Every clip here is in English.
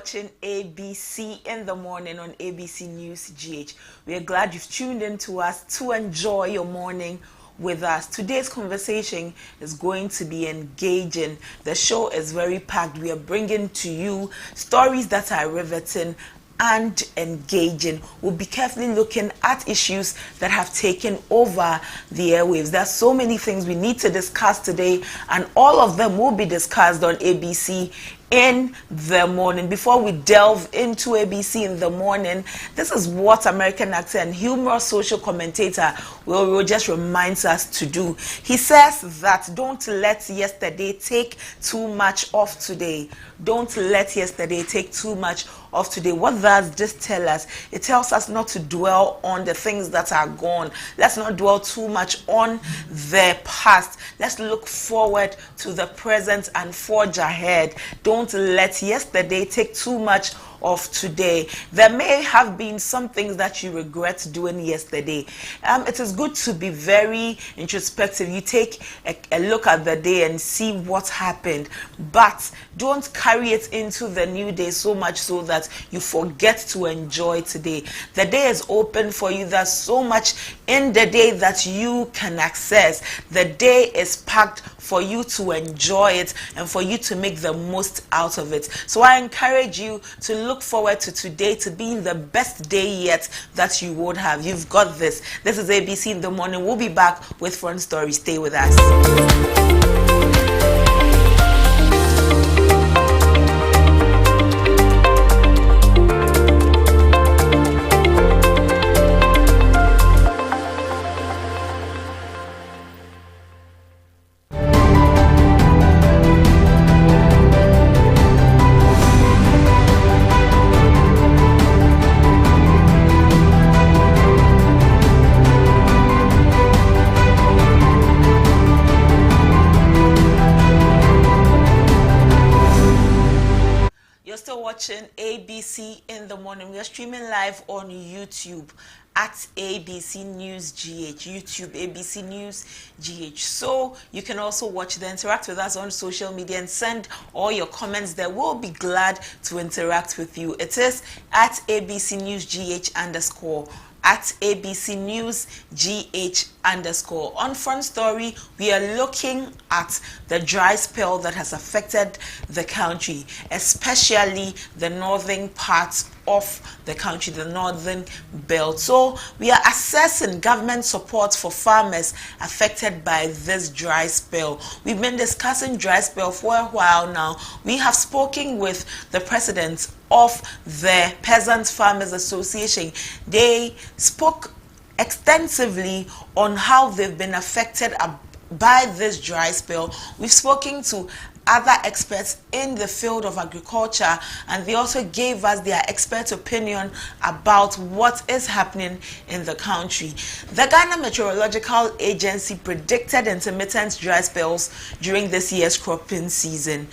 watching ABC in the morning on ABC News GH. We are glad you've tuned in to us to enjoy your morning with us. Today's conversation is going to be engaging. The show is very packed. We are bringing to you stories that are riveting and engaging. We'll be carefully looking at issues that have taken over the airwaves. There's so many things we need to discuss today, and all of them will be discussed on ABC in the morning. Before we delve into ABC in the morning, this is what American actor and humorous social commentator Will just reminds us to do. He says that don't let yesterday take too much of today. Don't let yesterday take too much of today. What does this tell us? It tells us not to dwell on the things that are gone. Let's not dwell too much on the past. Let's look forward to the present and forge ahead. Don't let yesterday take too much of today. There may have been some things that you regret doing yesterday. It is good to be very introspective. You take a look at the day and see what happened, but don't carry it into the new day so much so that you forget to enjoy today. The day is open for you. There's so much in the day that you can access. The day is packed for you to enjoy it and for you to make the most out of it. So I encourage you to look forward to today to being the best day yet that you would have. You've got this. This is ABC in the morning. We'll be back with Front Story. Stay with us. Watching ABC in the morning. We are streaming live on YouTube at ABC News GH, YouTube ABC News GH. So you can also watch the interact with us on social media and send all your comments there. We'll be glad to interact with you. It is at ABC News GH _ at ABC News GH _ On Front Story, we are looking at the dry spell that has affected the country, especially the northern parts of the country, the northern belt. So we are assessing government support for farmers affected by this dry spell. We've been discussing dry spell for a while now. We have spoken with the president of the Peasant Farmers Association. They spoke extensively on how they've been affected by this dry spell. We've spoken to other experts in the field of agriculture, and they also gave us their expert opinion about what is happening in the country. The Ghana Meteorological Agency predicted intermittent dry spells during this year's cropping season.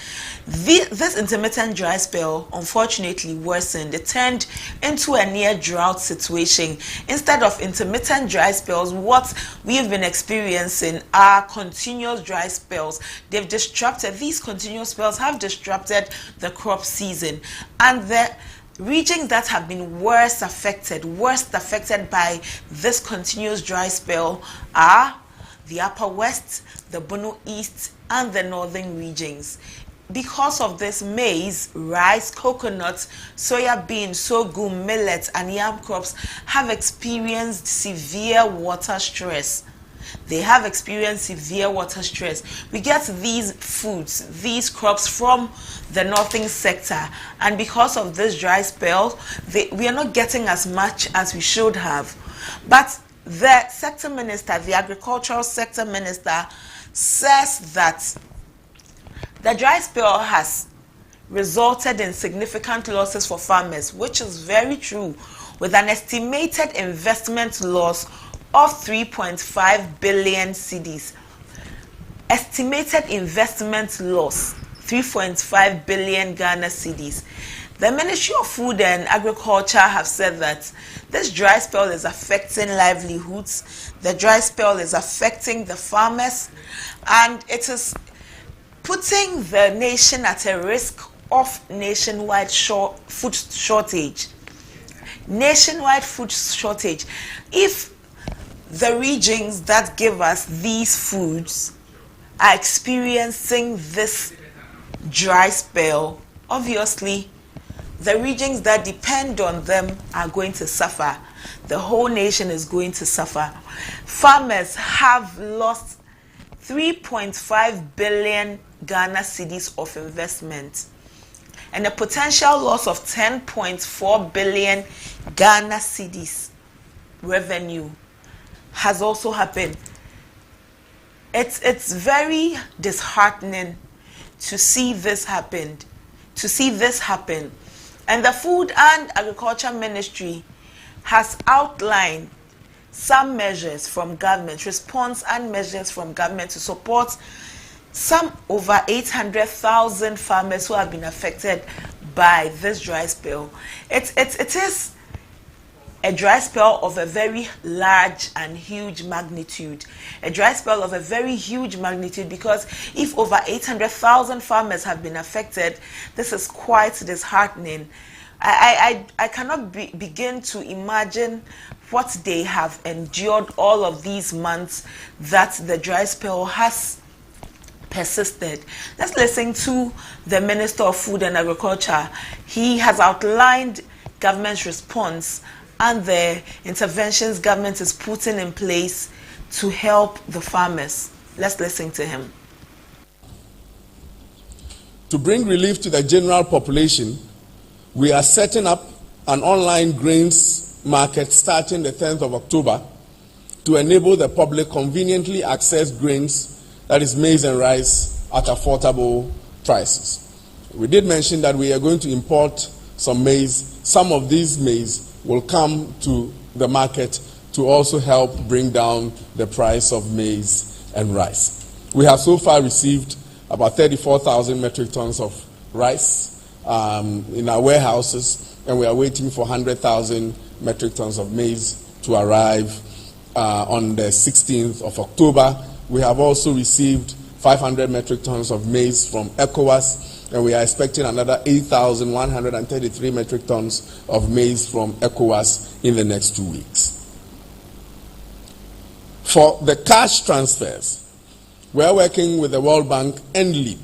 This intermittent dry spell unfortunately worsened. It turned into a near drought situation. Instead of intermittent dry spells, what we've been experiencing are continuous dry spells. These continuous spells have disrupted the crop season, and the regions that have been worst affected by this continuous dry spell are the Upper West, the Bono East, and the northern regions. Because of this, maize, rice, coconut, soya bean, sorghum, millet, and yam crops have experienced severe water stress. They have experienced severe water stress. We get these foods, these crops from the northern sector, and because of this dry spell, we are not getting as much as we should have. But the sector minister, the agricultural sector minister, says that the dry spell has resulted in significant losses for farmers, which is very true, with an estimated investment loss of 3.5 billion cedis. Estimated investment loss, 3.5 billion Ghana cedis. The Ministry of Food and Agriculture have said that this dry spell is affecting livelihoods. The dry spell is affecting the farmers, and it is putting the nation at a risk of nationwide food shortage. Nationwide food shortage. If the regions that give us these foods are experiencing this dry spell, obviously the regions that depend on them are going to suffer. The whole nation is going to suffer. Farmers have lost 3.5 billion Ghana cedis of investment and a potential loss of 10.4 billion Ghana cedis revenue has also happened. It's very disheartening to see this happen. And the Food and Agriculture Ministry has outlined some measures from government, response and measures from government to support some over 800,000 farmers who have been affected by this dry spell. It is a dry spell of a very large and huge magnitude. A dry spell of a very huge magnitude, because if over 800,000 farmers have been affected, this is quite disheartening. I cannot begin to imagine what they have endured all of these months that the dry spell has persisted. Let's listen to the Minister of Food and Agriculture. He has outlined government's response and the interventions government is putting in place to help the farmers. Let's listen to him. To bring relief to the general population, we are setting up an online grains market starting the 10th of October to enable the public conveniently access grains, that is maize and rice, at affordable prices. We did mention that we are going to import some maize. Some of these maize will come to the market to also help bring down the price of maize and rice. We have so far received about 34,000 metric tons of rice in our warehouses, and we are waiting for 100,000 metric tons of maize to arrive on the 16th of October. We have also received 500 metric tons of maize from ECOWAS, and we are expecting another 8,133 metric tons of maize from ECOWAS in the next 2 weeks. For the cash transfers, we are working with the World Bank and LEAP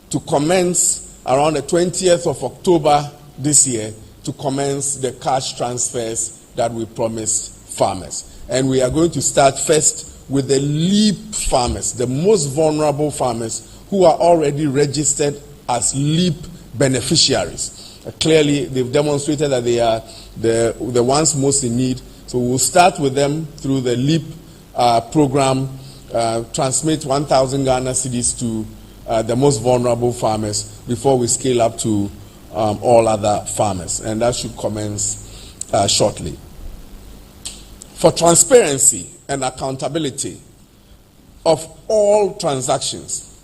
to commence around the 20th of October this year to commence the cash transfers that we promised farmers. And we are going to start first with the LEAP farmers, the most vulnerable farmers who are already registered as LEAP beneficiaries. Clearly, they've demonstrated that they are the ones most in need. So we'll start with them through the LEAP program, transmit 1,000 Ghana cedis to the most vulnerable farmers before we scale up to all other farmers. And that should commence shortly. For transparency and accountability of all transactions,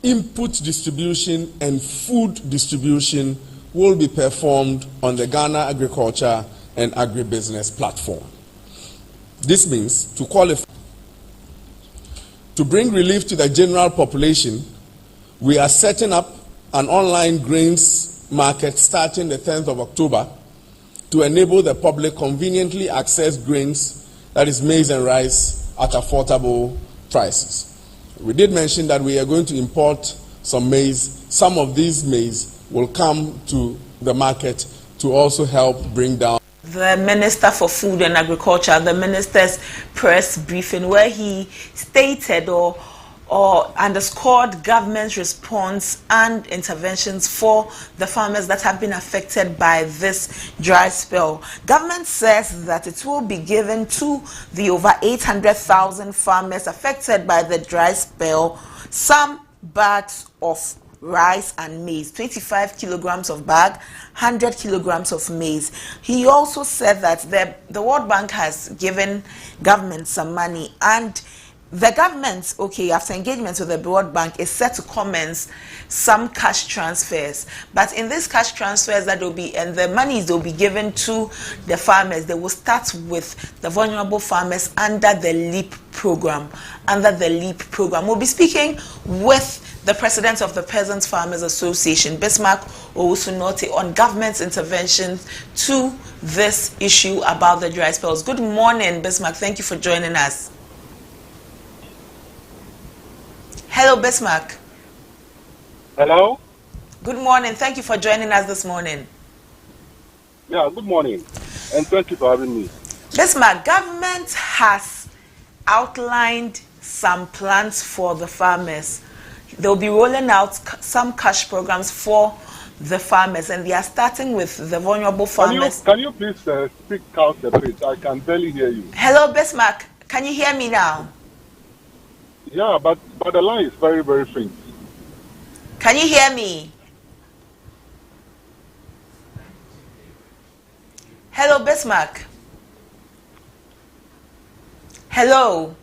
input distribution and food distribution will be performed on the Ghana Agriculture and Agribusiness platform. This means to qualify. To bring relief to the general population, we are setting up an online grains market starting the 10th of October to enable the public conveniently access grains, that is maize and rice, at affordable prices. We did mention that we are going to import some maize. Some of these maize will come to the market to also help bring down. The Minister for Food and Agriculture, the minister's press briefing, where he stated or underscored government's response and interventions for the farmers that have been affected by this dry spell. Government says that it will be given to the over 800,000 farmers affected by the dry spell some bags of rice and maize, 25 kilograms of bag, 100 kilograms of maize. He also said that the World Bank has given government some money, and the government, after engagement with the World Bank, is set to commence some cash transfers. But in these cash transfers that will be, and the monies will be given to the farmers, they will start with the vulnerable farmers under the LEAP program. We'll be speaking with the president of the Peasants Farmers Association, Bismarck Owusu-Nortey, on government's intervention to this issue about the dry spells. Good morning, Bismarck. Thank you for joining us. Hello, Bismarck. Hello. Good morning. Thank you for joining us this morning. Yeah, good morning, and thank you for having me. Bismarck, government has outlined some plans for the farmers. They'll be rolling out some cash programs for the farmers, and they are starting with the vulnerable farmers. Can you please speak out a bit? I can barely hear you. Hello, Bismarck. Can you hear me now? Yeah, but the line is very, very faint. Can you hear me? Hello, Bismarck. Hello.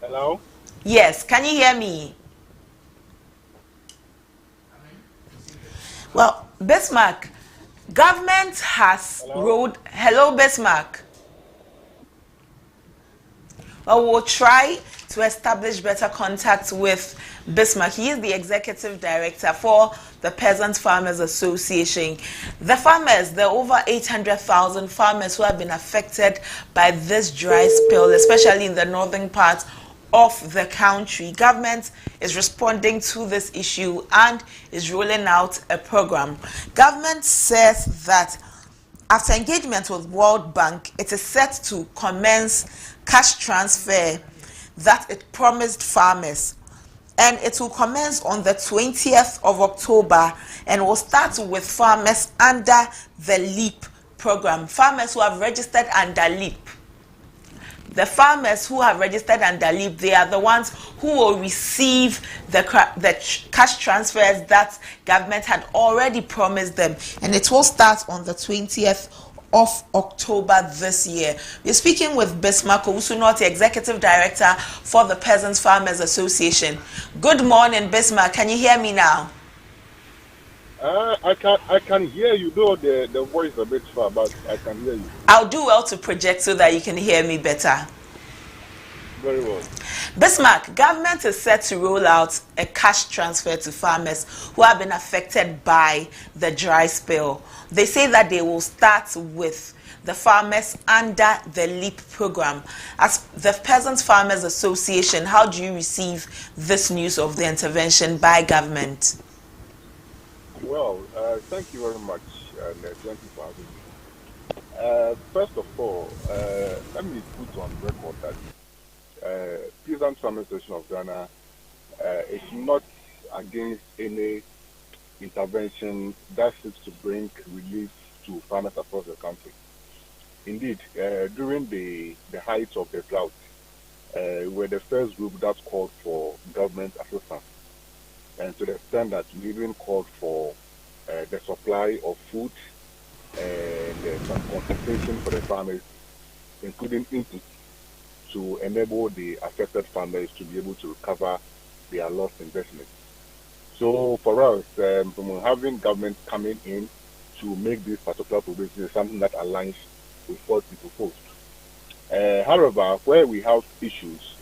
Hello? Yes, can you hear me? Well, Bismarck, government has rolled... Hello, Bismarck. Well, we'll try to establish better contact with Bismarck. He is the executive director for the Peasants Farmers Association. The farmers, there are over 800,000 farmers who have been affected by this dry spell, especially in the northern part of the country. Government is responding to this issue and is rolling out a program. Government says that after engagement with World Bank, it is set to commence cash transfer that it promised farmers, and it will commence on the 20th of October and will start with farmers under the LEAP program. Farmers who have registered under LEAP. The farmers who have registered under LEAP, they are the ones who will receive the cash transfers that government had already promised them, and it will start on the 20th of October this year. We're speaking with Bismarck Owusu-Nortey, Executive Director for the Peasants Farmers Association. Good morning, Bismarck. Can you hear me now? I can hear you, though the voice is a bit far, but I can hear you. I'll do well to project so that you can hear me better. Very well. Bismarck, government is set to roll out a cash transfer to farmers who have been affected by the dry spell. They say that they will start with the farmers under the LEAP program. As the Peasants Farmers Association, how do you receive this news of the intervention by government? Well, thank you very much, and thank you for having me. First of all, let me put on record that Peasants Farmers Association of Ghana is not against any intervention that seeks to bring relief to farmers across the country. Indeed, during the height of the drought, we were the first group that called for government assistance, and to the extent that we even called for the supply of food and some compensation for the farmers, including input, to enable the affected farmers to be able to recover their lost investments. So for us, from having government coming in to make this particular provision is something that aligns with what we proposed. However, where we have issues,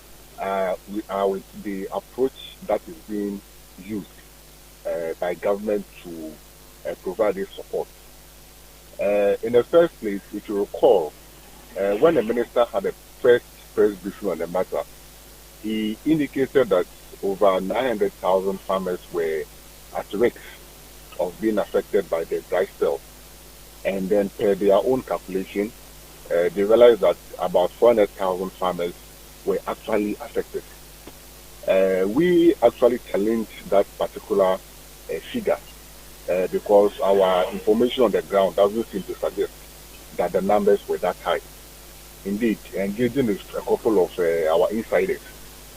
we are with the approach that is being used by government to provide this support. In the first place, if you recall, when the minister had a first briefing on the matter, he indicated that over 900,000 farmers were at risk of being affected by the dry spell. And then per their own calculation, they realized that about 400,000 farmers were actually affected. We actually challenged that particular figure because our information on the ground doesn't seem to suggest that the numbers were that high. Indeed, engaging with a couple of our insiders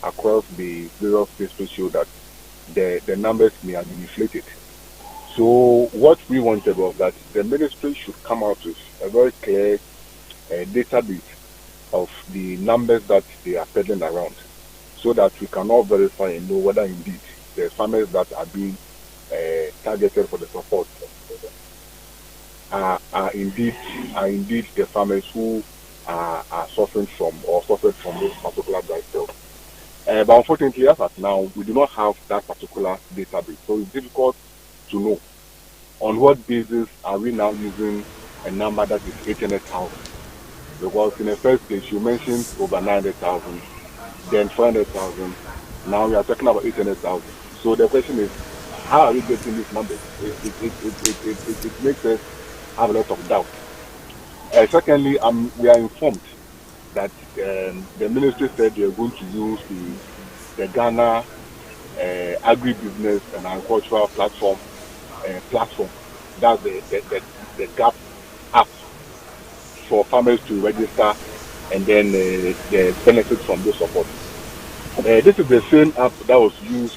across the various states show that the numbers may have been inflated. So what we wanted was that the ministry should come out with a very clear database of the numbers that they are peddling around, so that we can all verify and know whether indeed the farmers that are being targeted for the support are indeed the farmers who are suffering from or suffered from this particular dry spell. But unfortunately, as of now, we do not have that particular database. So it's difficult to know on what basis are we now using a number that is 800,000. Because in the first place, you mentioned over 900,000, then 400,000. Now we are talking about 800,000. So the question is, how are we getting these numbers? It makes us have a lot of doubt. Secondly, we are informed that the ministry said they are going to use the Ghana agribusiness and agricultural platform. That's the GAP app for farmers to register and then the benefits from those support. This is the same app that was used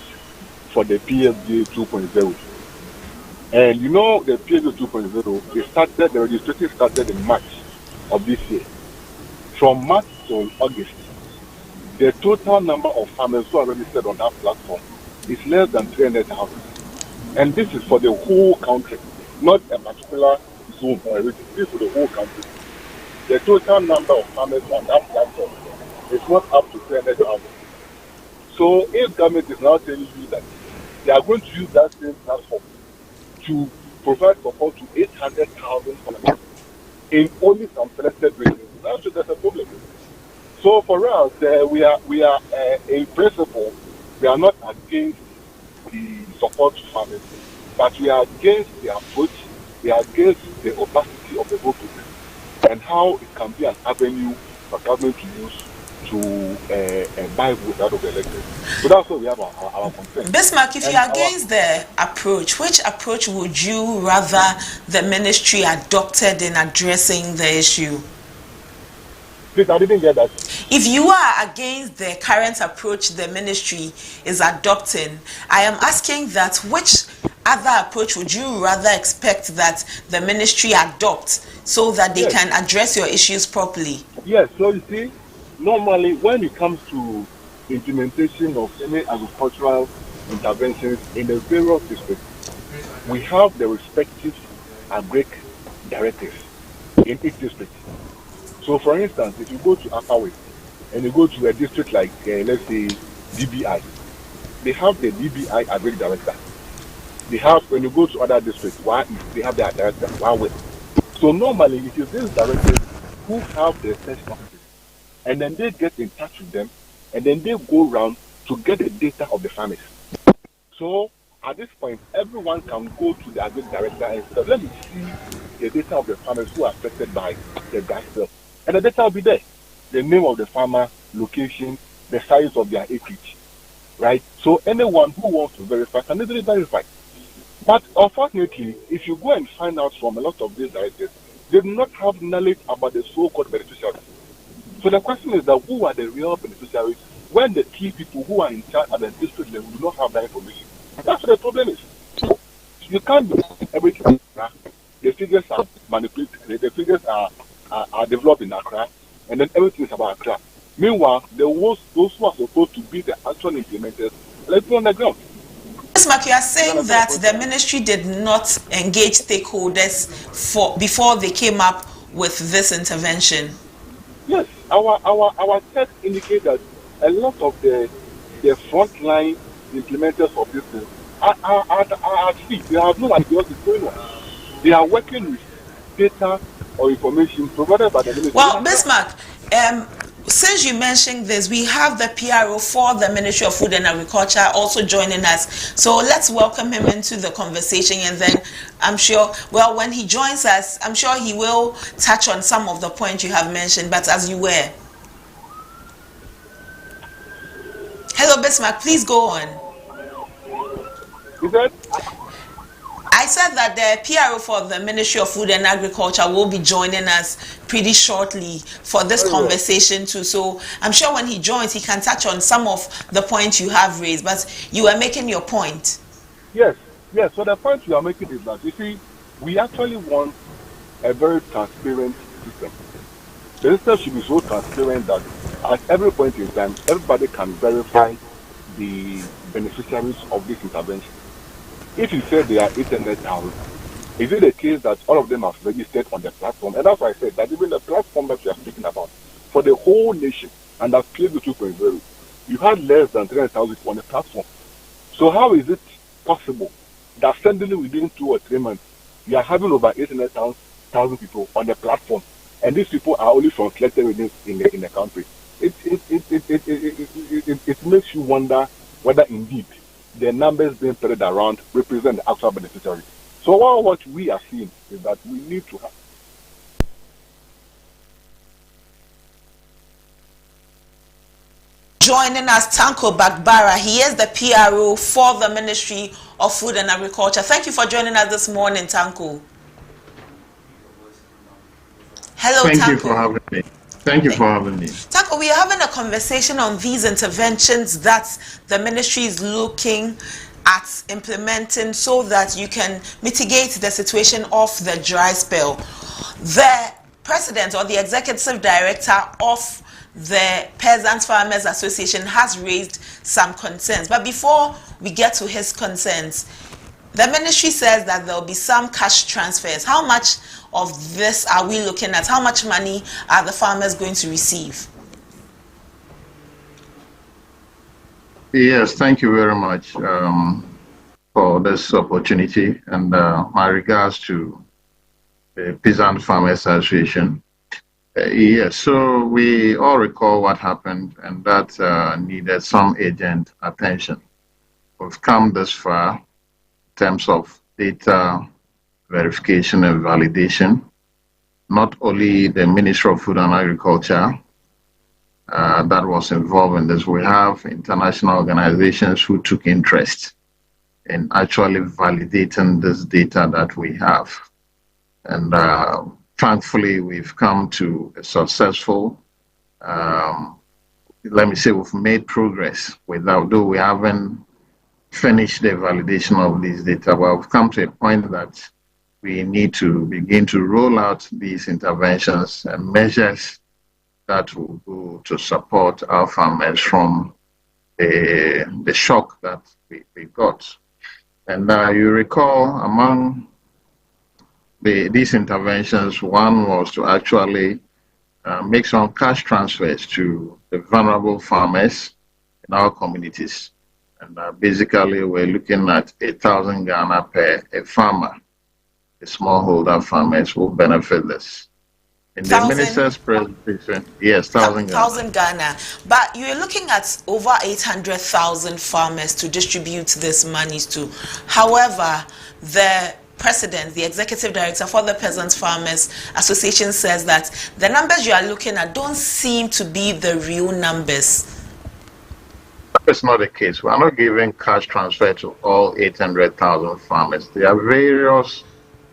for the PSJ 2.0. And you know the PSJ 2.0, the registration started in March of this year. From March to August, the total number of farmers who are registered on that platform is less than 300,000. And this is for the whole country, not a particular zone or region. This is for the whole country. The total number of farmers on that platform is not up to 300,000. So if government is now telling you that they are going to use that same platform to provide support to 800,000 farmers in only some selected regions, that's a problem. So for us, we are in principle, we are not against the support to farmers, but we are against the approach, we are against the opacity of the whole process and how it can be an avenue for government to use to buy votes out of the electorate. So that's what we have our concern. Bismarck, if you're against the approach, which approach would you rather the ministry adopted in addressing the issue? Please, I didn't get that. If you are against the current approach the ministry is adopting, I am asking that which other approach would you rather expect that the ministry adopt so that they can address your issues properly? Yes, so you see, normally when it comes to implementation of any agricultural interventions in the various districts, we have the respective agric directives in each district. So for instance, if you go to Upper West and you go to a district like, let's say, DBI, they have the DBI agric director. They have, when you go to other districts, they have their director, West. So normally it is these directors who have the extension offices, and then they get in touch with them, and then they go around to get the data of the farmers. So at this point, everyone can go to the agric director and say, let me see the data of the farmers who are affected by the gas bill. And the data will be there. The name of the farmer, location, the size of their acreage. Right? So anyone who wants to verify can easily verify. But unfortunately, if you go and find out from a lot of these directors, they do not have knowledge about the so-called beneficiaries. So the question is that who are the real beneficiaries when the key people who are in charge at the district level do not have that information? That's what the problem is. You can't do everything. The figures are manipulated. The figures are developed in Accra, and then everything is about Accra. Meanwhile, those who are supposed to be the actual implementers, let's go on the ground. Bismarck, you are saying that the ministry did not engage stakeholders before they came up with this intervention. Yes, our tests indicate that a lot of the frontline implementers of this thing are at sea. They have no idea what is going on. They are working with data or information provided by the ministry. Well, Bismarck, since you mentioned this, we have the PRO for the Ministry of Food and Agriculture also joining us. So let's welcome him into the conversation, and then I'm sure, well, when he joins us, I'm sure he will touch on some of the points you have mentioned, but as you were. Hello, Bismarck, please go on. Is that? I said that the PRO for the Ministry of Food and Agriculture will be joining us pretty shortly for this conversation too. So I'm sure when he joins, he can touch on some of the points you have raised. But you were making your point. Yes. So the point you are making is that, you see, we actually want a very transparent system. The system should be so transparent that at every point in time, everybody can verify the beneficiaries of this intervention. If you say they are 800,000, is it the case that all of them have registered on the platform? And that's why I said that even the platform that we are speaking about for the whole nation, and that's PSJ 2.0, you had less than 300,000 on the platform. So how is it possible that suddenly within 2 or 3 months, you are having over 800,000 people on the platform, and these people are only from selected within in the country? It makes you wonder whether indeed the numbers being spread around represent the actual beneficiaries. So what we are seeing is that we need to have. Joining us, Tanko Bagbara. He is the PRO for the Ministry of Food and Agriculture. Thank you for joining us this morning, Tanko. Hello, Thank Tanko. you for having me. Thank you for having me. Tanko, we are having a conversation on these interventions that the ministry is looking at implementing so that you can mitigate the situation of the dry spell. The president or the executive director of the Peasants Farmers Association has raised some concerns. But before we get to his concerns, the ministry says that there will be some cash transfers. How much of this are we looking at? How much money are the farmers going to receive? Yes, thank you very much for this opportunity, and my regards to the Peasant Farmers Association. Yes, so we all recall what happened, and that needed some urgent attention. We've come this far in terms of data verification and validation. Not only the Ministry of Food and Agriculture that was involved in this, we have international organizations who took interest in actually validating this data that we have. And thankfully, we've come to a successful, let me say, we've made progress although we haven't finished the validation of these data, but we've come to a point that we need to begin to roll out these interventions and measures that will go to support our farmers from the shock that we got. And you recall among these interventions, one was to actually make some cash transfers to the vulnerable farmers in our communities. And basically, we're looking at 1,000 Ghana per a farmer. The smallholder farmers will benefit this. In the minister's presentation, yes, 1,000 Ghana. 1,000 Ghana. But you're looking at over 800,000 farmers to distribute this money to. However, the president, the executive director for the Peasants Farmers Association, says that the numbers you are looking at don't seem to be the real numbers. That's not the case. We are not giving cash transfer to all 800,000 farmers. There are various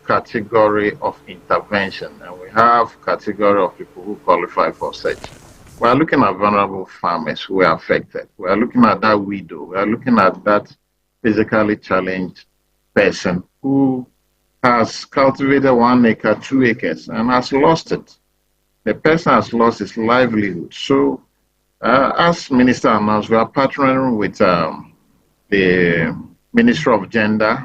category of intervention, and we have category of people who qualify for such. We are looking at vulnerable farmers who are affected. We are looking at that widow. We are looking at that physically challenged person who has cultivated 1 acre, 2 acres, and has lost it. The person has lost his livelihood. So, as Minister announced, we are partnering with the Ministry of Gender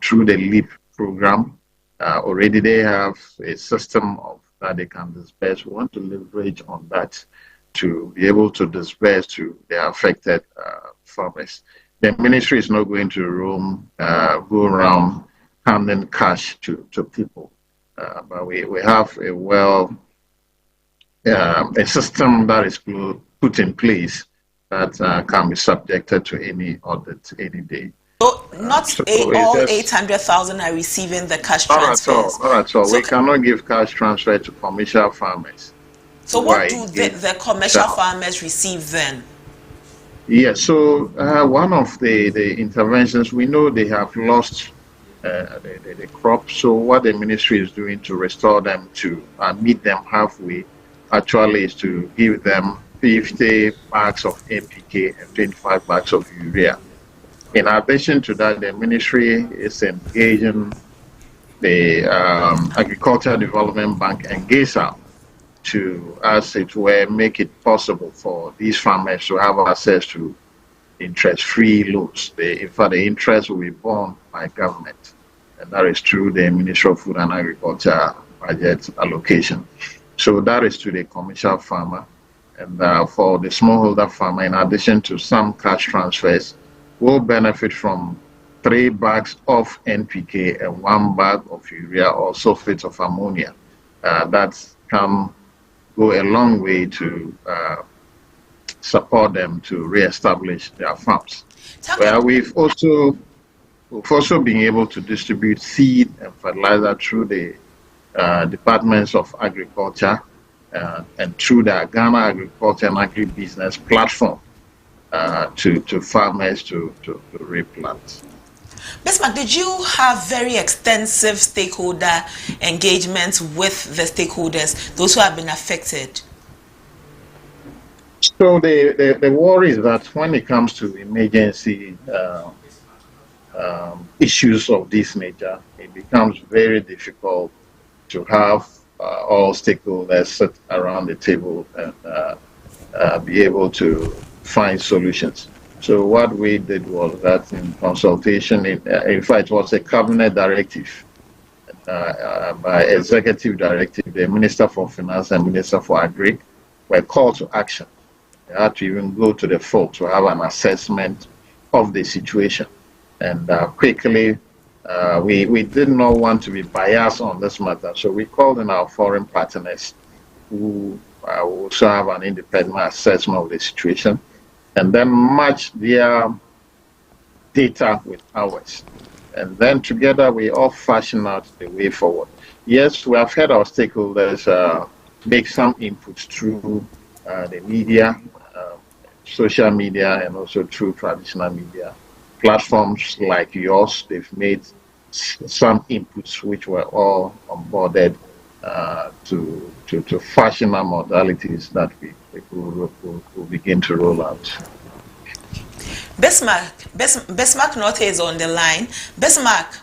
through the LEAP program. Already they have a system that they can disperse. We want to leverage on that to be able to disperse to the affected farmers. The ministry is not going to go around handing cash to people, but we have a system that is put in place that can be subjected to any audit any day. So not all 800,000 are receiving the cash transfers. Not at all. So we cannot give cash transfer to commercial farmers. So what do the commercial farmers receive then? Yes, so one of the interventions, we know they have lost the crop. So what the ministry is doing to restore them to meet them halfway actually is to give them 50 bags of NPK and 25 bags of urea. In addition to that, the ministry is engaging the Agricultural Development Bank and GESA to, as it were, make it possible for these farmers to have access to interest-free loans. In fact, the interest will be borne by government, and that is through the Ministry of Food and Agriculture budget allocation. So that is to the commercial farmer. And for the smallholder farmer, in addition to some cash transfers, will benefit from 3 bags of NPK and 1 bag of urea or sulfate of ammonia. That can go a long way to support them to re-establish their farms. Well, we've also been able to distribute seed and fertilizer through the departments of agriculture and through the Ghana Agriculture and Agribusiness platform to farmers to replant. Ms. Mark, did you have very extensive stakeholder engagement with the stakeholders, those who have been affected? So the worry is that when it comes to emergency issues of this nature, it becomes very difficult to have all stakeholders sit around the table and be able to find solutions. So what we did was that in consultation, in fact, it was a cabinet directive by executive directive, the Minister for Finance and Minister for Agri were called to action. They had to even go to the field to have an assessment of the situation. And quickly, we did not want to be biased on this matter. So we called in our foreign partners who also have an independent assessment of the situation and then match their data with ours. And then together we all fashion out the way forward. Yes, we have had our stakeholders make some inputs through the media, social media, and also through traditional media. Platforms like yours, they've made some inputs which were all onboarded to fashion our modalities that we will begin to roll out. Bismarck Norte is on the line. Bismarck.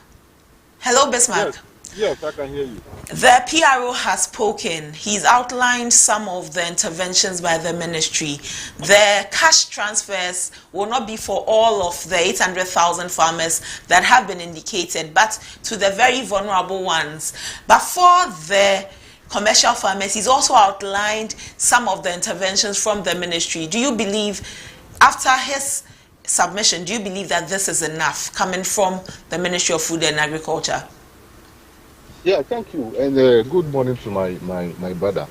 Hello, Bismarck. Yes, I can hear you. The PRO has spoken. He's outlined some of the interventions by the ministry. The cash transfers will not be for all of the 800,000 farmers that have been indicated, but to the very vulnerable ones. But for the commercial farmers, he's also outlined some of the interventions from the ministry. Do you believe, after his submission, do you believe that this is enough coming from the Ministry of Food and Agriculture? Yeah, thank you, and good morning to my brother.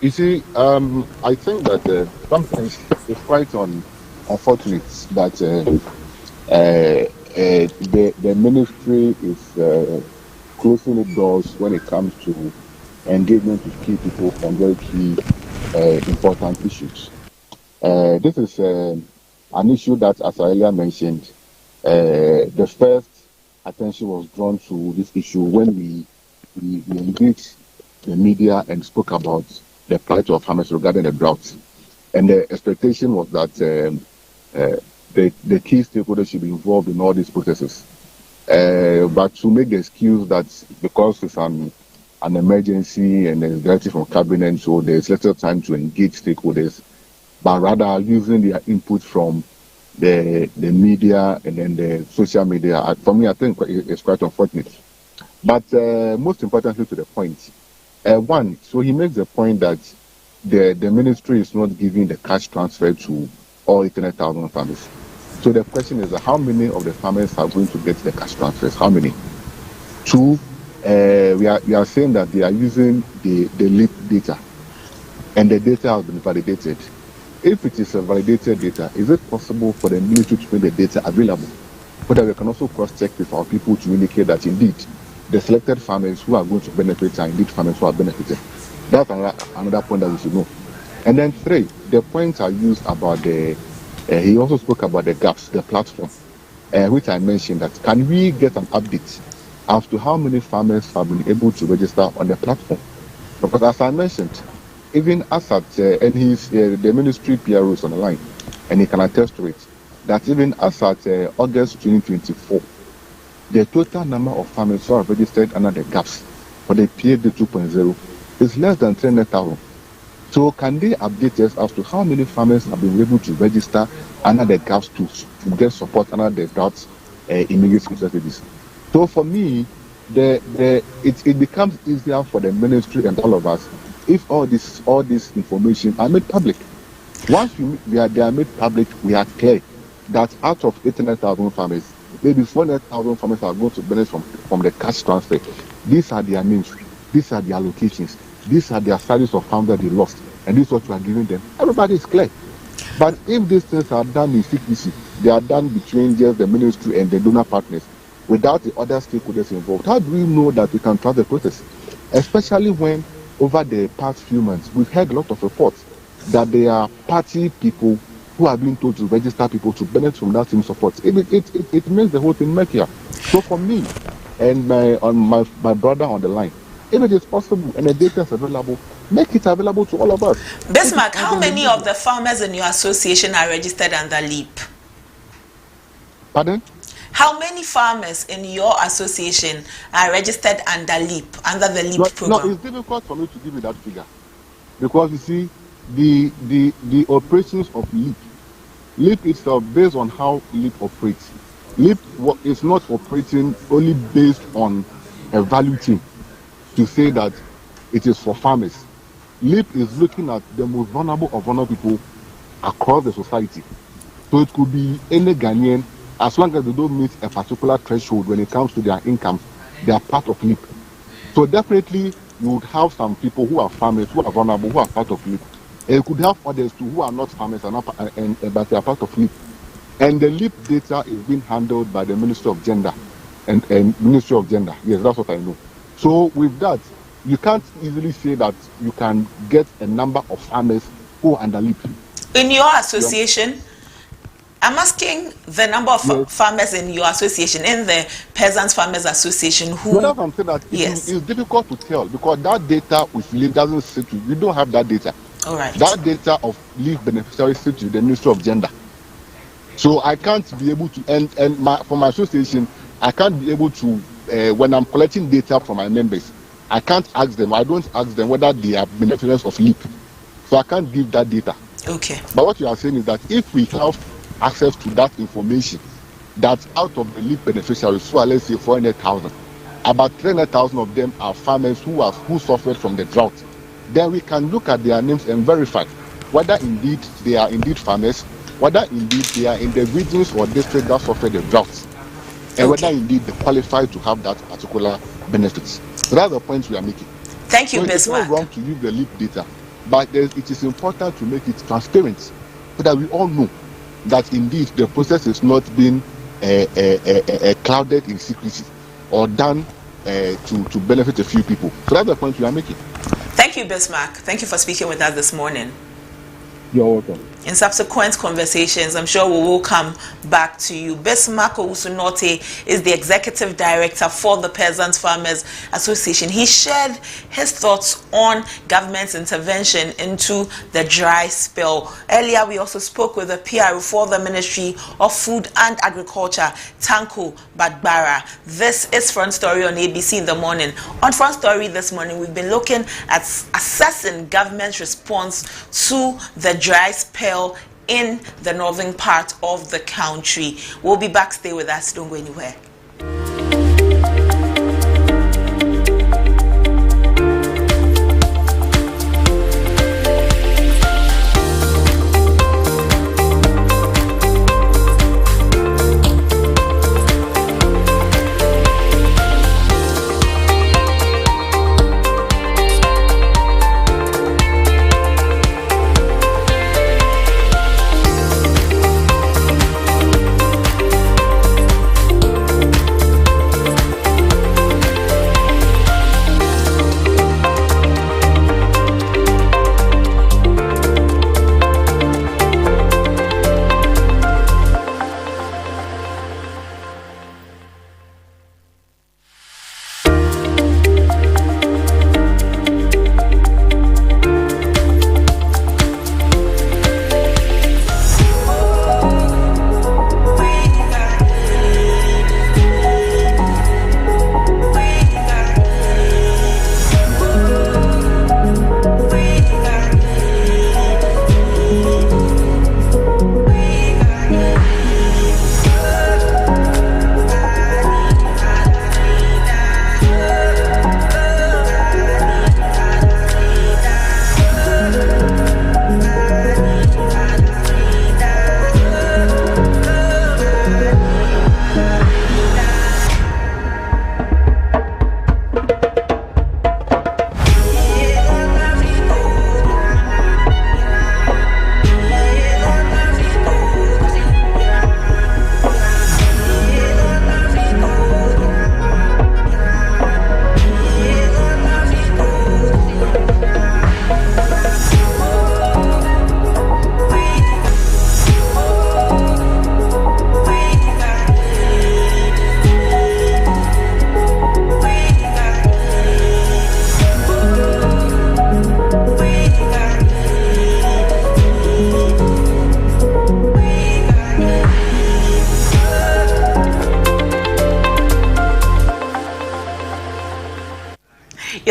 You see, I think that sometimes it's quite unfortunate that the ministry is closing the doors when it comes to engagement with key people on very key important issues. This is an issue that, as I earlier mentioned, the first attention was drawn to this issue when we engaged the media and spoke about the plight of farmers regarding the drought. And the expectation was that the key stakeholders should be involved in all these processes. But to make the excuse that because it's an emergency and there's directive from cabinet, so there's lesser time to engage stakeholders, but rather using their input from the media and then the social media, for me, I think it's quite unfortunate. But most importantly to the point, one, so he makes the point that the ministry is not giving the cash transfer to all 800,000 farmers. So the question is, how many of the farmers are going to get the cash transfers? How many? Two, we are saying that they are using the LEAP data, and the data has been validated. If it is a validated data, is it possible for the ministry to make the data available, so that we can also cross-check with our people to indicate that indeed the selected farmers who are going to benefit are indeed farmers who are benefited? That's another point that we should know. And then three, the points are used about he also spoke about the gaps, the platform, which I mentioned that can we get an update as to how many farmers have been able to register on the platform? Because as I mentioned, even as at, and the ministry PRO is on the line, and he can attest to it, that even as at August 2024, the total number of farmers who are registered under the gaps for the PAD 2.0 is less than 300,000. So can they update us as to how many farmers have been able to register under the gaps to get support under the drought immediate strategies? So for me, it becomes easier for the ministry and all of us if all this information are made public. Once they are made public, we are clear that out of 800,000 farmers, maybe 400,000 farmers are going to benefit from the cash transfer. These are their names, these are their locations, these are their salaries of farm that they lost, and this is what we are giving them. Everybody is clear. But if these things are done in secrecy, they are done between just the ministry and the donor partners, without the other stakeholders involved, how do we know that we can trust the process? Especially when, over the past few months, we've heard a lot of reports that there are party people who are being told to register people to benefit from that same support. It makes the whole thing murkier. So for me and my brother on the line, if it is possible and the data is available, make it available to all of us. Bismarck, how many of the farmers in your association are registered under LEAP? Pardon? How many farmers in your association are registered under LEAP, under the LEAP program? No, it's difficult for me to give you that figure. Because you see, the operations of LEAP itself, based on how LEAP operates, LEAP is not operating only based on a value chain to say that it is for farmers. LEAP is looking at the most vulnerable of vulnerable people across the society. So it could be any Ghanaian, as long as they don't meet a particular threshold when it comes to their income, they are part of LEAP. So definitely you would have some people who are farmers, who are vulnerable, who are part of LEAP. And you could have others too who are not farmers but they are part of LEAP. And the LEAP data is being handled by the Ministry of Gender and Ministry of Gender. Yes, that's what I know. So with that, you can't easily say that you can get a number of farmers who are under LEAP. In your association, I'm asking the number of farmers in your association, in the Peasants Farmers Association, who... Well, that's what I'm saying, that it's difficult to tell because that data with LEAP doesn't sit with, we don't have that data. All right. That data of LEAP beneficiaries sits with the Ministry of Gender. So I can't be able to, for my association, I can't be able to, when I'm collecting data from my members, I don't ask them whether they are beneficiaries of LEAP. So I can't give that data. Okay. But what you are saying is that if we have access to that information, that out of the LEAP beneficiaries, so let's say 400,000, about 300,000 of them are farmers who suffered from the drought, then we can look at their names and verify whether indeed they are indeed farmers, whether indeed they are in the regions or districts that suffered the drought, and whether indeed they qualify to have that particular benefits. So that's the point we are making. Thank you, so Bismarck. It's not wrong to use the LEAP data, but it is important to make it transparent so that we all know that indeed the process is not being clouded in secrecy or done to benefit a few people. So that's the point we are making. Thank you, Bismarck. Thank you for speaking with us this morning. You're welcome. In subsequent conversations, I'm sure we will come back to you. Bismarck Owusu-Nortey is the Executive Director for the Peasants Farmers Association. He shared his thoughts on government's intervention into the dry spell. Earlier, we also spoke with the PRO for the Ministry of Food and Agriculture, Tanko Badbara. This is Front Story on ABC in the morning. On Front Story this morning, we've been looking at assessing government's response to the dry spell in the northern part of the country. We'll be back. Stay with us. Don't go anywhere.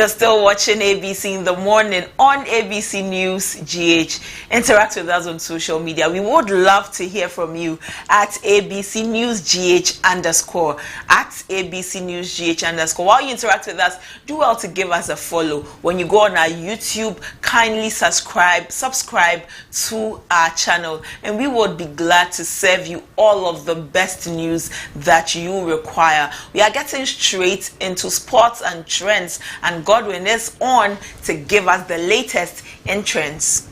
You're still watching ABC in the morning on ABC News GH. Interact with us on social media. We would love to hear from you at ABC News GH _ at ABC News GH _. While you interact with us, do well to give us a follow. When you go on our YouTube, kindly subscribe to our channel, and we would be glad to serve you all of the best news that you require. We are getting straight into sports and trends, and Godwin is on to give us the latest in trends.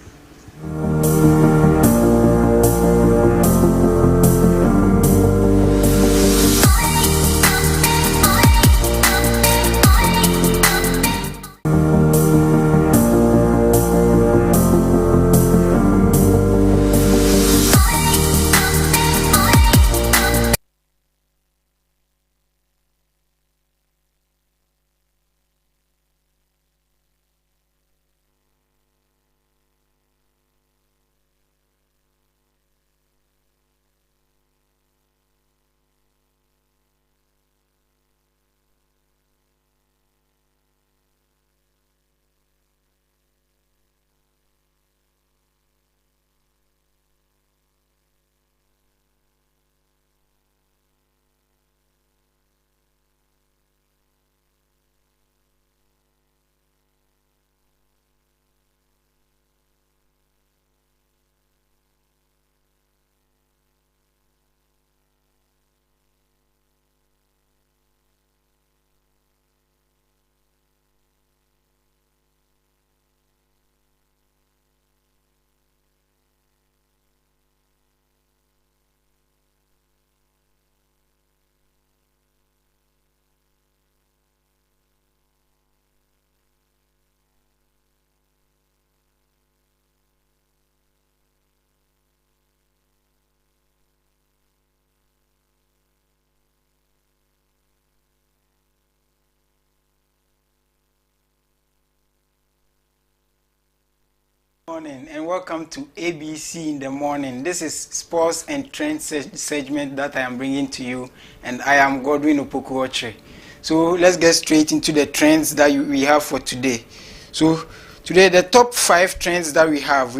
Morning and welcome to ABC in the morning. This is sports and trend segment that I am bringing to you, and I am Godwin Opoku-Ochre. So let's get straight into the trends that we have for today. So today the top 5 trends that we have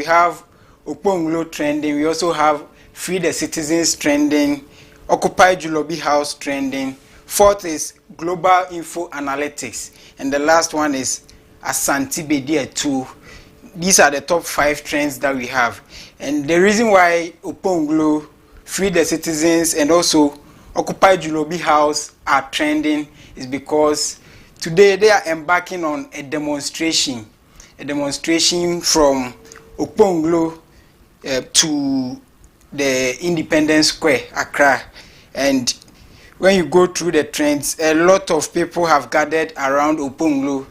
Okponglo trending, we also have Free the Citizens trending, Occupy Julobi House trending, 4th is Global Info Analytics, and the last one is Asante Bedia 2. These are the top 5 trends that we have, and the reason why Okponglo, Free the Citizens, and also Occupy Julobi House are trending is because today they are embarking on a demonstration from Okponglo to the Independence Square, Accra. And when you go through the trends, a lot of people have gathered around Okponglo.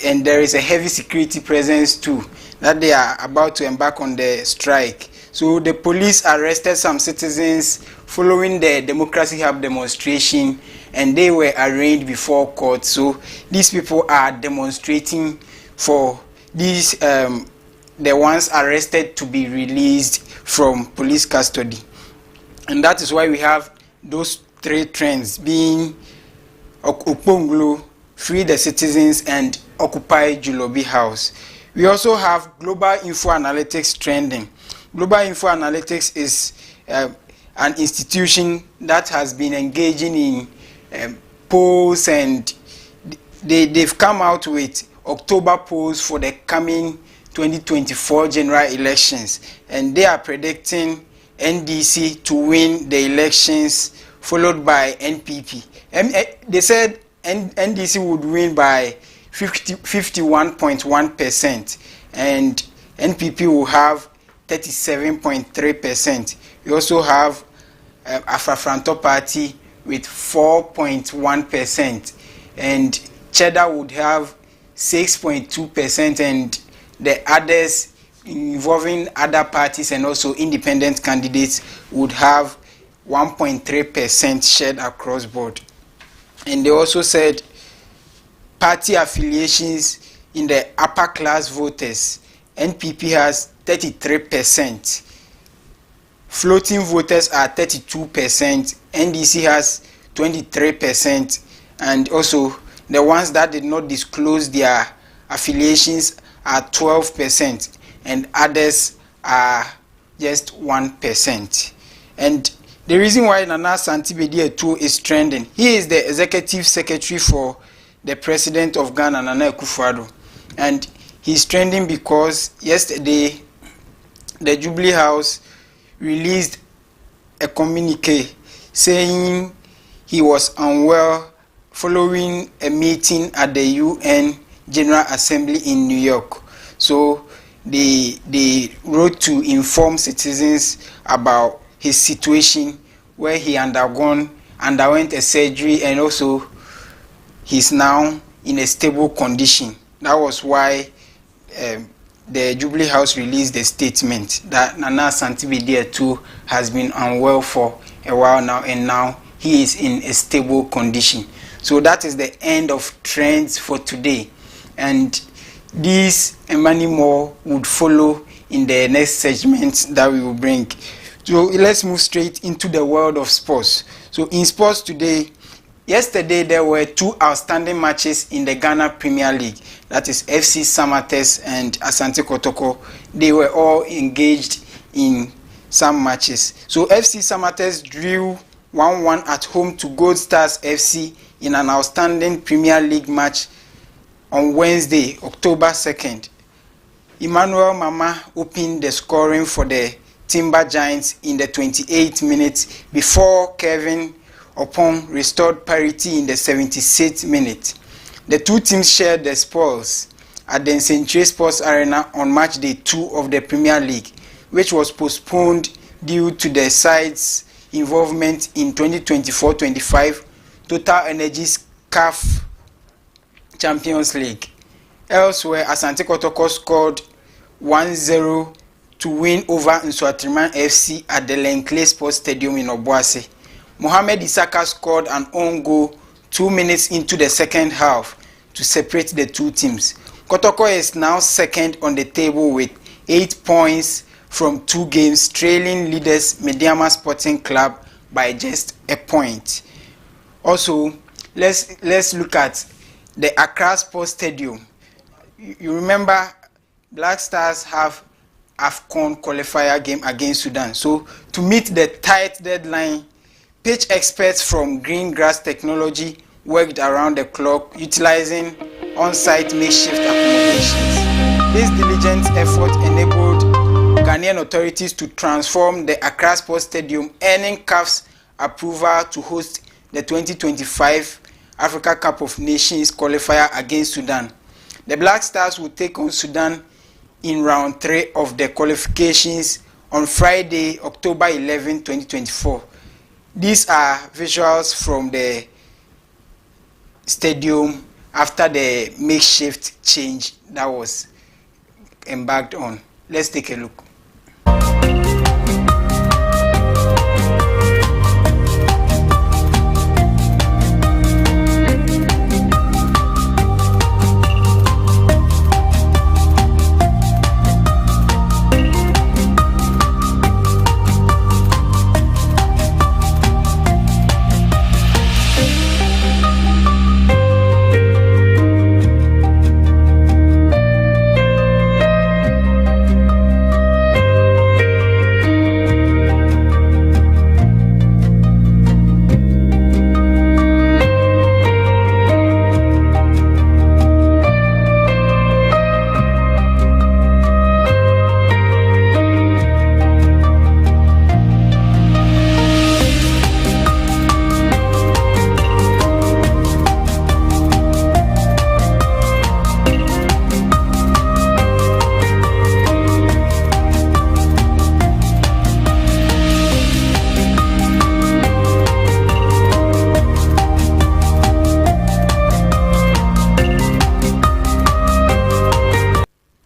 And there is a heavy security presence too, that they are about to embark on the strike. So the police arrested some citizens following the Democracy Hub demonstration, and they were arraigned before court. So these people are demonstrating for these the ones arrested to be released from police custody. And that is why we have those 3 trends being Okponglo, Free the Citizens, and Occupy Julobi House. We also have Global Info Analytics trending. Global Info Analytics is an institution that has been engaging in polls, and they've come out with October polls for the coming 2024 general elections, and they are predicting NDC to win the elections, followed by NPP. They said NDC would win by 51.1%, and NPP will have 37.3%. We also have Afrafranto Party with 4.1%, and Cheddar would have 6.2%, and the others involving other parties and also independent candidates would have 1.3% shared across board. And they also said party affiliations in the upper class voters, NPP has 33%, floating voters are 32%, NDC has 23%, and also The ones that did not disclose their affiliations are 12%, and others are just 1%. And the reason why Nana Asante Bedi Ato is trending, he is the executive secretary for the president of Ghana, Nana Akufo-Addo, and he's trending because yesterday the Jubilee House released a communique saying he was unwell following a meeting at the UN General Assembly in New York. So they wrote to inform citizens about his situation, where he underwent a surgery, and also he's now in a stable condition. That was why the Jubilee House released a statement that Nana Asante Bedi Ato has been unwell for a while now, and now he is in a stable condition. So that is the end of trends for today, and these and many more would follow in the next segment that we will bring. So let's move straight into the world of sports. So in sports today, yesterday there were two outstanding matches in the Ghana Premier League. That is FC Samatex and Asante Kotoko. They were all engaged in some matches. So FC Samatex drew 1-1 at home to Gold Stars FC in an outstanding Premier League match on Wednesday, October 2nd. Emmanuel Mama opened the scoring for the Timber Giants in the 28th minute before Kevin Opon restored parity in the 76th minute. The two teams shared the spoils at the Century Sports Arena on match day 2 of the Premier League, which was postponed due to the sides' involvement in 2024-25 Total Energies CAF Champions League. Elsewhere, Asante Kotoko scored 1-0 to win over Nsuatriman FC at the Lenkley Sports Stadium in Obuasi. Mohamed Isaka scored an own goal 2 minutes into the second half to separate the two teams. Kotoko is now second on the table with 8 points from 2 games, trailing leaders Mediama Sporting Club by just a point. Also, let's look at the Accra Sports Stadium. You remember Black Stars have AFCON qualifier game against Sudan. So to meet the tight deadline, pitch experts from Green Grass Technology worked around the clock utilizing on-site makeshift accommodations. This diligent effort enabled Ghanaian authorities to transform the Accra Sports Stadium, earning CAF's approval to host the 2025 Africa Cup of Nations qualifier against Sudan. The Black Stars will take on Sudan in round 3 of the qualifications on Friday, October 11, 2024. These are visuals from the stadium after the makeshift change that was embarked on. Let's take a look.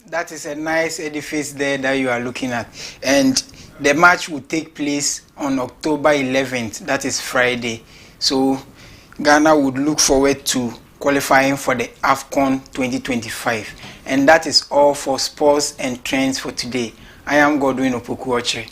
That is a nice edifice there that you are looking at, and the match will take place on October 11th. That is Friday. So Ghana would look forward to qualifying for the AFCON 2025. And that is all for sports and trends for today. I am Godwin Opoku-Ochre.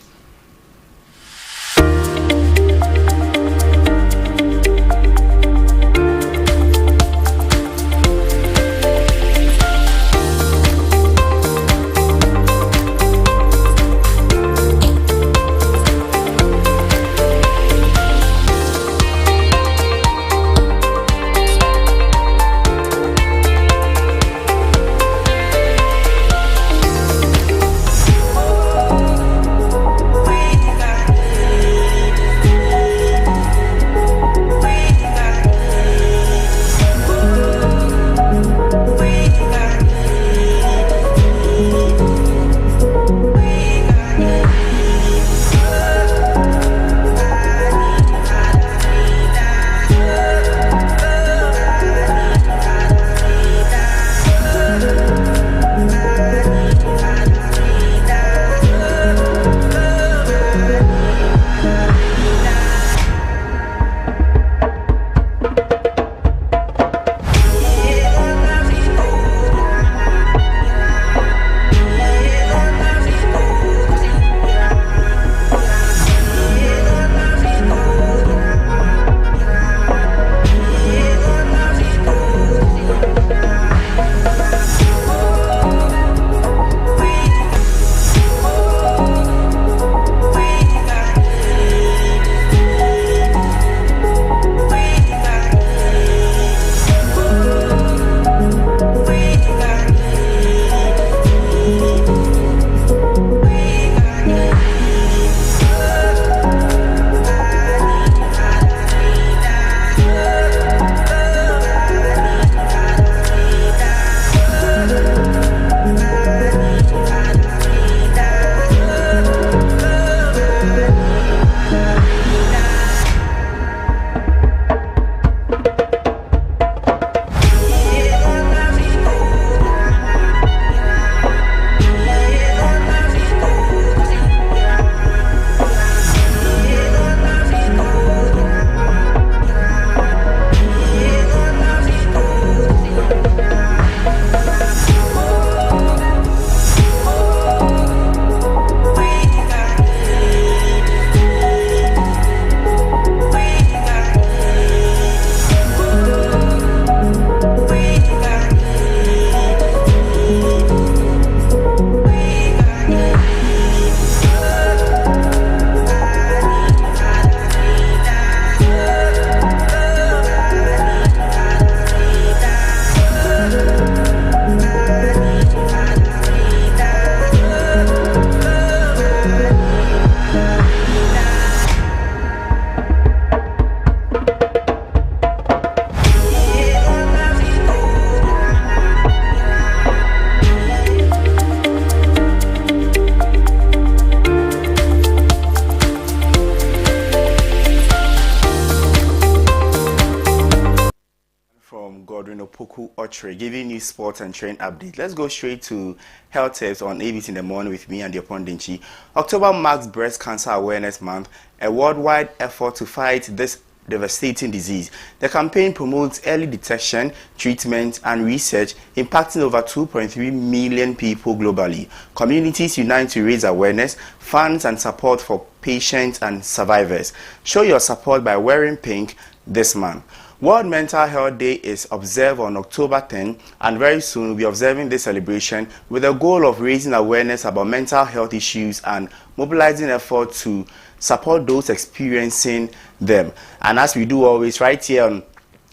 Otre, giving you sports and trend update. Let's go straight to health tips on ABC in the morning with me and the Pondinchi. October marks Breast Cancer Awareness Month, a worldwide effort to fight this devastating disease. The campaign promotes early detection, treatment, and research, impacting over 2.3 million people globally. Communities unite to raise awareness, funds, and support for patients and survivors. Show your support by wearing pink this month. World Mental Health Day is observed on October 10, and very soon we'll be observing this celebration with the goal of raising awareness about mental health issues and mobilizing effort to support those experiencing them. And as we do always right here on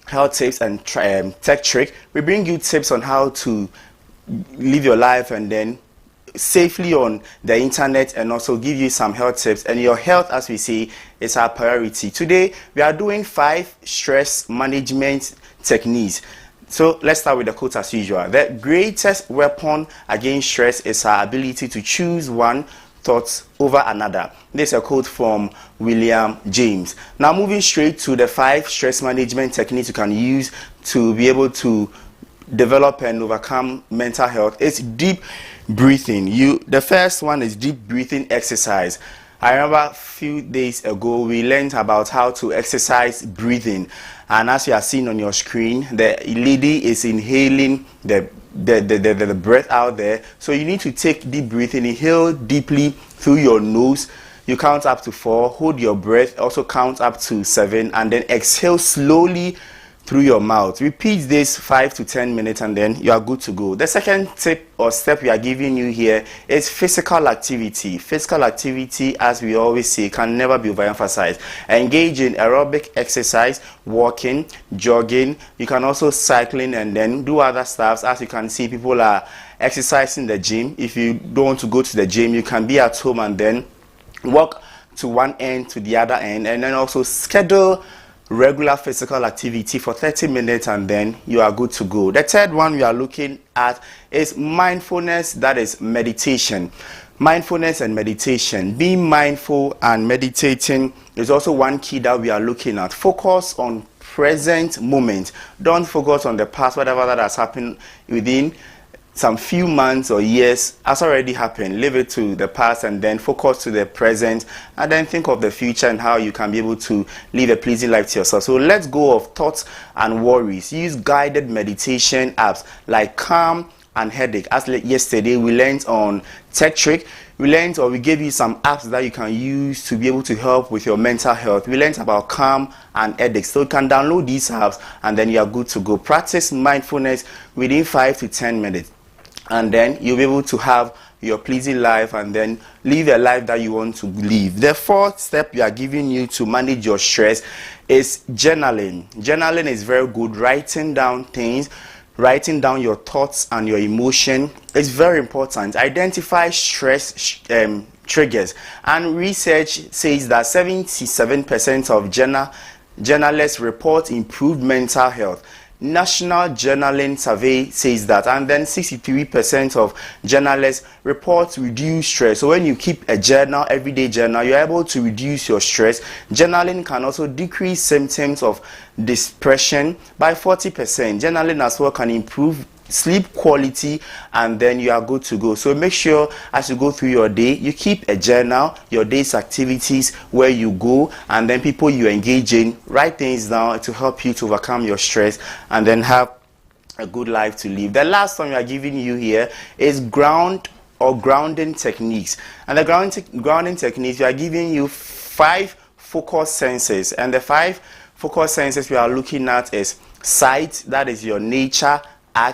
Health Tips and Tech Trick, we bring you tips on how to live your life and then safely on the internet, and also give you some health tips. And your health, as we say, is our priority. Today we are doing 5 stress management techniques. So let's start with the quote as usual. The greatest weapon against stress is our ability to choose one thought over another. This is a quote from William James. Now moving straight to the 5 stress management techniques you can use to be able to develop and overcome mental health. It's deep breathing. The first one is deep breathing exercise. I remember a few days ago we learned about how to exercise breathing, and as you are seeing on your screen, the lady is inhaling the breath out there. So you need to take deep breathing. Inhale deeply through your nose. You count up to 4, hold your breath, also count up to 7, and then exhale slowly through your mouth. Repeat this 5 to 10 minutes and then you are good to go. The second tip or step we are giving you here is physical activity. Physical activity, as we always say, can never be overemphasized. Engage in aerobic exercise, walking, jogging. You can also cycling and then do other stuff. As you can see, people are exercising in the gym. If you don't want to go to the gym, you can be at home and then walk to one end to the other end, and then also schedule regular physical activity for 30 minutes and then you are good to go. The third one we are looking at is mindfulness, that is meditation. Mindfulness and meditation. Being mindful and meditating is also one key that we are looking at. Focus on present moment. Don't focus on the past. Whatever that has happened within some few months or years has already happened. Leave it to the past and then focus to the present, and then think of the future and how you can be able to live a pleasing life to yourself. So let's go of thoughts and worries. Use guided meditation apps like Calm and Headache. As yesterday we learned on Tech Trick, we gave you some apps that you can use to be able to help with your mental health. We learned about Calm and Headache. So you can download these apps and then you are good to go. Practice mindfulness within 5 to 10 minutes. And then you'll be able to have your pleasing life and then live a life that you want to live. The fourth step we are giving you to manage your stress is journaling. Journaling is very good. Writing down things, writing down your thoughts and your emotion is very important. Identify stress triggers. And research says that 77% of journalists report improved mental health. National Journaling Survey says that, and then 63% of journalists report reduced stress. So when you keep a journal, everyday journal, you're able to reduce your stress. Journaling can also decrease symptoms of depression by 40%. Journaling as well can improve sleep quality, and then you are good to go. So make sure as you go through your day, you keep a journal, your day's activities, where you go, and then people you engage in. Write things down to help you to overcome your stress and then have a good life to live. The last one we are giving you here is grounding techniques. And the grounding techniques, we are giving you 5 focus senses, and the 5 focus senses we are looking at is sight, that is your nature.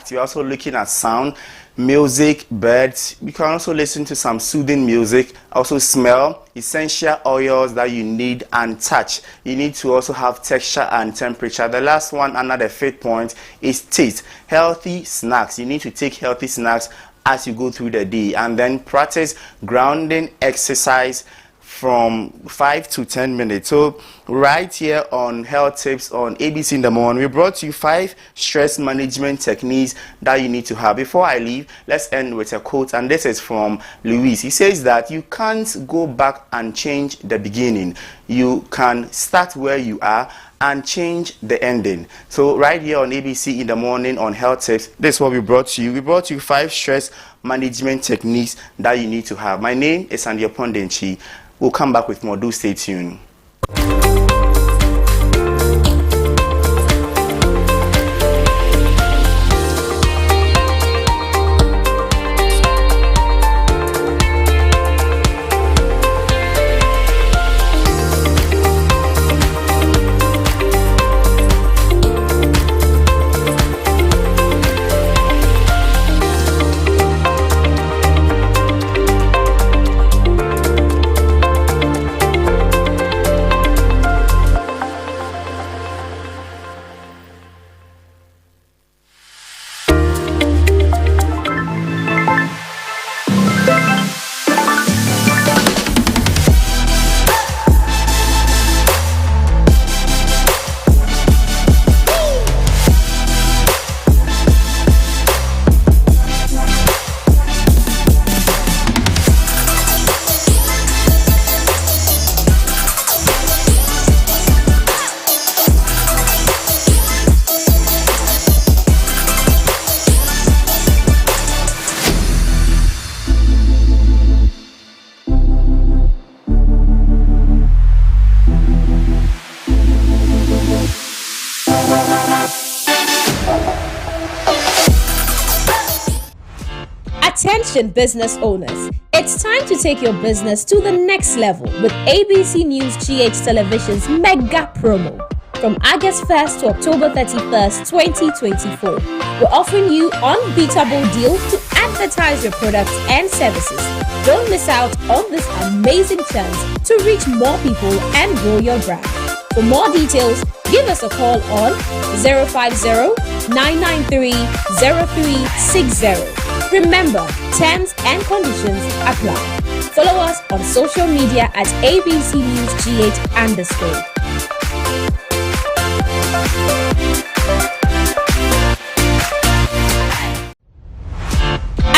We're also looking at sound, music, birds. You can also listen to some soothing music. Also smell, essential oils that you need, and touch. You need to also have texture and temperature. The last one, another 5th point, is taste. Healthy snacks. You need to take healthy snacks as you go through the day, and then practice grounding exercise from 5 to 10 minutes. So right here on Health Tips on ABC in the Morning, we brought you 5 stress management techniques that you need to have. Before I leave, let's end with a quote, and this is from Louis. He says that you can't go back and change the beginning. You can start where you are and change the ending. So right here on ABC in the Morning on Health Tips, this is what we brought you. We brought you 5 stress management techniques that you need to have. My name is Andy Opondenchi. We'll come back with more. Do stay tuned. Attention business owners, it's time to take your business to the next level with ABC News GH Television's mega promo. From August 1st to October 31st, 2024, we're offering you unbeatable deals to advertise your products and services. Don't miss out on this amazing chance to reach more people and grow your brand. For more details, give us a call on 050-993-0360. Remember, terms and conditions apply. Follow us on social media at ABC News GH _.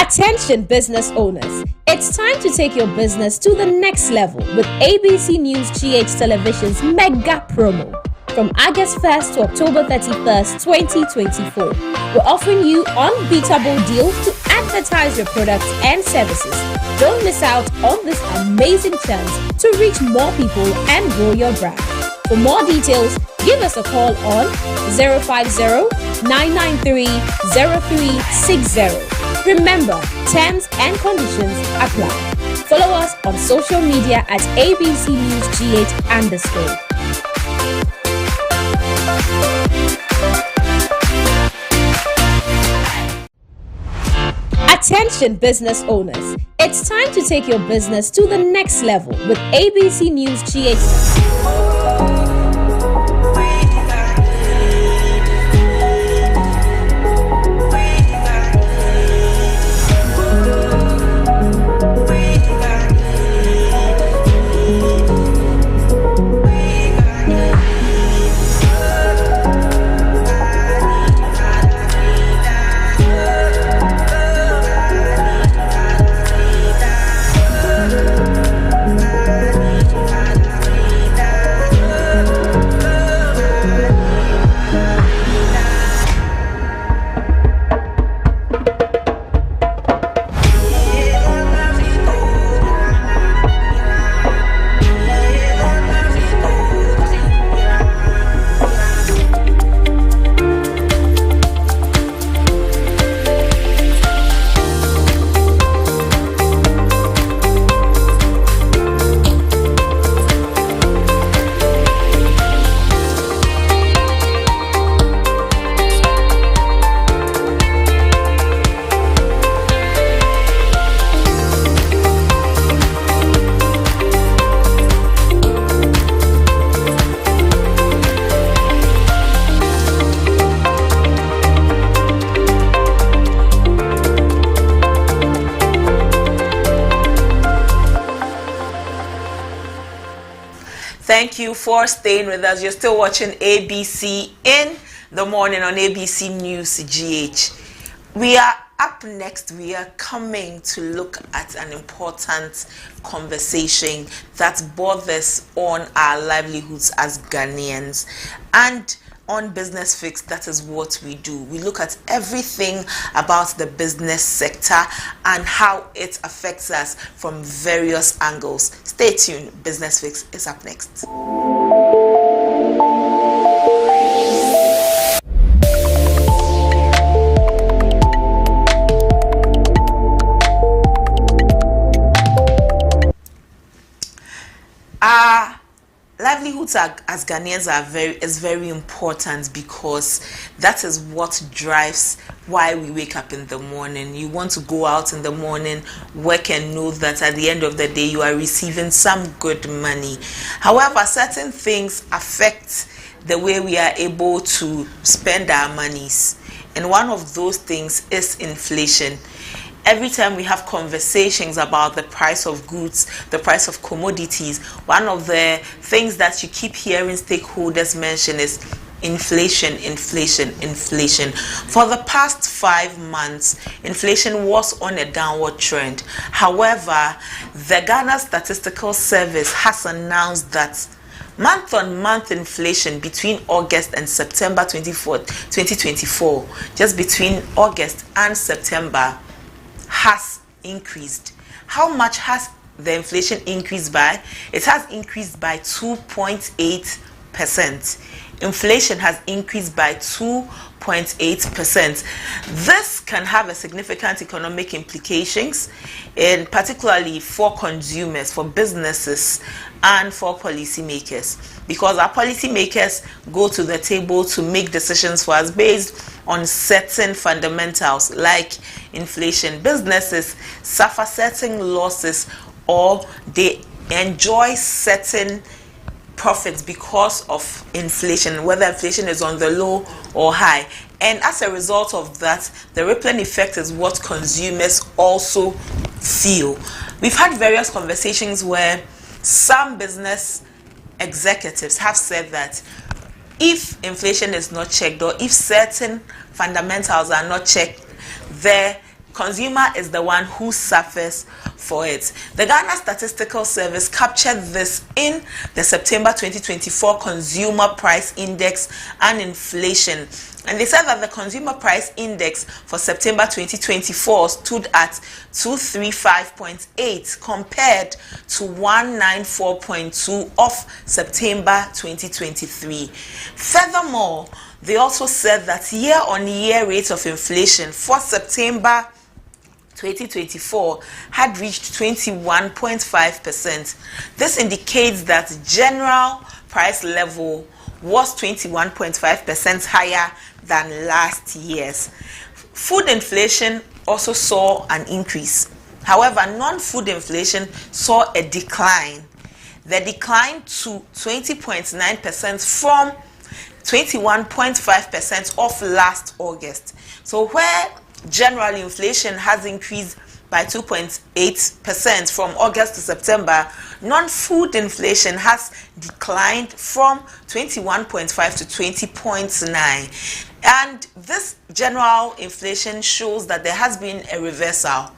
Attention business owners, it's time to take your business to the next level with ABC News GH Television's mega promo. From August 1st to October 31st, 2024, we're offering you unbeatable deals to advertise your products and services. Don't miss out on this amazing chance to reach more people and grow your brand. For more details, give us a call on 050-993-0360. Remember, terms and conditions apply. Follow us on social media at ABC News GH _. Attention business owners, it's time to take your business to the next level with ABC News GH. Thank you for staying with us. You're still watching ABC in the morning on ABC News GH. We are up next. We are coming to look at an important conversation that bothers on our livelihoods as Ghanaians. And on Business Fix, that is what we do. We look at everything about the business sector and how it affects us from various angles. Stay tuned. Business Fix is up next. Livelihoods as Ghanaians is very important because that is what drives why we wake up in the morning. You want to go out in the morning, work, and know that at the end of the day you are receiving some good money. However, certain things affect the way we are able to spend our monies, and one of those things is inflation. Every time we have conversations about the price of goods, the price of commodities, one of the things that you keep hearing stakeholders mention is inflation, inflation, inflation. For the past 5 months, inflation was on a downward trend. However, the Ghana Statistical Service has announced that month-on-month inflation between August and September 2024, just between August and September, has increased. How much has the inflation increased by? It has increased by 2.8%. Inflation has increased by 2.8%. This can have a significant economic implications, and particularly for consumers, for businesses, and for policymakers, because our policymakers go to the table to make decisions for us based on certain fundamentals like inflation. Businesses suffer certain losses or they enjoy certain profits because of inflation, whether inflation is on the low or high. And as a result of that, the rippling effect is what consumers also feel. We've had various conversations where some business executives have said that if inflation is not checked or if certain fundamentals are not checked, the consumer is the one who suffers for it. The Ghana Statistical Service captured this in the September 2024 Consumer Price Index and inflation. And they said that the Consumer Price Index for September 2024 stood at 235.8 compared to 194.2 of September 2023. Furthermore, they also said that year-on-year rate of inflation for September 2024 had reached 21.5%. This indicates that general price level was 21.5% higher than last year's. Food inflation also saw an increase. However, non-food inflation saw a decline. The decline to 20.9% from 21.5% of last August. So where general inflation has increased by 2.8% from August to September, non-food inflation has declined from 21.5 to 20.9. And this general inflation shows that there has been a reversal.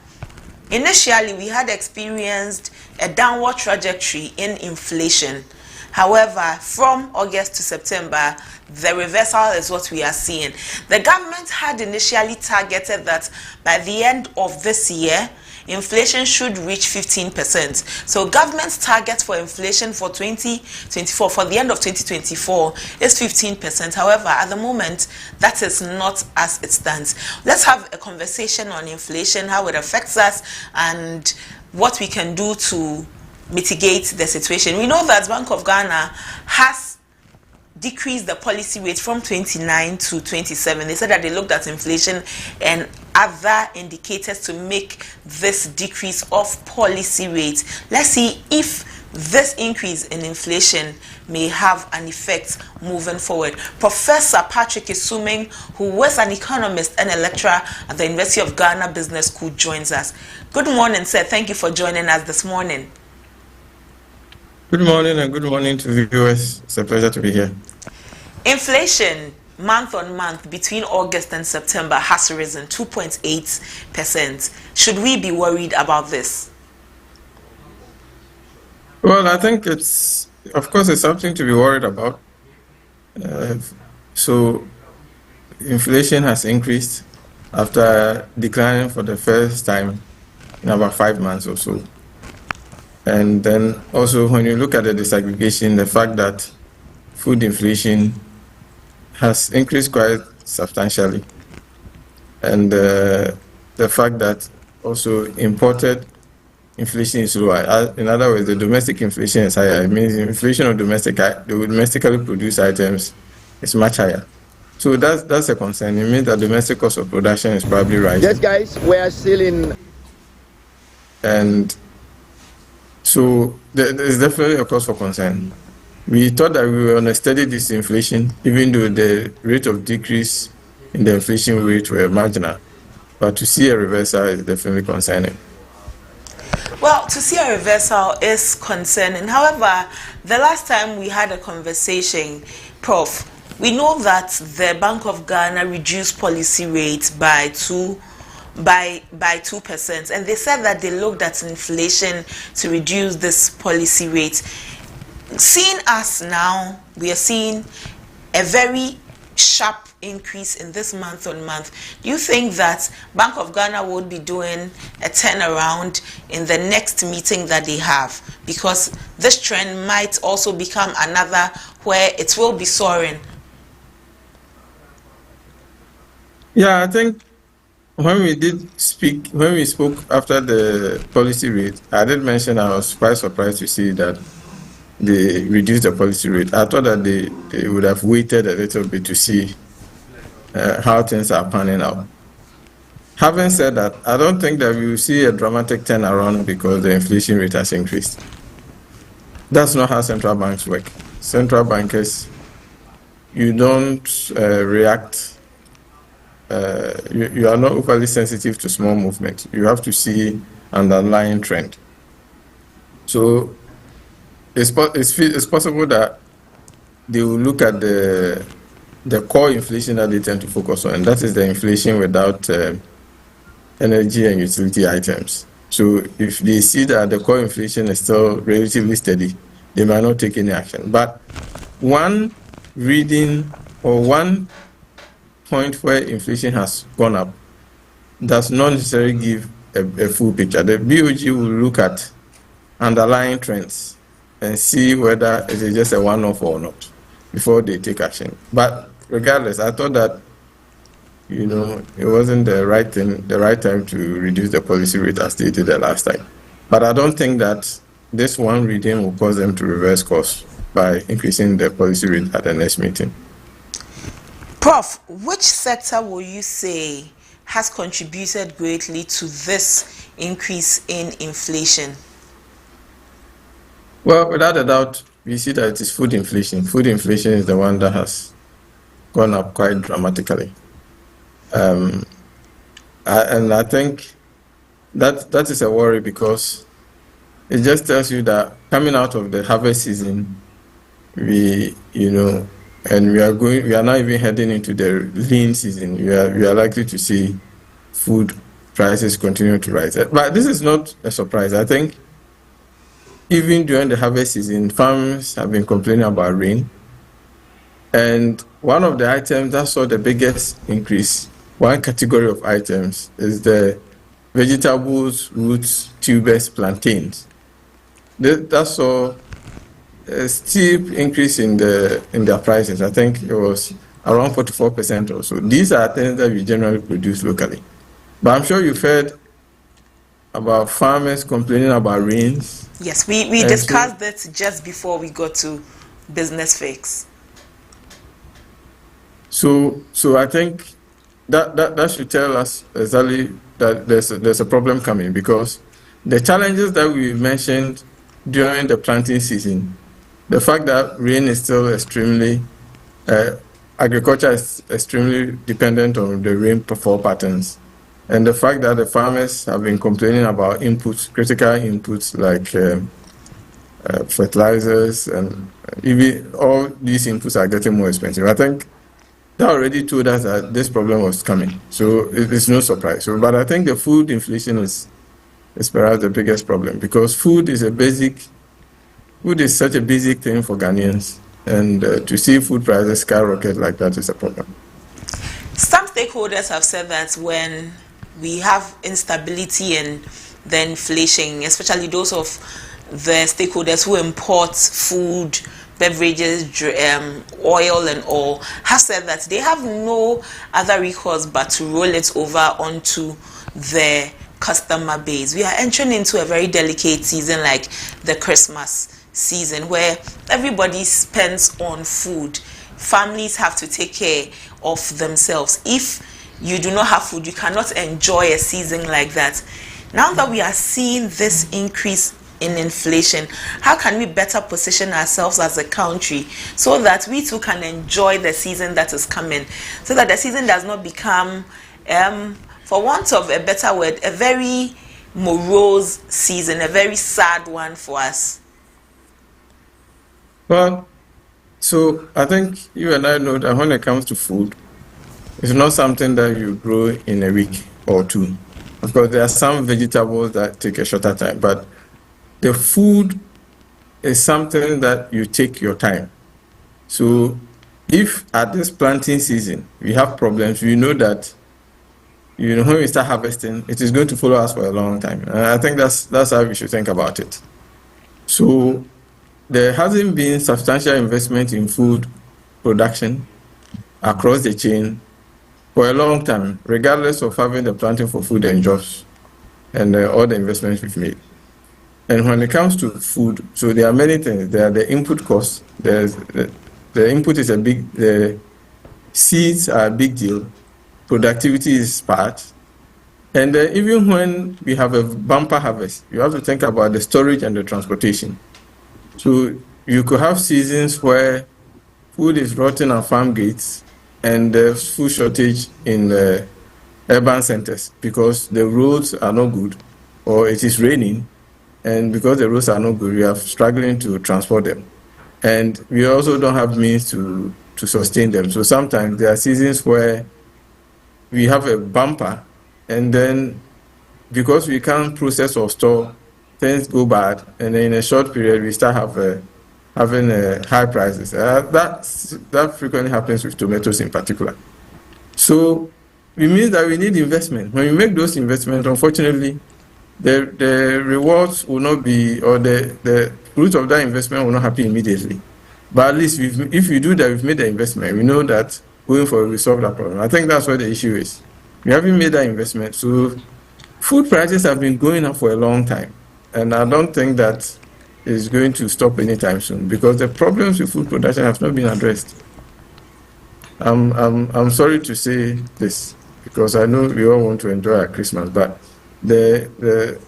Initially, we had experienced a downward trajectory in inflation. However, from August to September, the reversal is what we are seeing. The government had initially targeted that by the end of this year, inflation should reach 15%. So government's target for inflation for 2024, for the end of 2024, is 15%. However, at the moment, that is not as it stands. Let's have a conversation on inflation, how it affects us, and what we can do to mitigate the situation. We know that Bank of Ghana has decreased the policy rate from 29 to 27. They said that they looked at inflation and other indicators to make this decrease of policy rate. Let's see if this increase in inflation may have an effect moving forward. Professor Patrick Isuming, who was an economist and a lecturer at the University of Ghana Business School, joins us. Good morning, sir. Thank you for joining us this morning. Good morning and good morning to the viewers. It's a pleasure to be here. Inflation month on month between August and September has risen 2.8%. Should we be worried about this? Well, I think of course, it's something to be worried about. So, inflation has increased after declining for the first time in about 5 months or so. And then also, when you look at the disaggregation, the fact that food inflation has increased quite substantially, and the fact that also imported inflation is lower. In other words, the domestic inflation is higher. It means the inflation of domestically produced items is much higher. So that's a concern. It means that domestic cost of production is probably rising. Yes, guys, we are still in. And so there's definitely a cause for concern. We thought that we were on a steady disinflation, even though the rate of decrease in the inflation rate were marginal. But to see a reversal is definitely concerning. Well, to see a reversal is concerning. However, the last time we had a conversation, Prof, we know that the Bank of Ghana reduced policy rates by 2%, and they said that they looked at inflation to reduce this policy rate. Seeing us now, we are seeing a very sharp increase in this month on month. Do you think that Bank of Ghana would be doing a turnaround in the next meeting that they have? Because this trend might also become another where it will be soaring. Yeah, I think when we spoke after the policy rate, I did mention I was quite surprised to see that they reduced the policy rate. I thought that they would have waited a little bit to see how things are panning out. Having said that, I don't think that we will see a dramatic turnaround because the inflation rate has increased. That's not how central banks work. Central bankers, you don't react. You are not overly sensitive to small movements. You have to see underlying trend. So it's possible that they will look at the core inflation that they tend to focus on, and that is the inflation without energy and utility items. So if they see that the core inflation is still relatively steady, they might not take any action. But one reading or one point where inflation has gone up does not necessarily give a full picture. The BOG will look at underlying trends and see whether it is just a one-off or not before they take action. But regardless, I thought that it wasn't the right time to reduce the policy rate as they did the last time. But I don't think that this one reading will cause them to reverse course by increasing the policy rate at the next meeting. Prof, which sector will you say has contributed greatly to this increase in inflation? Well, without a doubt, we see that it is food inflation. Food inflation is the one that has gone up quite dramatically. And I think that is a worry because it just tells you that coming out of the harvest season, we are now even heading into the lean season. We are likely to see food prices continue to rise. But this is not a surprise. I think even during the harvest season, farmers have been complaining about rain. And one of the items that saw the biggest increase, one category of items, is the vegetables, roots, tubers, plantains. That saw a steep increase in their prices. I think it was around 44% or so. These are things that we generally produce locally. But I'm sure you've heard about farmers complaining about rains. Yes, we discussed that just before we got to Business Fix. So I think that should tell us exactly that there's a problem coming, because the challenges that we mentioned during the planting season, the fact that rain is still extremely, agriculture is extremely dependent on the rainfall patterns, and the fact that the farmers have been complaining about inputs, critical inputs like fertilizers, and even all these inputs are getting more expensive. I think that already told us that this problem was coming, so it's no surprise. So, but I think the food inflation is perhaps the biggest problem, because food is such a basic thing for Ghanaians, and to see food prices skyrocket like that is a problem. Some stakeholders have said that when we have instability and the inflation, especially those of the stakeholders who import food, beverages, oil and all, have said that they have no other recourse but to roll it over onto their customer base. We are entering into a very delicate season like the Christmas season, where everybody spends on food. Families have to take care of themselves. If you do not have food, you cannot enjoy a season like that. Now that we are seeing this increase in inflation, how can we better position ourselves as a country so that we too can enjoy the season that is coming, so that the season does not become, for want of a better word, a very morose season, a very sad one for us? Well, so I think you and I know that when it comes to food, it's not something that you grow in a week or two. Of course, there are some vegetables that take a shorter time, but the food is something that you take your time. So if at this planting season we have problems, we know that when we start harvesting, it is going to follow us for a long time. And I think that's how we should think about it. So there hasn't been substantial investment in food production across the chain for a long time, regardless of having the planting for food and jobs and all the investments we've made. And when it comes to food, so there are many things. There are the input costs. The input is the seeds are a big deal. Productivity is part. And even when we have a bumper harvest, you have to think about the storage and the transportation. So you could have seasons where food is rotting at farm gates and there's food shortage in the urban centers because the roads are not good, or it is raining, and because the roads are not good, we are struggling to transport them. And we also don't have means to sustain them. So sometimes there are seasons where we have a bumper, and then because we can't process or store, things go bad, and then in a short period we start having high prices. That frequently happens with tomatoes in particular. So it means that we need investment. When we make those investments, unfortunately, the rewards will not be, or the fruit of that investment will not happen immediately. But at least if we do that, we've made the investment. We know that going forward we solve that problem. I think that's what the issue is. We haven't made that investment. So food prices have been going up for a long time. And I don't think that is going to stop anytime soon, because the problems with food production have not been addressed. I'm sorry to say this, because I know we all want to enjoy our Christmas, but the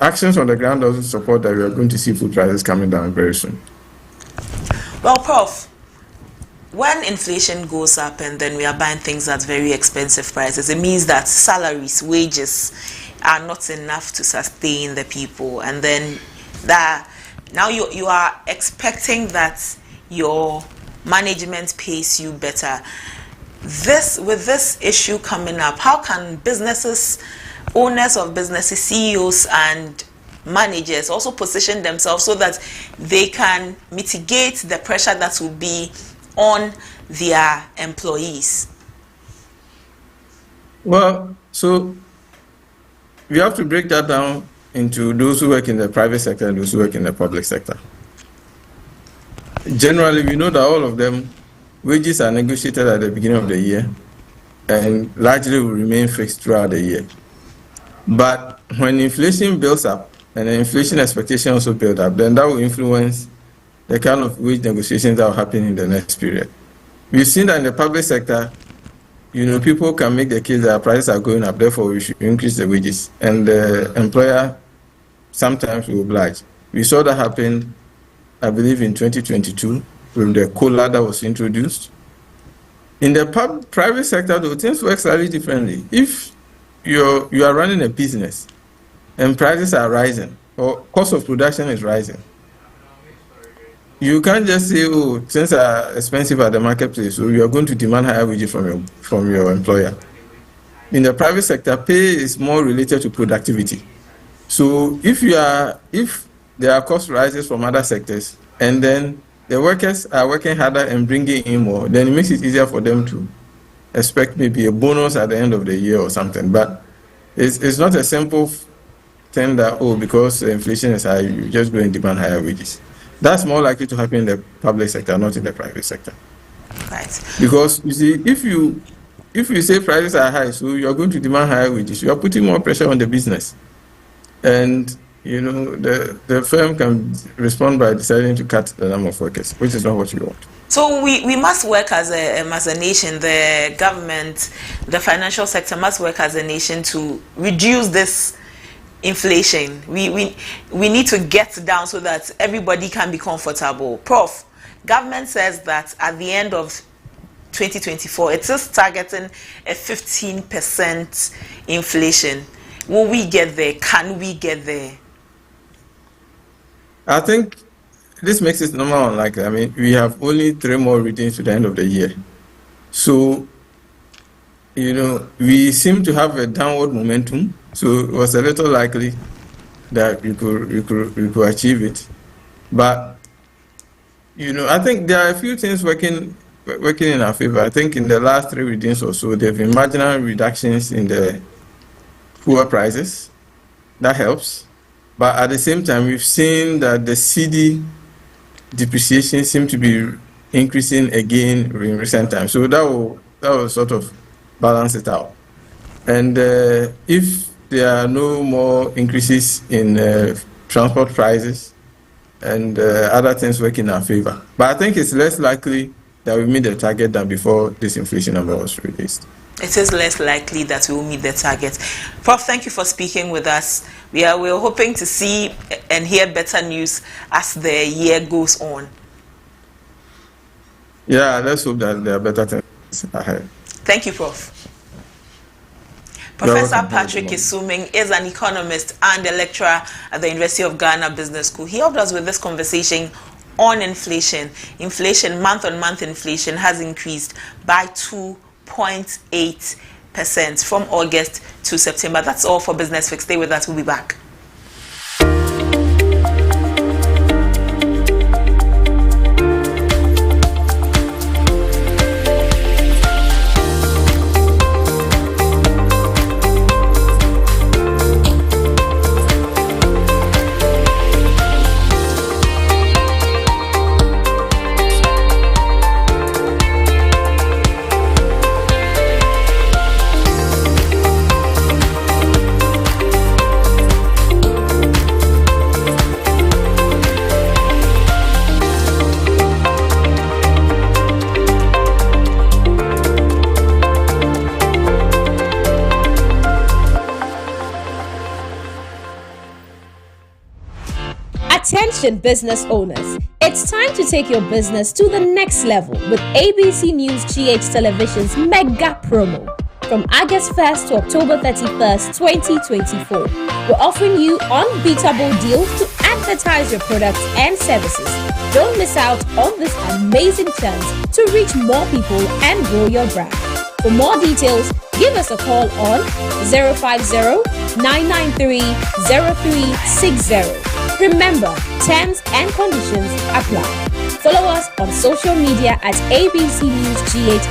actions on the ground doesn't support that we are going to see food prices coming down very soon. Well, Prof, when inflation goes up and then we are buying things at very expensive prices, it means that salaries, wages are not enough to sustain the people, and then now you are expecting that your management pays you better. With this issue coming up, how can businesses, owners of businesses, CEOs and managers also position themselves so that they can mitigate the pressure that will be on their employees? Well, so we have to break that down into those who work in the private sector and those who work in the public sector. Generally, we know that all of them, wages are negotiated at the beginning of the year and largely will remain fixed throughout the year. But when inflation builds up and the inflation expectation also build up, then that will influence the kind of wage negotiations that will happen in the next period. We've seen that in the public sector, people can make the case that prices are going up, therefore we should increase the wages, and the employer sometimes will oblige. We saw that happen, I believe, in 2022 with the COLA that was introduced. In the private sector, though, things work slightly differently. If you are running a business and prices are rising, or cost of production is rising, you can't just say, oh, things are expensive at the marketplace, so you are going to demand higher wages from your employer. In the private sector, pay is more related to productivity. So if there are cost rises from other sectors, and then the workers are working harder and bringing in more, then it makes it easier for them to expect maybe a bonus at the end of the year or something. But it's not a simple thing that, oh, because inflation is high, you just go and demand higher wages. That's more likely to happen in the public sector, not in the private sector. Right. Because you see, if you say prices are high, so you're going to demand higher wages, you are putting more pressure on the business. And the firm can respond by deciding to cut the number of workers, which is not what you want. So we must work as a nation. The government, the financial sector must work as a nation to reduce this inflation. We need to get down so that everybody can be comfortable. Prof, government says that at the end of 2024, it is targeting a 15% inflation. Will we get there? Can we get there? I think this makes it normal unlikely. I mean, we have only 3 more readings to the end of the year. So, we seem to have a downward momentum. So it was a little likely that we could achieve it. But, I think there are a few things working in our favor. I think in the last 3 readings or so, there have been marginal reductions in the fuel prices. That helps. But at the same time, we've seen that the CD depreciation seems to be increasing again in recent times. So that will sort of balance it out. And if there are no more increases in transport prices and other things work in our favor. But I think it's less likely that we meet the target than before this inflation number was released. It is less likely that we will meet the target. Prof, thank you for speaking with us. We're hoping to see and hear better news as the year goes on. Yeah, let's hope that there are better things ahead. Thank you, Prof. Professor Patrick Isuming is an economist and a lecturer at the University of Ghana Business School. He helped us with this conversation on inflation. Inflation, month-on-month inflation, has increased by 2.8% from August to September. That's all for Business Fix. Stay with us. We'll be back. Attention business owners, it's time to take your business to the next level with ABC News GH Television's mega promo. From August 1st to October 31st, 2024, we're offering you unbeatable deals to advertise your products and services. Don't miss out on this amazing chance to reach more people and grow your brand. For more details, give us a call on 050-993-0360. Remember, terms and conditions apply. Follow us on social media at ABC News GH_.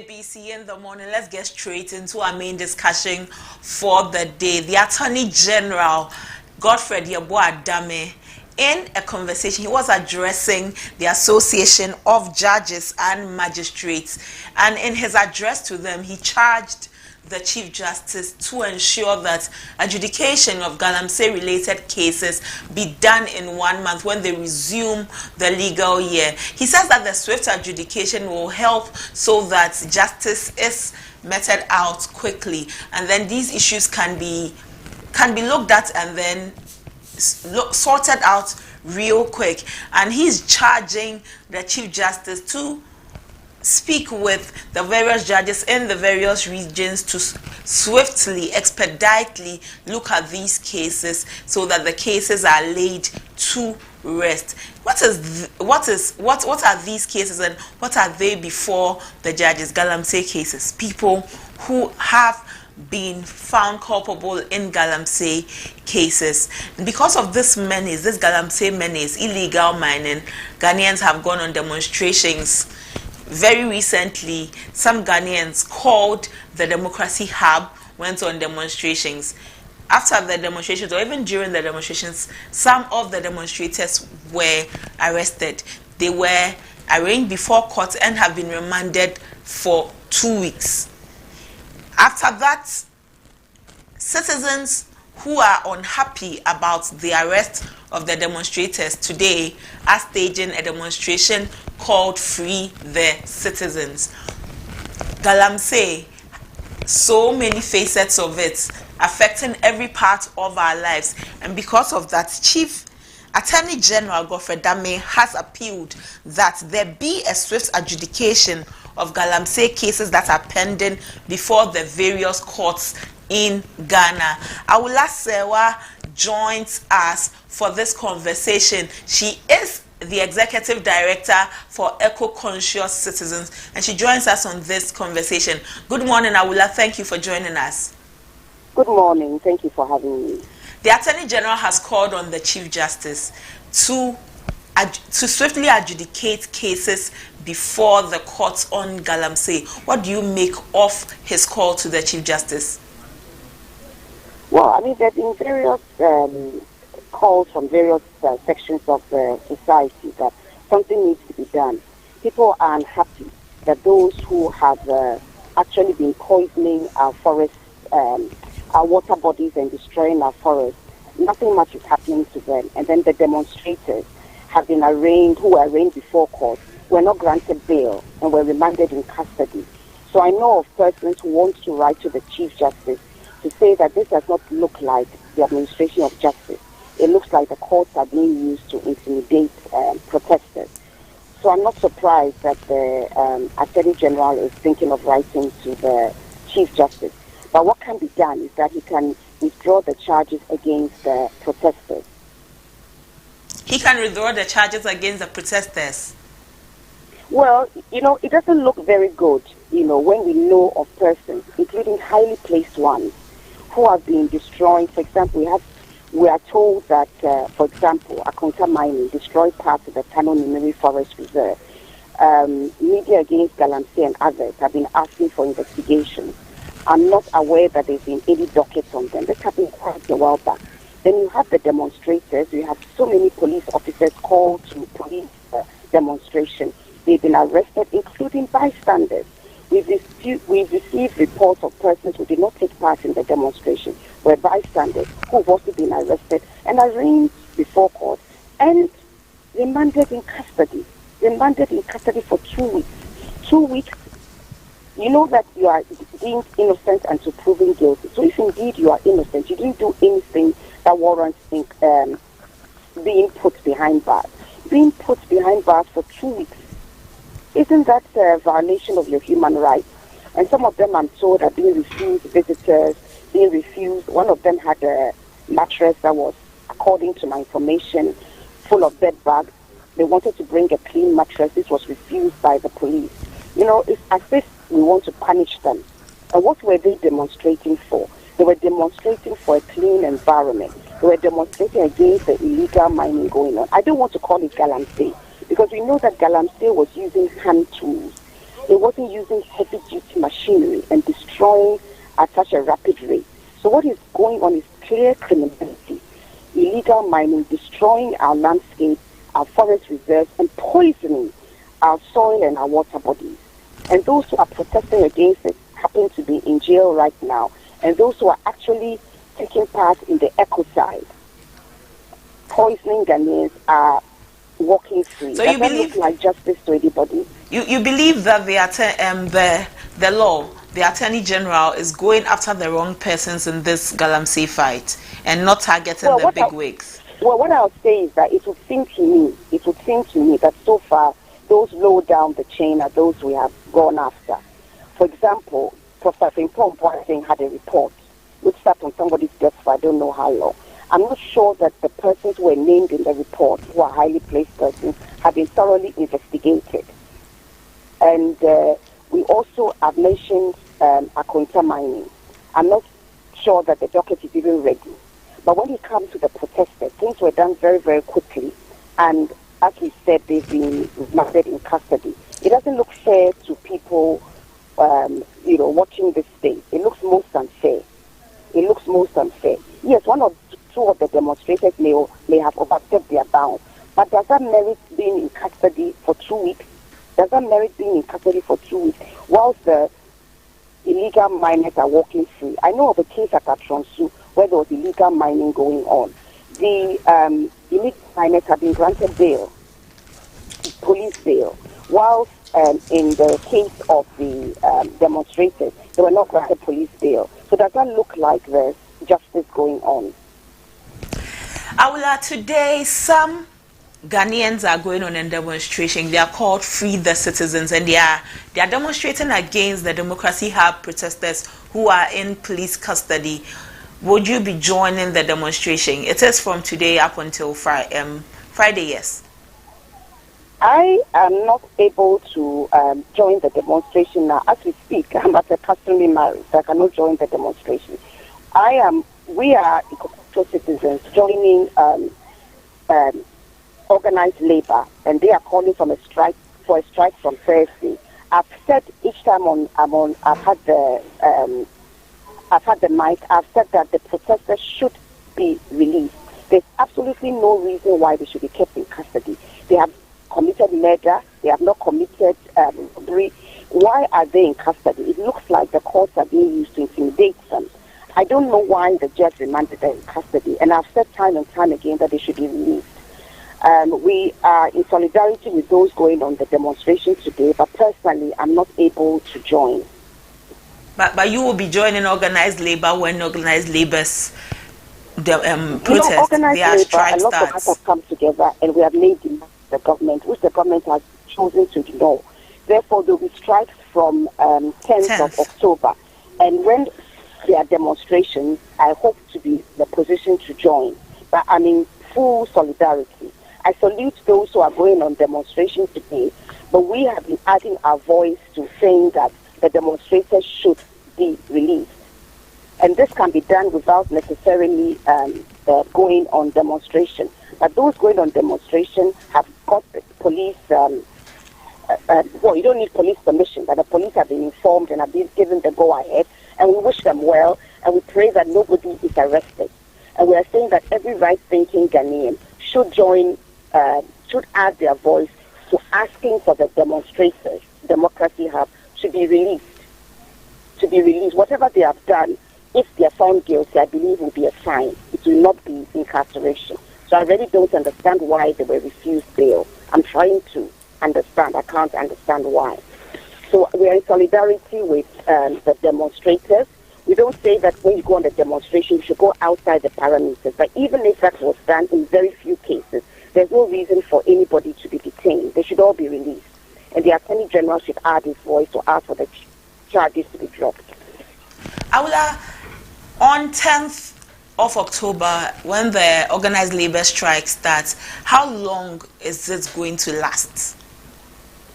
ABC in the morning. Let's get straight into our main discussion for the day. The Attorney General, Godfred Yeboah Dame, in a conversation, he was addressing the Association of Judges and Magistrates. And in his address to them, he charged the Chief Justice to ensure that adjudication of Galamsey-related cases be done in 1 month when they resume the legal year. He says that the swift adjudication will help so that justice is meted out quickly, and then these issues can be looked at and then sorted out real quick. And he's charging the Chief Justice to speak with the various judges in the various regions to swiftly, expeditely look at these cases so that the cases are laid to rest. What are these cases, and what are they before the judges? Galamsey cases, people who have been found culpable in Galamsey cases. And because of this Galamsey menace, illegal mining, Ghanaians have gone on demonstrations. Very recently, some Ghanaians called the Democracy Hub, went on demonstrations. After the demonstrations, or even during the demonstrations, some of the demonstrators were arrested. They were arraigned before court and have been remanded for 2 weeks. After that, citizens who are unhappy about the arrest of the demonstrators today are staging a demonstration called Free the Citizens. Galamsey, so many facets of it, affecting every part of our lives. And because of that, Chief Attorney General Godfred Dame has appealed that there be a swift adjudication of Galamsey cases that are pending before the various courts in Ghana. Awula Sewa joins us for this conversation. She is the Executive Director for Eco-Conscious Citizens, and she joins us on this conversation. Good morning, Awula. Thank you for joining us. Good morning. Thank you for having me. The Attorney General has called on the Chief Justice to swiftly adjudicate cases before the courts on Galamsey. What do you make of his call to the Chief Justice? Well, I mean, there have been various calls from various sections of the society that something needs to be done. People are unhappy that those who have actually been poisoning our forests, our water bodies, and destroying our forests, nothing much is happening to them. And then the demonstrators have been arraigned, who were arraigned before court, were not granted bail and were remanded in custody. So I know of persons who want to write to the Chief Justice to say that this does not look like the administration of justice. It looks like the courts are being used to intimidate protesters. So I'm not surprised that the Attorney General is thinking of writing to the Chief Justice. But what can be done is that he can withdraw the charges against the protesters. He can withdraw the charges against the protesters? Well, it doesn't look very good, when we know of persons, including highly placed ones, who have been destroying. For example, we are told that, for example, Akonta Mining destroyed parts of the Tano Nimiri Forest Reserve. Media Against Galamsey and others have been asking for investigations. I'm not aware that there's been any dockets on them. This happened quite a while back. Then you have the demonstrators. You have so many police officers called to police demonstration. They've been arrested, including bystanders. We've received reports of persons who did not take part in the demonstration, were bystanders, who have also been arrested and arraigned before court and remanded in custody. Remanded in custody for 2 weeks. 2 weeks. You know that you are deemed innocent until proven guilty. So if indeed you are innocent, you didn't do anything that warrants being put behind bars. Being put behind bars for 2 weeks, isn't that a violation of your human rights? And some of them, I'm told, are being refused visitors, being refused. One of them had a mattress that was, according to my information, full of bed bugs. They wanted to bring a clean mattress. This was refused by the police. It's as if we want to punish them. And what were they demonstrating for? They were demonstrating for a clean environment. They were demonstrating against the illegal mining going on. I don't want to call it Galamsey, because we know that Galamsey was using hand tools. It wasn't using heavy-duty machinery and destroying at such a rapid rate. So what is going on is clear criminality, illegal mining, destroying our landscape, our forest reserves, and poisoning our soil and our water bodies. And those who are protesting against it happen to be in jail right now. And those who are actually taking part in the ecocide, poisoning Ghanaians, are walking free. So Does you that believe, look like justice to anybody? You believe that the law, the Attorney General, is going after the wrong persons in this Galamsey fight and not targeting the big wigs? Well, what I'll say is that it would seem to me that so far those low down the chain are those we have gone after. For example, Professor Mpompo had a report which sat on somebody's desk for I don't know how long. I'm not sure that the persons who were named in the report, who are highly placed persons, have been thoroughly investigated. And we also have mentioned Akonta mining. I'm not sure that the docket is even ready. But when it comes to the protesters, things were done very, very quickly. And as we said, they've been remanded in custody. It doesn't look fair to people, watching this state. It looks most unfair. Yes, two of the demonstrators may have overstepped their bounds. But does that merit being in custody for 2 weeks? Whilst the illegal miners are walking free? I know of a case at Atronsu where there was illegal mining going on. The illegal miners have been granted bail, police bail, whilst in the case of the demonstrators, they were not granted police bail. So does that look like there's justice going on? Awula, today some Ghanaians are going on a demonstration. They are called Free the Citizens, and they are demonstrating against the Democracy Hub protesters who are in police custody. Would you be joining the demonstration? It is from today up until Friday, yes. I am not able to join the demonstration now. As we speak, I'm at a customary marriage, so I cannot join the demonstration. We are equal citizens joining organized labor, and they are calling for a strike from Thursday. I've said each time I've had the mic, I've said that the protesters should be released. There's absolutely no reason why they should be kept in custody. They have committed murder, they have not committed robbery. Why are they in custody? It looks like the courts are being used to intimidate them. I don't know why the judge remanded them in custody, and I've said time and time again that they should be released. We are in solidarity with those going on the demonstration today, but personally, I'm not able to join. But you will be joining organized labor when organized labor's protest, their strike starts. A lot of us have come together and we have made the government, which the government has chosen to ignore. Therefore, there will be strikes from 10th of October. And when there are demonstrations, I hope to be in the position to join. But I'm in full solidarity. I salute those who are going on demonstrations today, but we have been adding our voice to saying that the demonstrators should be released. And this can be done without necessarily going on demonstration. But those going on demonstration have got police, you don't need police permission, but the police have been informed and have been given the go-ahead, and we wish them well, and we pray that nobody is arrested. And we are saying that every right-thinking Ghanaian should join, should add their voice to asking for the demonstrators, Democracy Hub, to be released. Whatever they have done, if they are found guilty, I believe will be a fine. It will not be incarceration. So I really don't understand why they were refused bail. I'm trying to understand. I can't understand why. So we are in solidarity with the demonstrators. We don't say that when you go on the demonstration, you should go outside the parameters. But even if that was done in very few cases, there's no reason for anybody to be detained. They should all be released. And the Attorney General should add his voice to ask for the charges to be dropped. Awula, on 10th of October, when the organized labor strike starts, how long is this going to last?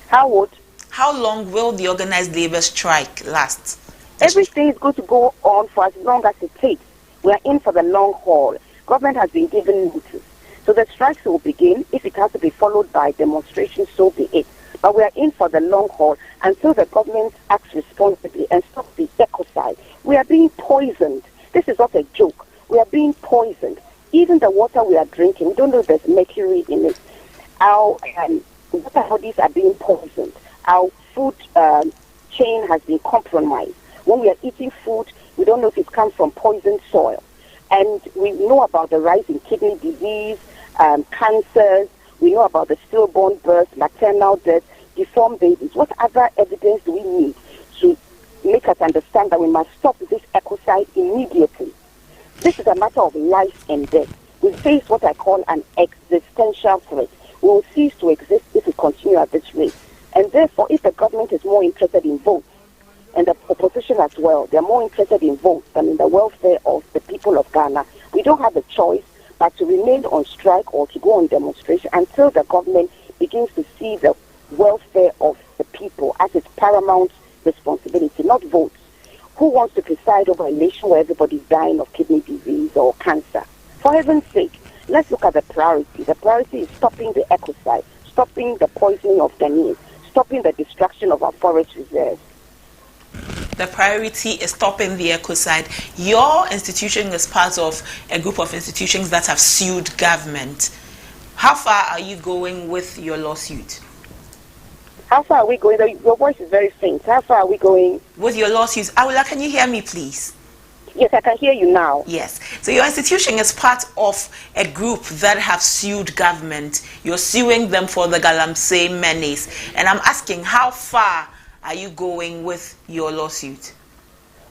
How long will the organized labor strike last? Everything is going to go on for as long as it takes. We are in for the long haul. Government has been given notice. So the strikes will begin. If it has to be followed by demonstrations, so be it. But we are in for the long haul until the government acts responsibly and stops the ecocide. We are being poisoned. This is not a joke. We are being poisoned. Even the water we are drinking, we don't know there's mercury in it. Our water bodies are being poisoned. Our food chain has been compromised. When we are eating food, we don't know if it comes from poisoned soil. And we know about the rise in kidney disease, cancers. We know about the stillborn births, maternal death, deformed babies. What other evidence do we need to make us understand that we must stop this ecocide immediately? This is a matter of life and death. We face what I call an existential threat. We will cease to exist if we continue at this rate. And therefore, if the government is more interested in votes, and the opposition as well, they are more interested in votes than in the welfare of the people of Ghana, we don't have a choice but to remain on strike or to go on demonstration until the government begins to see the welfare of the people as its paramount responsibility, not votes. Who wants to preside over a nation where everybody's dying of kidney disease or cancer? For heaven's sake, let's look at the priority. The priority is stopping the ecocide, stopping the poisoning of Ghanaians, stopping the destruction of our forest reserves. The priority is stopping the ecocide. Your institution is part of a group of institutions that have sued government. How far are you going with your lawsuit? How far are we going? Your voice is very faint. How far are we going? With your lawsuit. Awula, can you hear me, please? Yes, I can hear you now. Yes. So your institution is part of a group that have sued government. You're suing them for the Galamsey menace. And I'm asking, how far are you going with your lawsuit?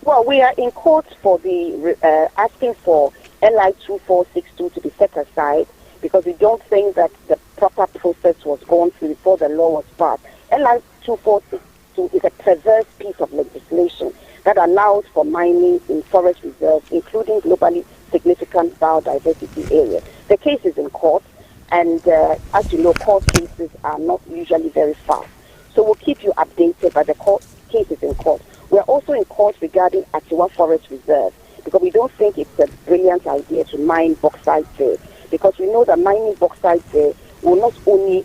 Well, we are in court for the asking for LI 2462 to be set aside because we don't think that the proper process was gone through before the law was passed. LI 2462 is a perverse piece of legislation that allows for mining in forest reserves, including globally significant biodiversity areas. The case is in court, and as you know, court cases are not usually very fast. So we'll keep you updated, but the court case is in court. We're also in court regarding Atiwa Forest Reserve because we don't think it's a brilliant idea to mine bauxite there because we know that mining bauxite there will not only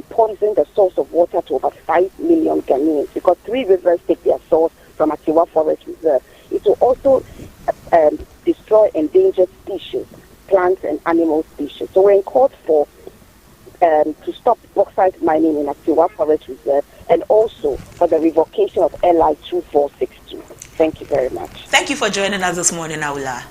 poison the source of water to over 5 million Ghanaians because 3 rivers take their source from Atiwa Forest Reserve. It will also destroy endangered species, plants and animal species. So we're in court for to stop bauxite mining in Atiwa Forest Reserve and also for the revocation of LI 2462. Thank you very much. Thank you for joining us this morning, Awula.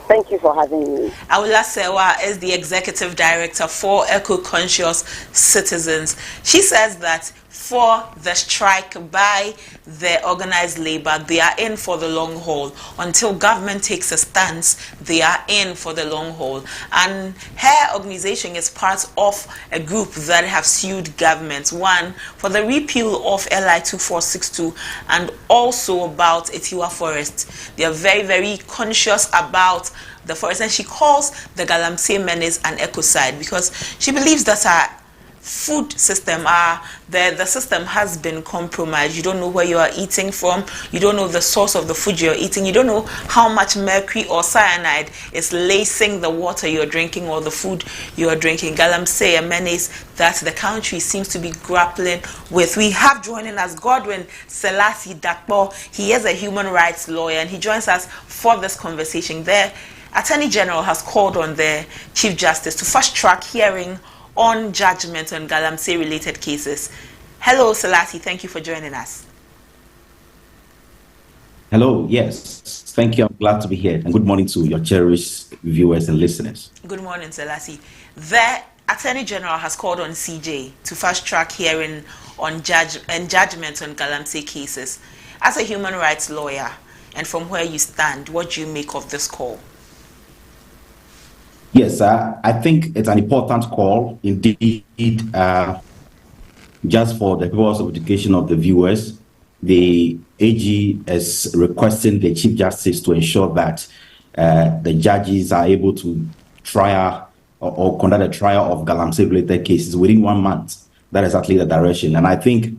Thank you for having me. Awula Sewa is the Executive Director for Eco-Conscious Citizens. She says that for the strike by the organized labor, they are in for the long haul. Until government takes a stance, they are in for the long haul. And her organization is part of a group that have sued governments. One, for the repeal of LI 2462 and also about Atiwa Forest. They are very, very conscious about the forest, and she calls the Galamsey menace an ecocide because she believes that our food system, the system has been compromised. You don't know where you are eating from. You don't know the source of the food you're eating. You don't know how much mercury or cyanide is lacing the water you're drinking or the food you're drinking. Galamsey, a menace that the country seems to be grappling with. We have joining us Godwin Selassie Dakpo. He is a human rights lawyer and he joins us for this conversation. The Attorney General has called on the Chief Justice to fast-track hearing on judgment on Galamsey related cases. Hello, Selassie. Thank you for joining us. Hello. Yes. Thank you. I'm glad to be here. And good morning to your cherished viewers and listeners. Good morning, Selassie. The Attorney General has called on CJ to fast-track hearing on judgment on Galamsey cases. As a human rights lawyer, and from where you stand, what do you make of this call? Yes, I think it's an important call indeed. Just for the purpose of education of the viewers, the AG is requesting the Chief Justice to ensure that the judges are able to trial or conduct a trial of Galamsey related cases within 1 month. That is exactly the direction. And I think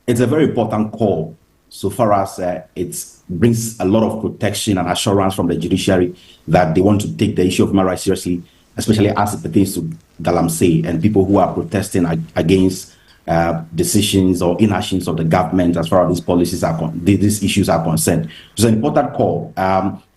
it's a very important call so far as it brings a lot of protection and assurance from the judiciary that they want to take the issue of human rights seriously, especially as it pertains to Galamsey and people who are protesting against decisions or inactions of the government as far as these policies these issues are concerned. It's an important call.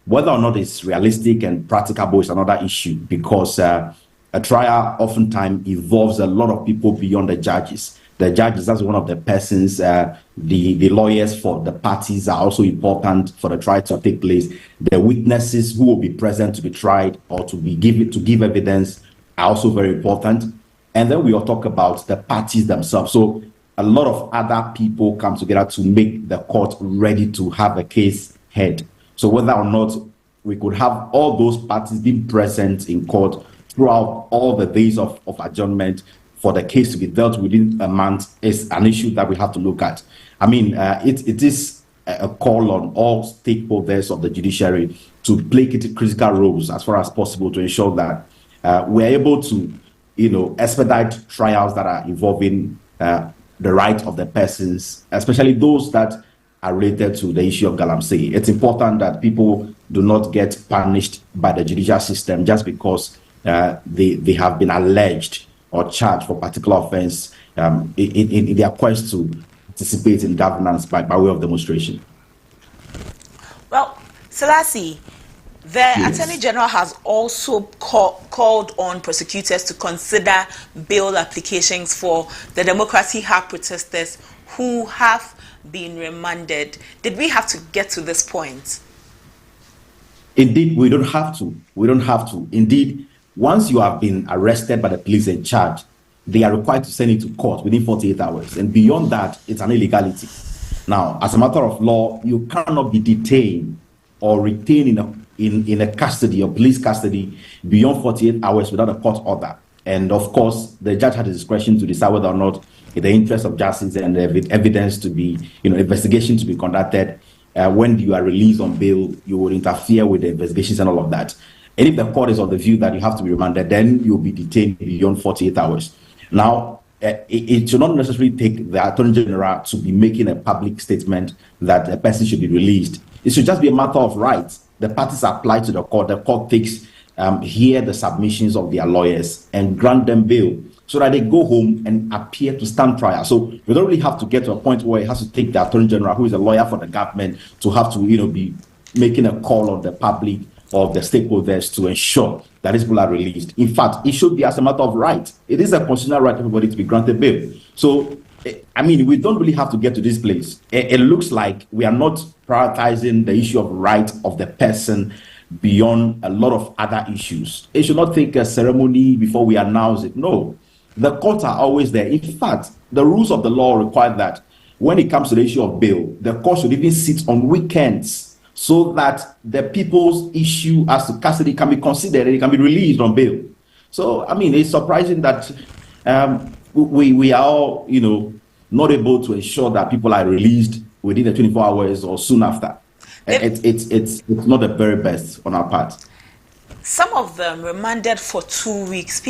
Whether or not it's realistic and practicable is another issue, because a trial oftentimes involves a lot of people beyond the judges. The judges, that's one of the persons, the lawyers for the parties are also important for the trial to take place. The witnesses who will be present to be tried or to give evidence are also very important. And then we will talk about the parties themselves. So a lot of other people come together to make the court ready to have a case heard. So whether or not we could have all those parties being present in court throughout all the days of adjournment for the case to be dealt within a month is an issue that we have to look at. I mean, it is a call on all stakeholders of the judiciary to play critical roles as far as possible to ensure that we're able to, expedite trials that are involving the right of the persons, especially those that are related to the issue of Galamsey. It's important that people do not get punished by the judicial system just because they have been alleged or charged for particular offense in their quest to participate in governance by way of demonstration. Well, Selassie, the Attorney General has also called on prosecutors to consider bail applications for the Democracy Hub protesters who have been remanded. Did we have to get to this point? Indeed, we don't have to. We don't have to. Indeed, once you have been arrested by the police and charged, they are required to send it to court within 48 hours. And beyond that, it's an illegality. Now, as a matter of law, you cannot be detained or retained in a custody or police custody beyond 48 hours without a court order. And of course, the judge had the discretion to decide whether or not, in the interest of justice and evidence to be, investigation to be conducted, when you are released on bail, you will interfere with the investigations and all of that. And if the court is of the view that you have to be remanded, then you'll be detained beyond 48 hours. Now, it should not necessarily take the Attorney General to be making a public statement that a person should be released. It should just be a matter of rights. The parties apply to the court takes, hear the submissions of their lawyers and grant them bail so that they go home and appear to stand trial. So we don't really have to get to a point where it has to take the Attorney General, who is a lawyer for the government, to have to, be making a call on the public or the stakeholders to ensure that these people are released. In fact, it should be as a matter of right. It is a constitutional right for everybody to be granted bail. So, we don't really have to get to this place. It looks like we are not prioritizing the issue of right of the person beyond a lot of other issues. It should not take a ceremony before we announce it. No, the courts are always there. In fact, the rules of the law require that when it comes to the issue of bail, the court should even sit on weekends so that the people's issue as to custody can be considered and it can be released on bail. So, it's surprising that we are all, not able to ensure that people are released within the 24 hours or soon after. It's not the very best on our part. Some of them remanded for 2 weeks.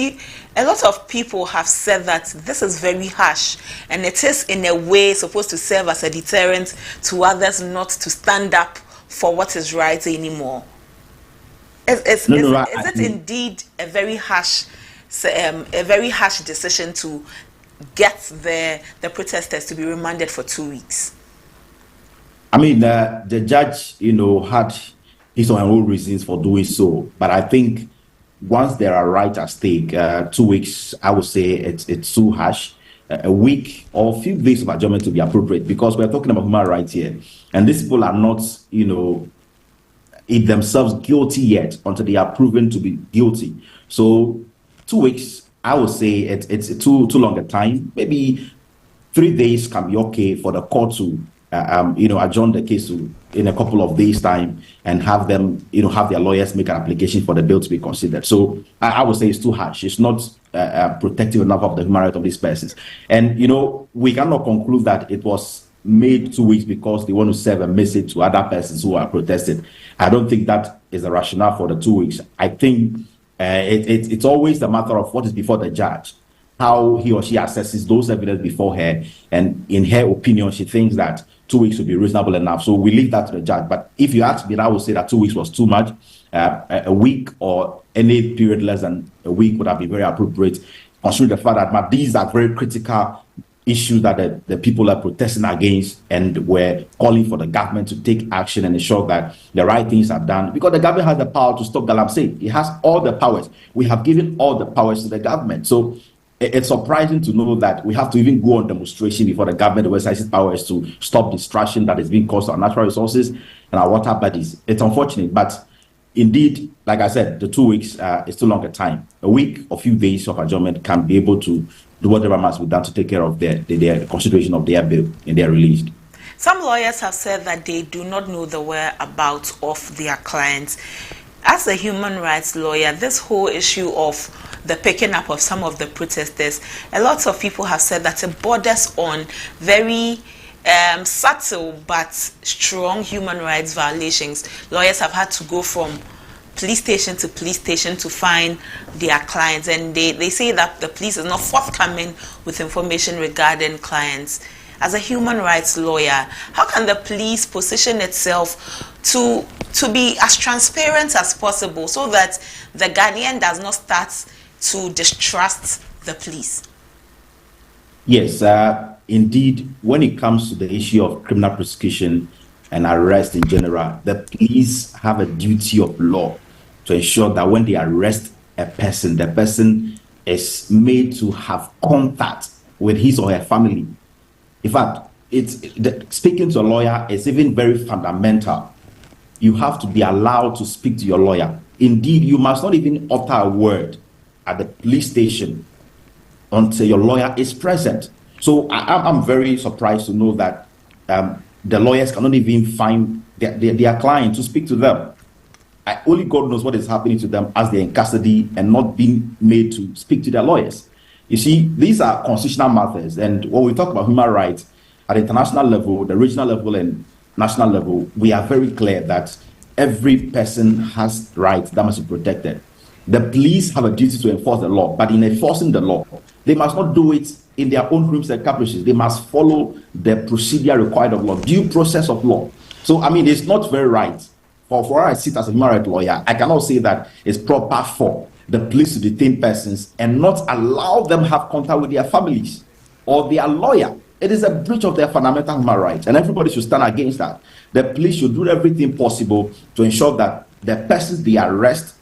A lot of people have said that this is very harsh, and it is in a way supposed to serve as a deterrent to others not to stand up for what is right anymore. Is it indeed a very harsh decision to get the protesters to be remanded for 2 weeks? The judge, had his or her own reasons for doing so. But I think once there are rights at stake, 2 weeks, I would say it's too harsh. A week or a few days of adjournment to be appropriate, because we're talking about human rights here. And these people are not, in themselves guilty yet until they are proven to be guilty. So 2 weeks, I would say it's too long a time. Maybe 3 days can be okay for the court to adjourn the case in a couple of days' time and have them, have their lawyers make an application for the bill to be considered. So I would say it's too harsh. It's not protective enough of the human rights of these persons. And, we cannot conclude that it was made 2 weeks because they want to serve a message to other persons who are protesting. I don't think that is the rationale for the 2 weeks. I think it's always a matter of what is before the judge, how he or she assesses those evidence before her, and in her opinion, she thinks that 2 weeks would be reasonable enough. So we leave that to the judge. But if you ask me, I would say that 2 weeks was too much. A week or any period less than a week would have been very appropriate, considering the fact that these are very critical issues that the people are protesting against, and we're calling for the government to take action and ensure that the right things are done, because the government has the power to stop Galamsey. It has all the powers. We have given all the powers to the government. So it's surprising to know that we have to even go on demonstration before the government exercises powers to stop destruction that is being caused to our natural resources and our water bodies. It's unfortunate, but indeed, like I said, the 2 weeks is too long a time. A week or few days of adjournment can be able to do whatever must be done to take care of their consideration of their bill and their release. Some lawyers have said that they do not know the whereabouts of their clients. As a human rights lawyer, this whole issue of the picking up of some of the protesters, a lot of people have said that it borders on very subtle but strong human rights violations. Lawyers have had to go from police station to police station to find their clients, and they say that the police is not forthcoming with information regarding clients. As a human rights lawyer, how can the police position itself to be as transparent as possible so that the Ghanaian does not start to distrust the police? Yes, indeed, when it comes to the issue of criminal prosecution and arrest in general, the police have a duty of law to ensure that when they arrest a person, the person is made to have contact with his or her family. In fact, speaking to a lawyer is even very fundamental. You have to be allowed to speak to your lawyer. Indeed, you must not even utter a word at the police station until your lawyer is present. So I'm very surprised to know that the lawyers cannot even find their client to speak to them. Only God knows what is happening to them as they're in custody and not being made to speak to their lawyers. You see, these are constitutional matters, and when we talk about human rights at the international level, the regional level, and national level, we are very clear that every person has rights that must be protected. The police have a duty to enforce the law, but in enforcing the law, they must not do it in their own whims and caprices. They must follow the procedure required of law, due process of law. So, I mean, it's not very right. For I sit as a human rights lawyer, I cannot say that it's proper for the police to detain persons and not allow them have contact with their families or their lawyer. It is a breach of their fundamental human rights, and everybody should stand against that. The police should do everything possible to ensure that the persons they arrest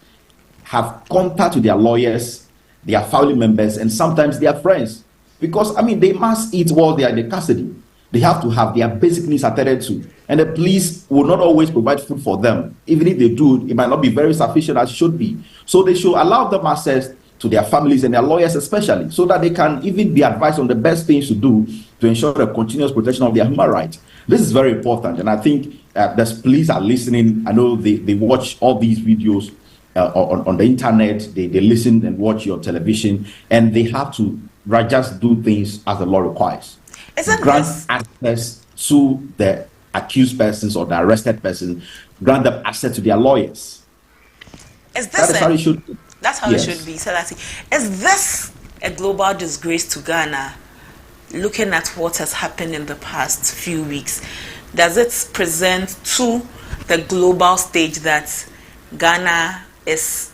have contact with their lawyers, their family members, and sometimes their friends. Because, I mean, they must eat while they are in the custody. They have to have their basic needs attended to. And the police will not always provide food for them. Even if they do, it might not be very sufficient as it should be. So they should allow them access to their families and their lawyers especially, so that they can even be advised on the best things to do to ensure the continuous protection of their human rights. This is very important. And I think the police are listening. I know they watch all these videos on the internet. They listen and watch your television. And they have to just do things as the law requires. Grant access to the accused persons or the arrested person, grant them access to their lawyers. That is how it should be. That's how it should be. Selassie, is this a global disgrace to Ghana? Looking at what has happened in the past few weeks, does it present to the global stage that Ghana is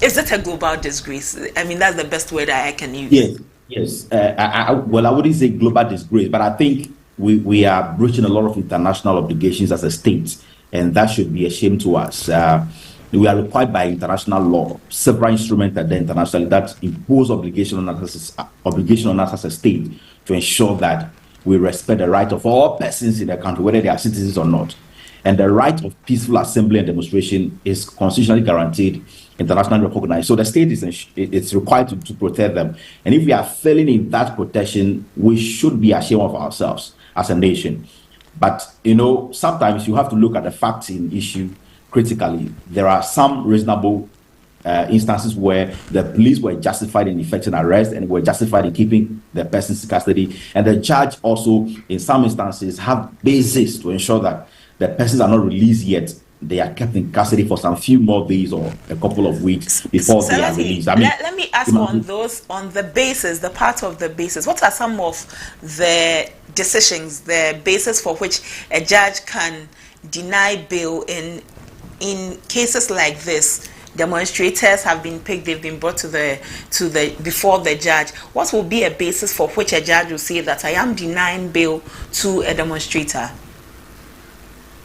it a global disgrace? I mean, that's the best word I can use. Yes. I wouldn't say global disgrace, but I think we are breaching a lot of international obligations as a state, and that should be a shame to us. We are required by international law, several instruments at the international that impose obligation on us as a state to ensure that we respect the right of all persons in the country, whether they are citizens or not. And the right of peaceful assembly and demonstration is constitutionally guaranteed, internationally recognized. So the state is required to protect them. And if we are failing in that protection, we should be ashamed of ourselves as a nation. But, sometimes you have to look at the facts in issue critically. There are some reasonable instances where the police were justified in effecting arrest and were justified in keeping the persons in custody. And the judge also, in some instances, have basis to ensure that the persons are not released yet. They are kept in custody for some few more days or a couple of weeks before they are released. Let me ask on the basis, the part of the basis. What are some of the decisions, the basis for which a judge can deny bail in cases like this, demonstrators have been picked, they've been brought to the before the judge. What will be a basis for which a judge will say that I am denying bail to a demonstrator?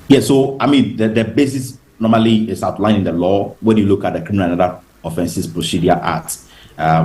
Yeah, so I mean the basis normally is outlined in the law when you look at the Criminal and Other Offences Procedure Act,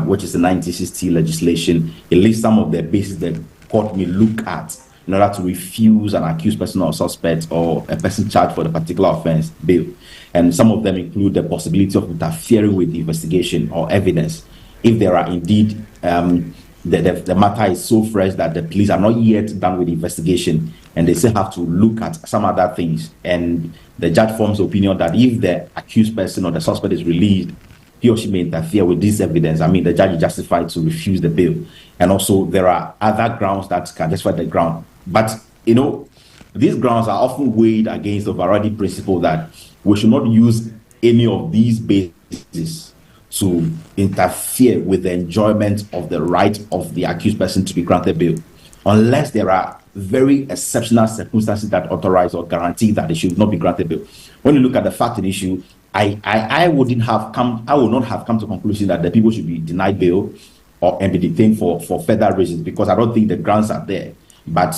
which is the 1960 legislation. It lists some of the bases that court may look at in order to refuse an accused person or suspect or a person charged for the particular offense bail. And some of them include the possibility of interfering with the investigation or evidence. If there are indeed, the matter is so fresh that the police are not yet done with the investigation and they still have to look at some other things. And the judge forms the opinion that if the accused person or the suspect is released, he or she may interfere with this evidence. I mean, the judge is justified to refuse the bail. And also there are other grounds that can justify the ground. But, you know, these grounds are often weighed against the overriding principle that we should not use any of these bases to interfere with the enjoyment of the right of the accused person to be granted bail, unless there are very exceptional circumstances that authorize or guarantee that they should not be granted bail. When you look at the fact and issue, I would not have come to the conclusion that the people should be denied bail and be detained for further reasons, because I don't think the grounds are there. But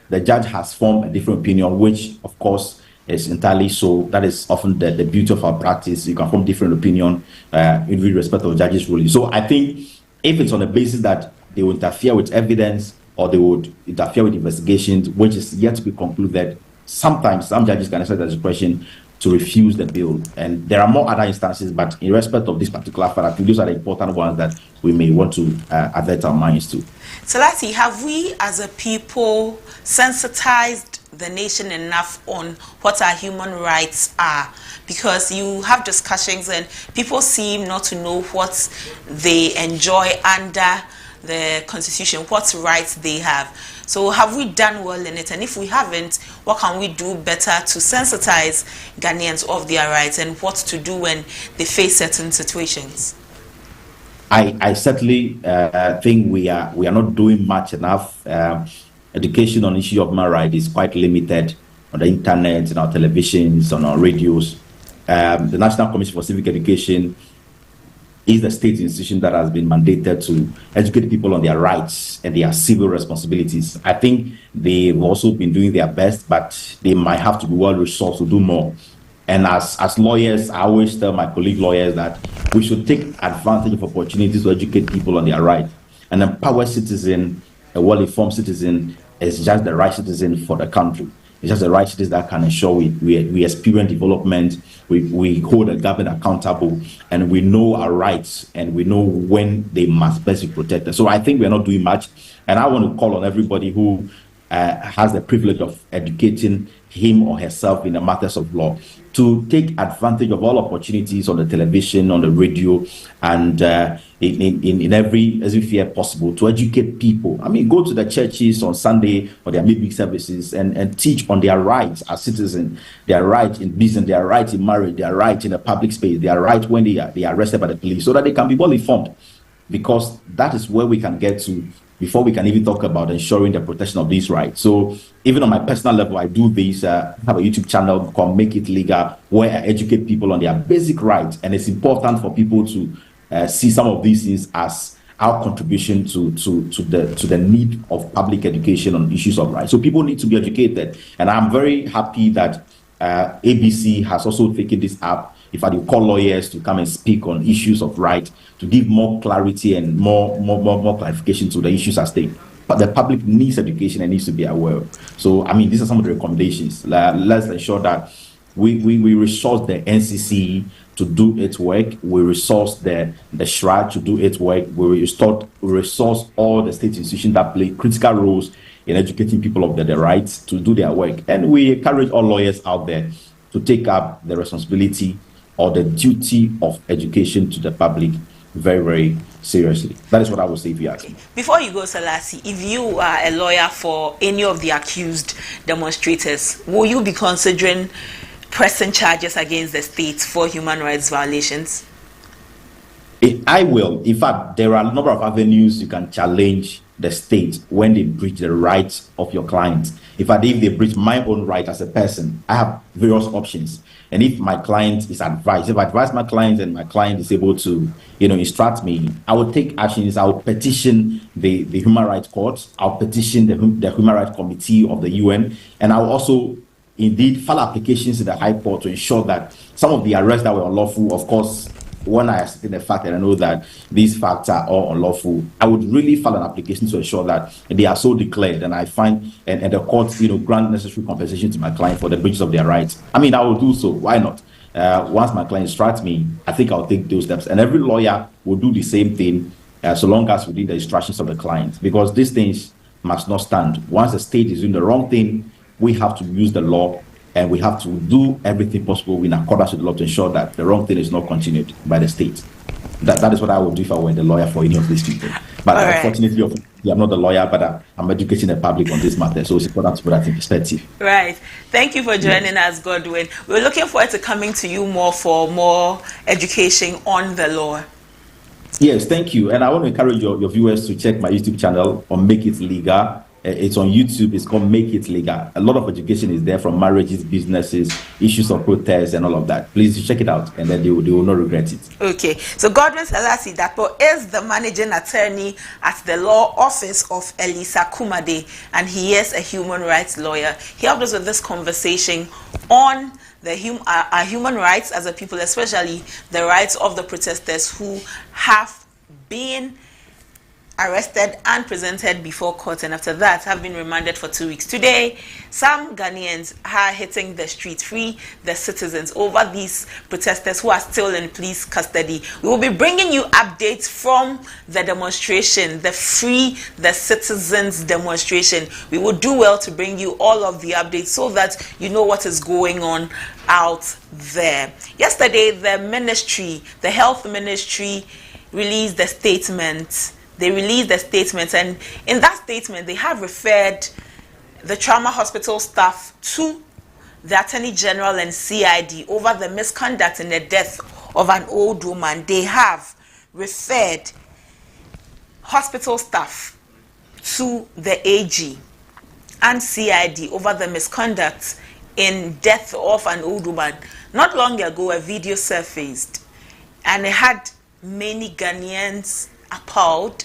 the judge has formed a different opinion, which, of course, is entirely so. That is often the beauty of our practice. You can form different opinion in respect of judges' ruling. So I think if it's on the basis that they will interfere with evidence or they would interfere with investigations, which is yet to be concluded, sometimes some judges can exercise their discretion to refuse the bill. And there are more other instances, but in respect of this particular fact, I think those are the important ones that we may want to avert our minds to. Selassie, have we as a people sensitized the nation enough on what our human rights are? Because you have discussions and people seem not to know what they enjoy under the Constitution, what rights they have. So have we done well in it? And if we haven't, what can we do better to sensitize Ghanaians of their rights and what to do when they face certain situations? I certainly think we are not doing much enough. Education on the issue of human rights is quite limited on the internet, in our televisions, on our radios. The National Commission for Civic Education is the state institution that has been mandated to educate people on their rights and their civil responsibilities. I think they've also been doing their best, but they might have to be well-resourced to do more. And as lawyers, I always tell my colleague lawyers that we should take advantage of opportunities to educate people on their rights. An empowered citizen, a well-informed citizen, is just the right citizen for the country. It's just the right citizen that can ensure we experience development, we hold the government accountable, and we know our rights, and we know when they must best be protected. So I think we're not doing much, and I want to call on everybody who has the privilege of educating him or herself in the matters of law to take advantage of all opportunities on the television, on the radio, and in every sphere possible to educate people. I mean, go to the churches on Sunday or their midweek services and teach on their rights as citizens, their right in business, their right in marriage, their right in the public space, their right when they are arrested by the police, so that they can be well informed, because that is where we can get to before we can even talk about ensuring the protection of these rights. So even on my personal level, I do this, have a YouTube channel called Make It Legal, where I educate people on their basic rights. And it's important for people to see some of these things as our contribution to the need of public education on issues of rights. So people need to be educated. And I'm very happy that ABC has also taken this up. If I do call lawyers to come and speak on issues of right, to give more clarity and more clarification to the issues at stake. But the public needs education and needs to be aware. So, I mean, these are some of the recommendations. Let's ensure that we resource the NCC to do its work. We resource the SHRA to do its work. We resource all the state institutions that play critical roles in educating people of their rights to do their work. And we encourage all lawyers out there to take up the responsibility or the duty of education to the public very, very seriously. That is what I would say if you ask me. Before you go, Selassie, if you are a lawyer for any of the accused demonstrators, will you be considering pressing charges against the state for human rights violations? I will. In fact, there are a number of avenues you can challenge the state when they breach the rights of your clients. In fact, if they breach my own right as a person, I have various options. And if my client is advised, if I advise my client and my client is able to, instruct me, I will take actions. I will petition the Human Rights Court. I'll petition the Human Rights Committee of the UN. And I'll also indeed file applications to the High Court to ensure that some of the arrests that were unlawful, of course, when I ascertain the fact that I know that these facts are all unlawful, I would really file an application to ensure that they are so declared, and I find and the courts, grant necessary compensation to my client for the breaches of their rights. I mean, I will do so. Why not? Once my client instructs me, I think I'll take those steps, and every lawyer will do the same thing, so long as within the instructions of the client, because these things must not stand. Once the state is doing the wrong thing, we have to use the law. And we have to do everything possible in accordance with the law to ensure that the wrong thing is not continued by the state. That is what I would do if I were the lawyer for any of these people. But unfortunately, I'm not the lawyer, but I'm educating the public on this matter. So it's important to put that in perspective. Right. Thank you for joining us, Godwin. We're looking forward to coming to you more for more education on the law. Yes, thank you. And I want to encourage your viewers to check my YouTube channel on Make It Legal. It's on YouTube. It's called Make It Legal. A lot of education is there, from marriages, businesses, issues of protest, and all of that. Please check it out, and then they will not regret it. Okay. So Godwin Selassie Dapo is the managing attorney at the law office of Elisa Kumade, and he is a human rights lawyer. He helped us with this conversation on our human rights as a people, especially the rights of the protesters who have been arrested and presented before court, and after that have been remanded for 2 weeks. Today, some Ghanaians are hitting the street, free the citizens, over these protesters who are still in police custody. We will be bringing you updates from the demonstration, the Free the Citizens demonstration. We will do well to bring you all of the updates so that you know what is going on out there. Yesterday, the health ministry released a statement. They released a statement, and in that statement, they have referred the trauma hospital staff to the Attorney General and CID over the misconduct in the death of an old woman. They have referred hospital staff to the AG and CID over the misconduct in death of an old woman. Not long ago, a video surfaced, and it had many Ghanaians appalled.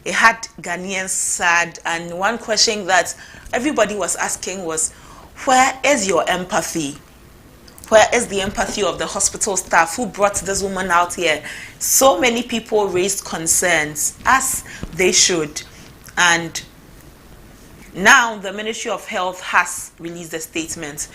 It had Ghanaians sad, and one question that everybody was asking was, where is your empathy? Where is the empathy of the hospital staff who brought this woman out here? So many people raised concerns, as they should. And now the Ministry of Health has released a statement.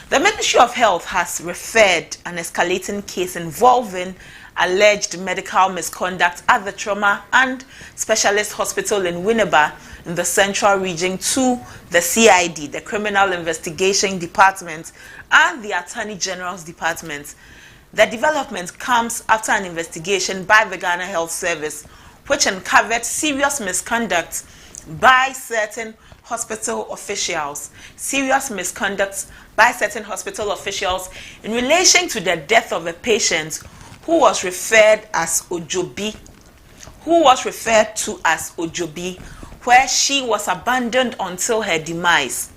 The Ministry of Health has referred an escalating case involving alleged medical misconduct at the Trauma and Specialist Hospital in Winneba in the Central Region to the CID, the Criminal Investigation Department, and the Attorney General's Department. The development comes after an investigation by the Ghana Health Service, which uncovered serious misconduct by certain hospital officials. Serious misconduct by certain hospital officials in relation to the death of a patient who was referred to as Ojobi, where she was abandoned until her demise.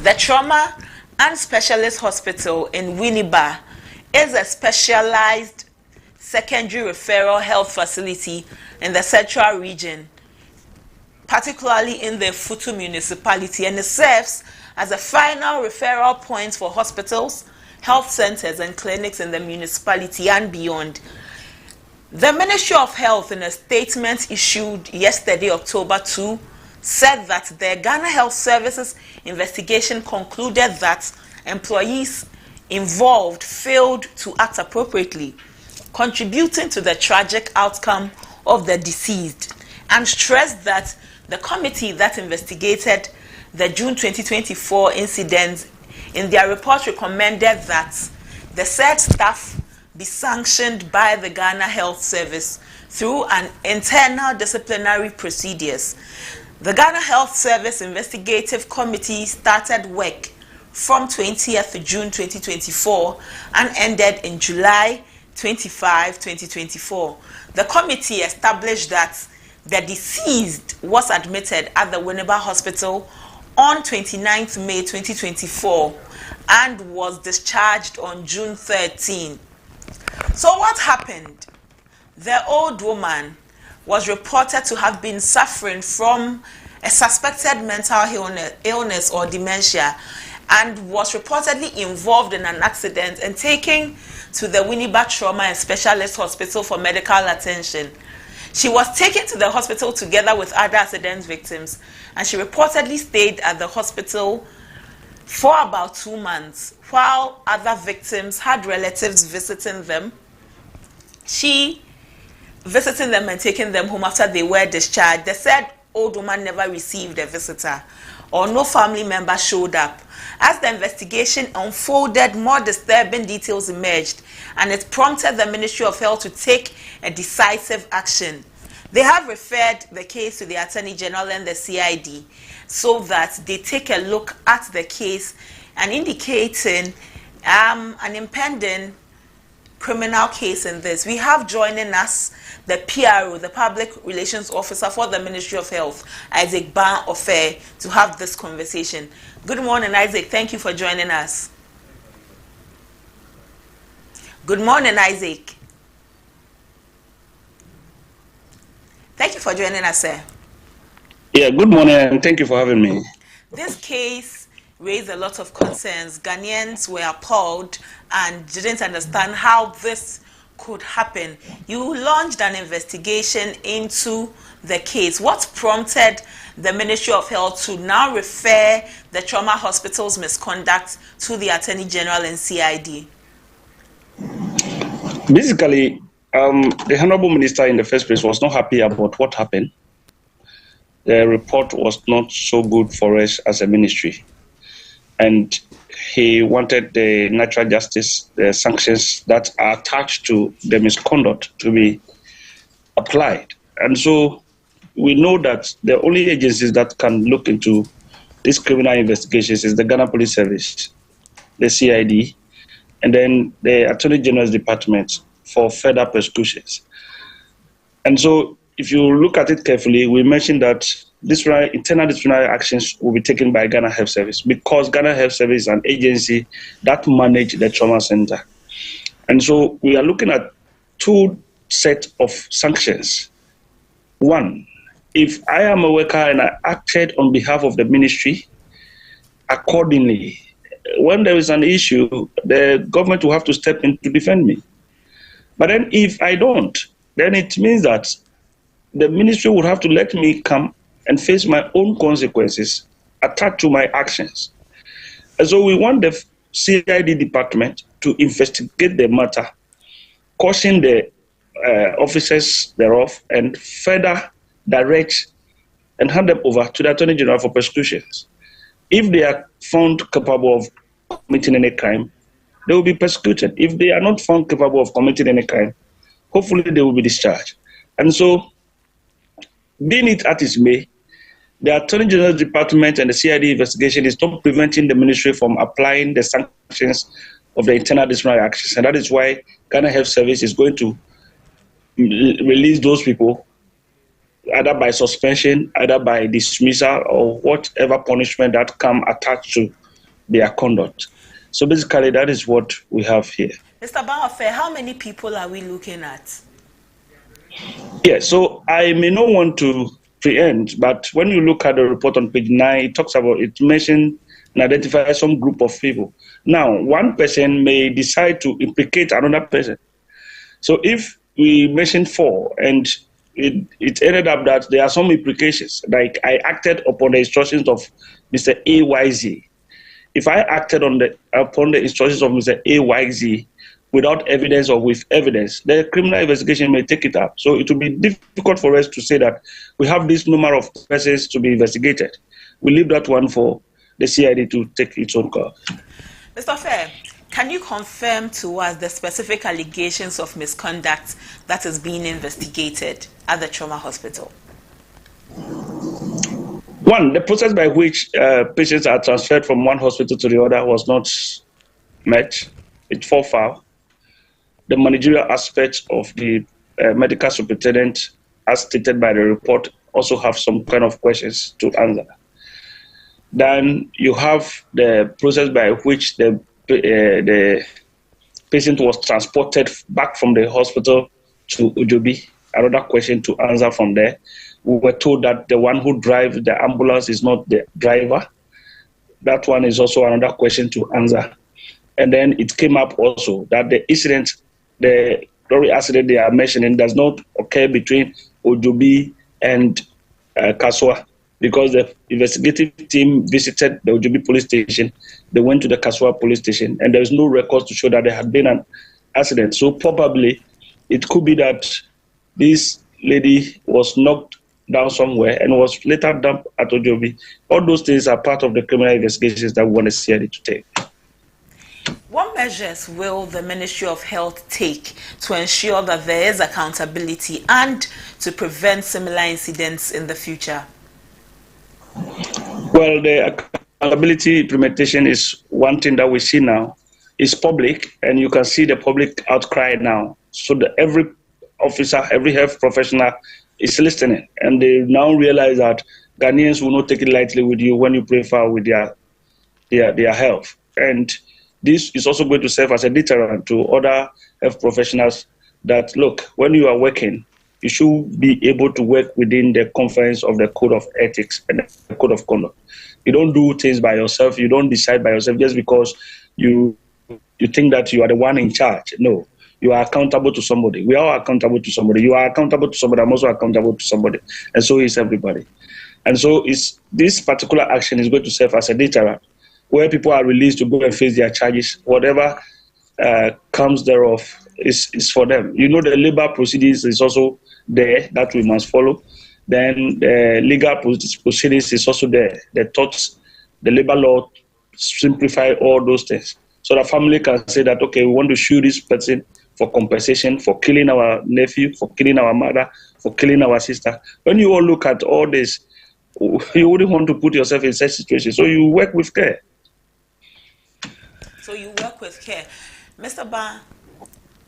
The Trauma and Specialist Hospital in Winneba is a specialized secondary referral health facility in the Central Region, particularly in the Futu municipality, and it serves as a final referral point for hospitals, health centers, and clinics in the municipality and beyond. The Ministry of Health, in a statement issued yesterday, October 2, said that the Ghana Health Services investigation concluded that employees involved failed to act appropriately, contributing to the tragic outcome of the deceased, and stressed that the committee that investigated the June 2024 incident in their report recommended that the said staff be sanctioned by the Ghana Health Service through an internal disciplinary procedures. The Ghana Health Service Investigative Committee started work from 20th June 2024 and ended in July 25, 2024. The committee established that the deceased was admitted at the Winneba Hospital on 29th May 2024 and was discharged on June 13. So what happened? The old woman was reported to have been suffering from a suspected mental illness or dementia and was reportedly involved in an accident and taken to the Winneba Trauma and Specialist Hospital for medical attention. She was taken to the hospital together with other accident victims, and she reportedly stayed at the hospital for about 2 months while other victims had relatives visiting them. She visiting them and taking them home after they were discharged. The said old woman never received a visitor, or no family member showed up. As the investigation unfolded, more disturbing details emerged, and it prompted the Ministry of Health to take a decisive action. They have referred the case to the Attorney General and the CID so that they take a look at the case and indicating an impending criminal case in this. We have joining us the PRO, the Public Relations Officer for the Ministry of Health, Isaac Ban-Ofer, to have this conversation. Good morning, Isaac. Thank you for joining us. Good morning, Isaac. Thank you for joining us, sir. Yeah, good morning, and thank you for having me. This case raised a lot of concerns. Ghanaians were appalled and didn't understand how this could happen. You launched an investigation into the case. What prompted the Ministry of Health to now refer the trauma hospital's misconduct to the Attorney General and CID? Basically, the Honorable Minister in the first place was not happy about what happened. The report was not so good for us as a ministry. And he wanted the natural justice, the sanctions that are attached to the misconduct to be applied. And so we know that the only agencies that can look into these criminal investigations is the Ghana Police Service, the CID, and then the Attorney General's Department for further prosecutions. And so if you look at it carefully, we mentioned that internal disciplinary actions will be taken by Ghana Health Service, because Ghana Health Service is an agency that manages the trauma center. And so we are looking at two sets of sanctions. One, if I am a worker and I acted on behalf of the ministry accordingly, when there is an issue, the government will have to step in to defend me. But then if I don't, then it means that the ministry would have to let me come and face my own consequences attached to my actions. And so we want the CID department to investigate the matter, caution the officers thereof, and further direct and hand them over to the Attorney General for prosecutions. If they are found capable of committing any crime, they will be persecuted. If they are not found capable of committing any crime, hopefully they will be discharged. And so, being it as it may, the Attorney General's Department and the CID investigation is not preventing the ministry from applying the sanctions of the internal disciplinary actions. And that is why Ghana Health Service is going to release those people either by suspension, either by dismissal, or whatever punishment that come attached to their conduct. So basically, that is what we have here. Mr. Ban-Ofer, how many people are we looking at? Yeah, so I may not want to preempt, but when you look at the report on page 9, it mentions and identifies some group of people. Now, one person may decide to implicate another person. So if we mention 4 and it ended up that there are some implications, like I acted upon the instructions of Mr. AYZ. If I acted upon the instructions of Mr. AYZ without evidence or with evidence, the criminal investigation may take it up. So it will be difficult for us to say that we have this number of persons to be investigated. We leave that one for the CID to take its own course. Mr. Ofer, can you confirm to us the specific allegations of misconduct that is being investigated at the trauma hospital? One, the process by which patients are transferred from one hospital to the other was not met. It fell foul. The managerial aspects of the medical superintendent, as stated by the report, also have some kind of questions to answer. Then you have the process by which the patient was transported back from the hospital to Ojobi. Another question to answer from there. We were told that the one who drives the ambulance is not the driver. That one is also another question to answer. And then it came up also that the incident, the lorry accident they are mentioning, does not occur between Ojobi and Kaswa, because the investigative team visited the Ojobi police station. They went to the Kaswa police station, and there is no records to show that there had been an accident. So probably it could be that this lady was knocked down somewhere and was later dumped at Ojobi. All those things are part of the criminal investigations that we want to see it to take. What measures will the Ministry of Health take to ensure that there is accountability and to prevent similar incidents in the future? Well, the accountability implementation is one thing that we see now. It's public, and you can see the public outcry now. So that every officer, every health professional is listening, and they now realize that Ghanaians will not take it lightly with you when you pray for with their health. And this is also going to serve as a deterrent to other health professionals that, look, when you are working, you should be able to work within the confines of the code of ethics and the code of conduct. You don't do things by yourself. You don't decide by yourself just because you think that you are the one in charge. No, you are accountable to somebody. We are accountable to somebody. You are accountable to somebody. I'm also accountable to somebody. And so is everybody. And so this particular action is going to serve as a deterrent, where people are released to go and face their charges. Whatever comes thereof is for them. You know, the labor proceedings is also there that we must follow. Then the legal proceedings is also there. The thoughts, the labor law simplify all those things. So the family can say that, okay, we want to sue this person for compensation, for killing our nephew, for killing our mother, for killing our sister. When you all look at all this, you wouldn't want to put yourself in such situations. So you work with care. So you work with care. Mr. Ba,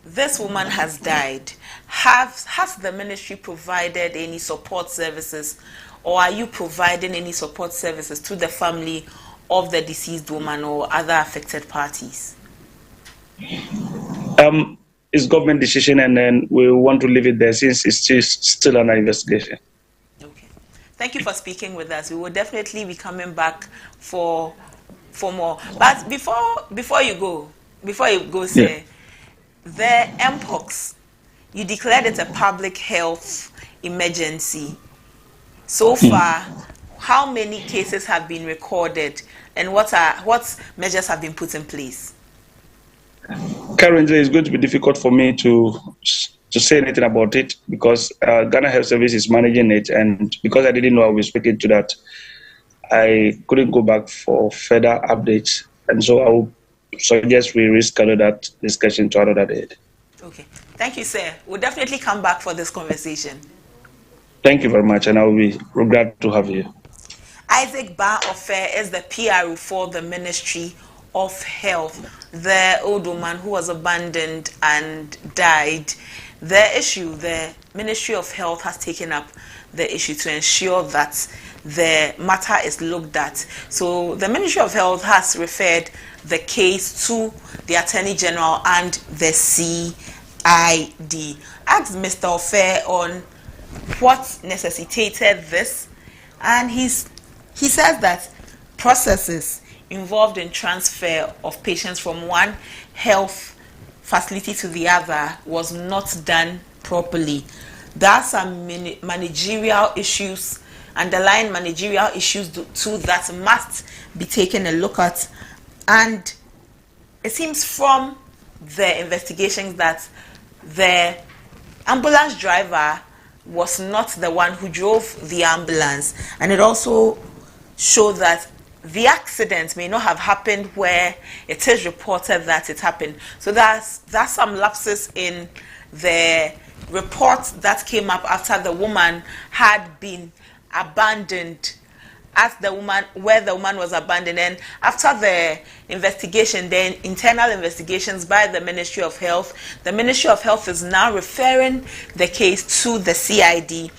this woman has died. Has the ministry provided any support services, or are you providing any support services to the family of the deceased woman or other affected parties? It's government decision, and then we want to leave it there since it's still under investigation. Okay. Thank you for speaking with us. We will definitely be coming back for more. But before you go, sir, Yeah. the Mpox, you declared it a public health emergency. So far, how many cases have been recorded, and what measures have been put in place? Currently, it's going to be difficult for me to say anything about it because Ghana Health Service is managing it, and because I didn't know I was speaking to that, I couldn't go back for further updates, and so I will suggest we reschedule that discussion to another date. Okay. Thank you, sir. We'll definitely come back for this conversation. Thank you very much, and I will be glad to have you. Isaac Ba Ofe is the PRO for the Ministry of Health. The old woman who was abandoned and died. The Ministry of Health has taken up the issue to ensure that the matter is looked at. So the Ministry of Health has referred the case to the Attorney General and the CID. Asked Mr. Ofe on what necessitated this, and he says that processes involved in transfer of patients from one health facility to the other was not done properly. There are some managerial issues, underlying managerial issues too, that must be taken a look at. And it seems from the investigations that the ambulance driver was not the one who drove the ambulance, and it also showed that the accident may not have happened where it is reported that it happened. So there's some lapses in the report that came up after the woman had been abandoned where the woman was abandoned. And after the investigation, the internal investigations by the Ministry of Health, the Ministry of Health is now referring the case to the CID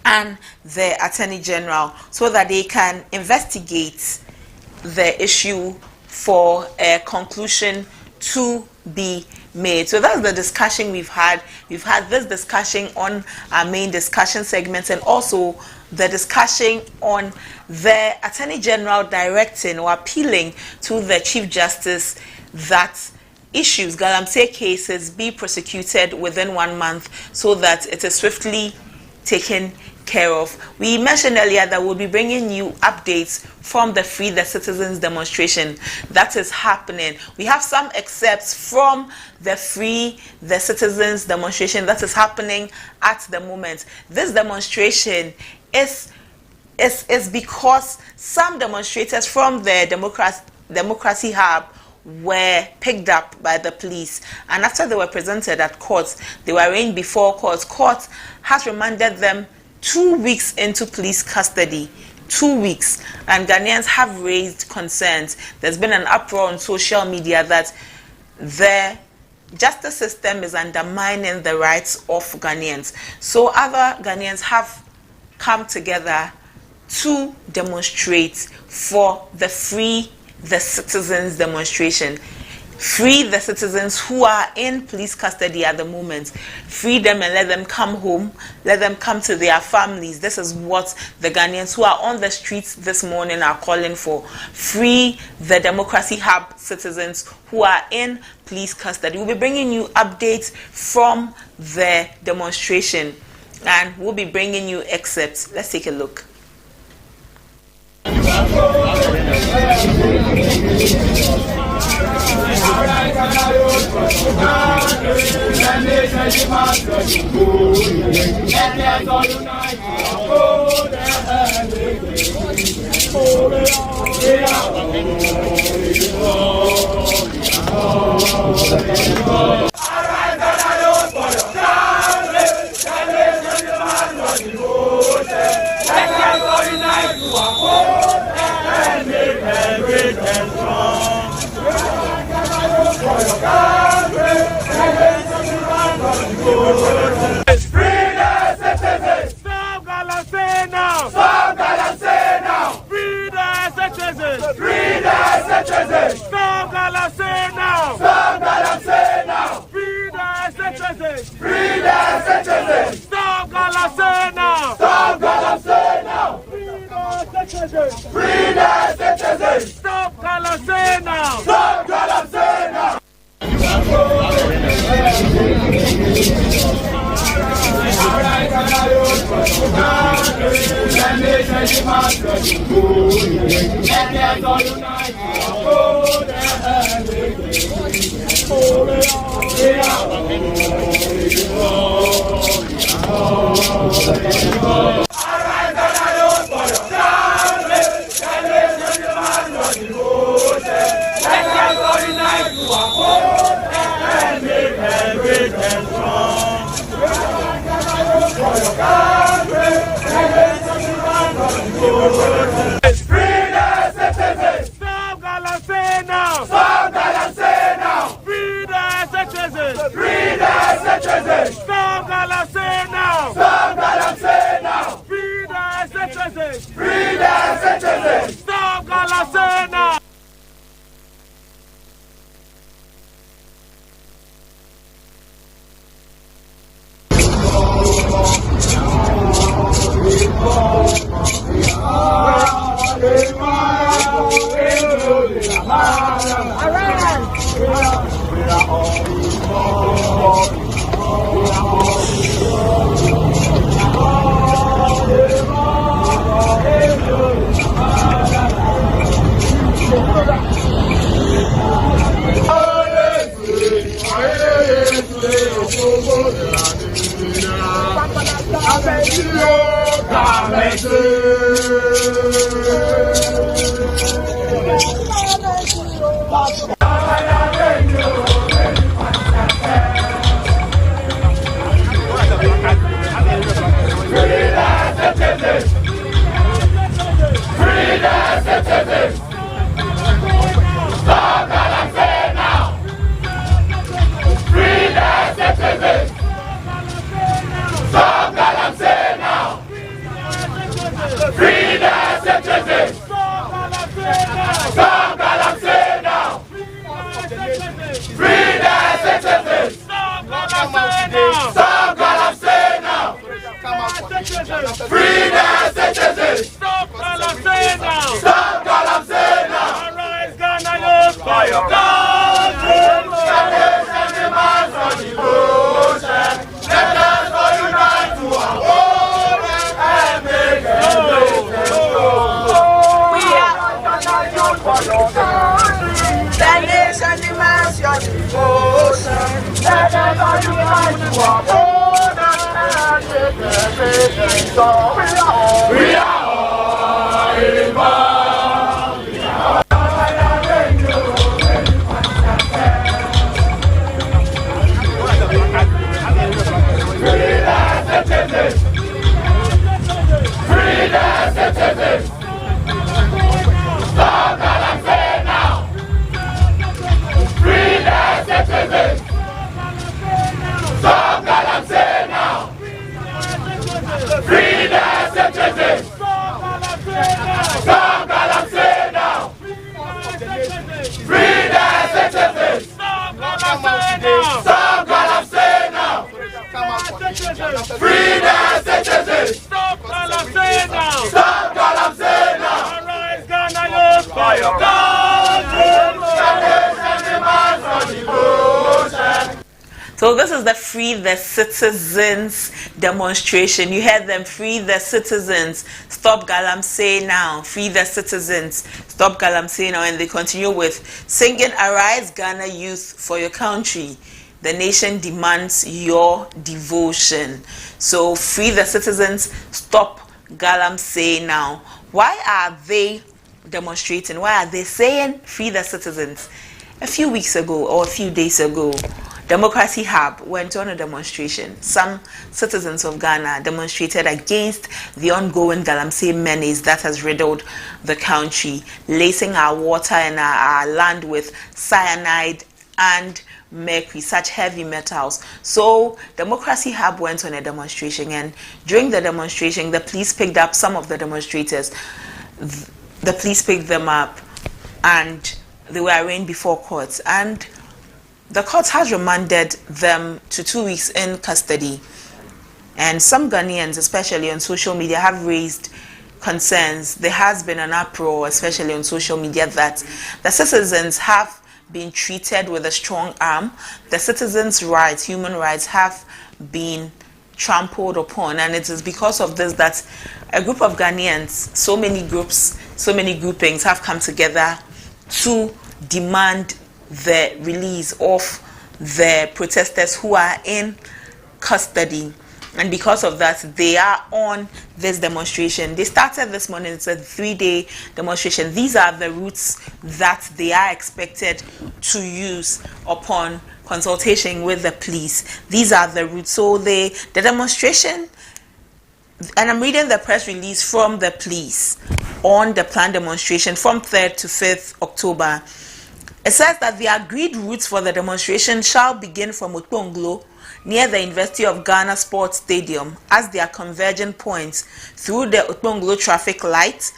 and the Attorney General so that they can investigate the issue for a conclusion to be made. So that's the discussion we've had. We've had this discussion on our main discussion segments, and also the discussion on the Attorney General directing or appealing to the Chief Justice that issues, Galamsey cases, be prosecuted within 1 month so that it is swiftly taken care of. We mentioned earlier that we'll be bringing you updates from the Free the Citizens demonstration that is happening. We have some excerpts from the Free the Citizens demonstration that is happening at the moment. This demonstration is because some demonstrators from the Democracy Hub were picked up by the police, and after they were presented at court, they were arraigned before court. Court has remanded them 2 weeks into police custody. 2 weeks, and Ghanaians have raised concerns. There's been an uproar on social media that the justice system is undermining the rights of Ghanaians. So other Ghanaians have come together to demonstrate for the Free the Citizens demonstration. Free the citizens who are in police custody at the moment. Free them and let them come home. Let them come to their families. This is what the Ghanaians who are on the streets this morning are calling for. Free the Democracy Hub citizens who are in police custody. We'll be bringing you updates from the demonstration, and we'll be bringing you excerpts. Let's take a look. for your country. The nation demands your devotion. Let us all unite to our own and make a great nation. We are organized for your country. The nation demands your devotion. Let us all unite to our own and make a great nation. We are all involved. Stop Galamsey now! Free the citizens! Stop Galamsey now! Free the citizens! Stop Galamsey now! Free the citizens! Stop Galamsey now! Free the citizens! Stop Galamsey now! Stop Galamsey now! Arise, Ghana youth, for your country! The nation demands your devotion. So this is the Free the Citizens demonstration. You heard them, free the citizens, stop Galamsey now, free the citizens, stop Galamsey now. And they continue with singing, arise Ghana youth for your country. The nation demands your devotion. So free the citizens, stop Galamsey now. Why are they demonstrating? Why are they saying free the citizens? A few weeks ago or a few days ago, Democracy Hub went on a demonstration. Some citizens of Ghana demonstrated against the ongoing Galamsey menace that has riddled the country, lacing our water and our land with cyanide and mercury, such heavy metals. So Democracy Hub went on a demonstration, and during the demonstration, the police picked up some of the demonstrators. The police picked them up and they were arraigned before courts, and the court has remanded them to 2 weeks in custody. And some Ghanaians, especially on social media, have raised concerns. There has been an uproar, especially on social media, that the citizens have been treated with a strong arm. The citizens' rights, human rights, have been trampled upon, and it is because of this that a group of Ghanaians, so many groups, so many groupings have come together to demand the release of the protesters who are in custody. And because of that, they are on this demonstration. They started this morning. It's a 3-day demonstration. These are the routes that they are expected to use upon consultation with the police. These are the routes. So the demonstration, and I'm reading the press release from the police on the planned demonstration from 3rd to 5th October. It says that the agreed routes for the demonstration shall begin from Otonglo, near the University of Ghana Sports Stadium, as their convergent points through the Otonglo traffic light,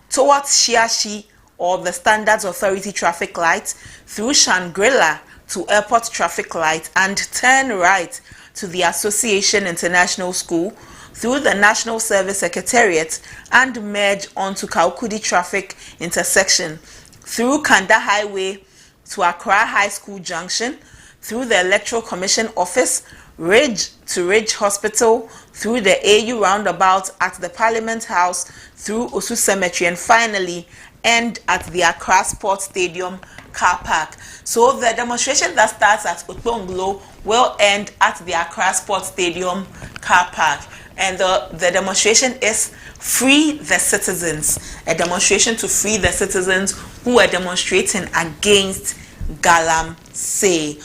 towards Shiashi or the Standards Authority traffic light, through Shangri-La to Airport traffic light, and turn right to the Association International School, through the National Service Secretariat, and merge onto Kaukudi traffic intersection, through Kanda Highway to Accra High School Junction, through the Electoral Commission Office, Ridge to Ridge Hospital, through the AU roundabout at the Parliament House, through Osu Cemetery, and finally end at the Accra Sports Stadium car park. So the demonstration that starts at Otonglo will end at the Accra Sports Stadium car park. And the demonstration is Free the Citizens, a demonstration to free the citizens who are demonstrating against Galamsey,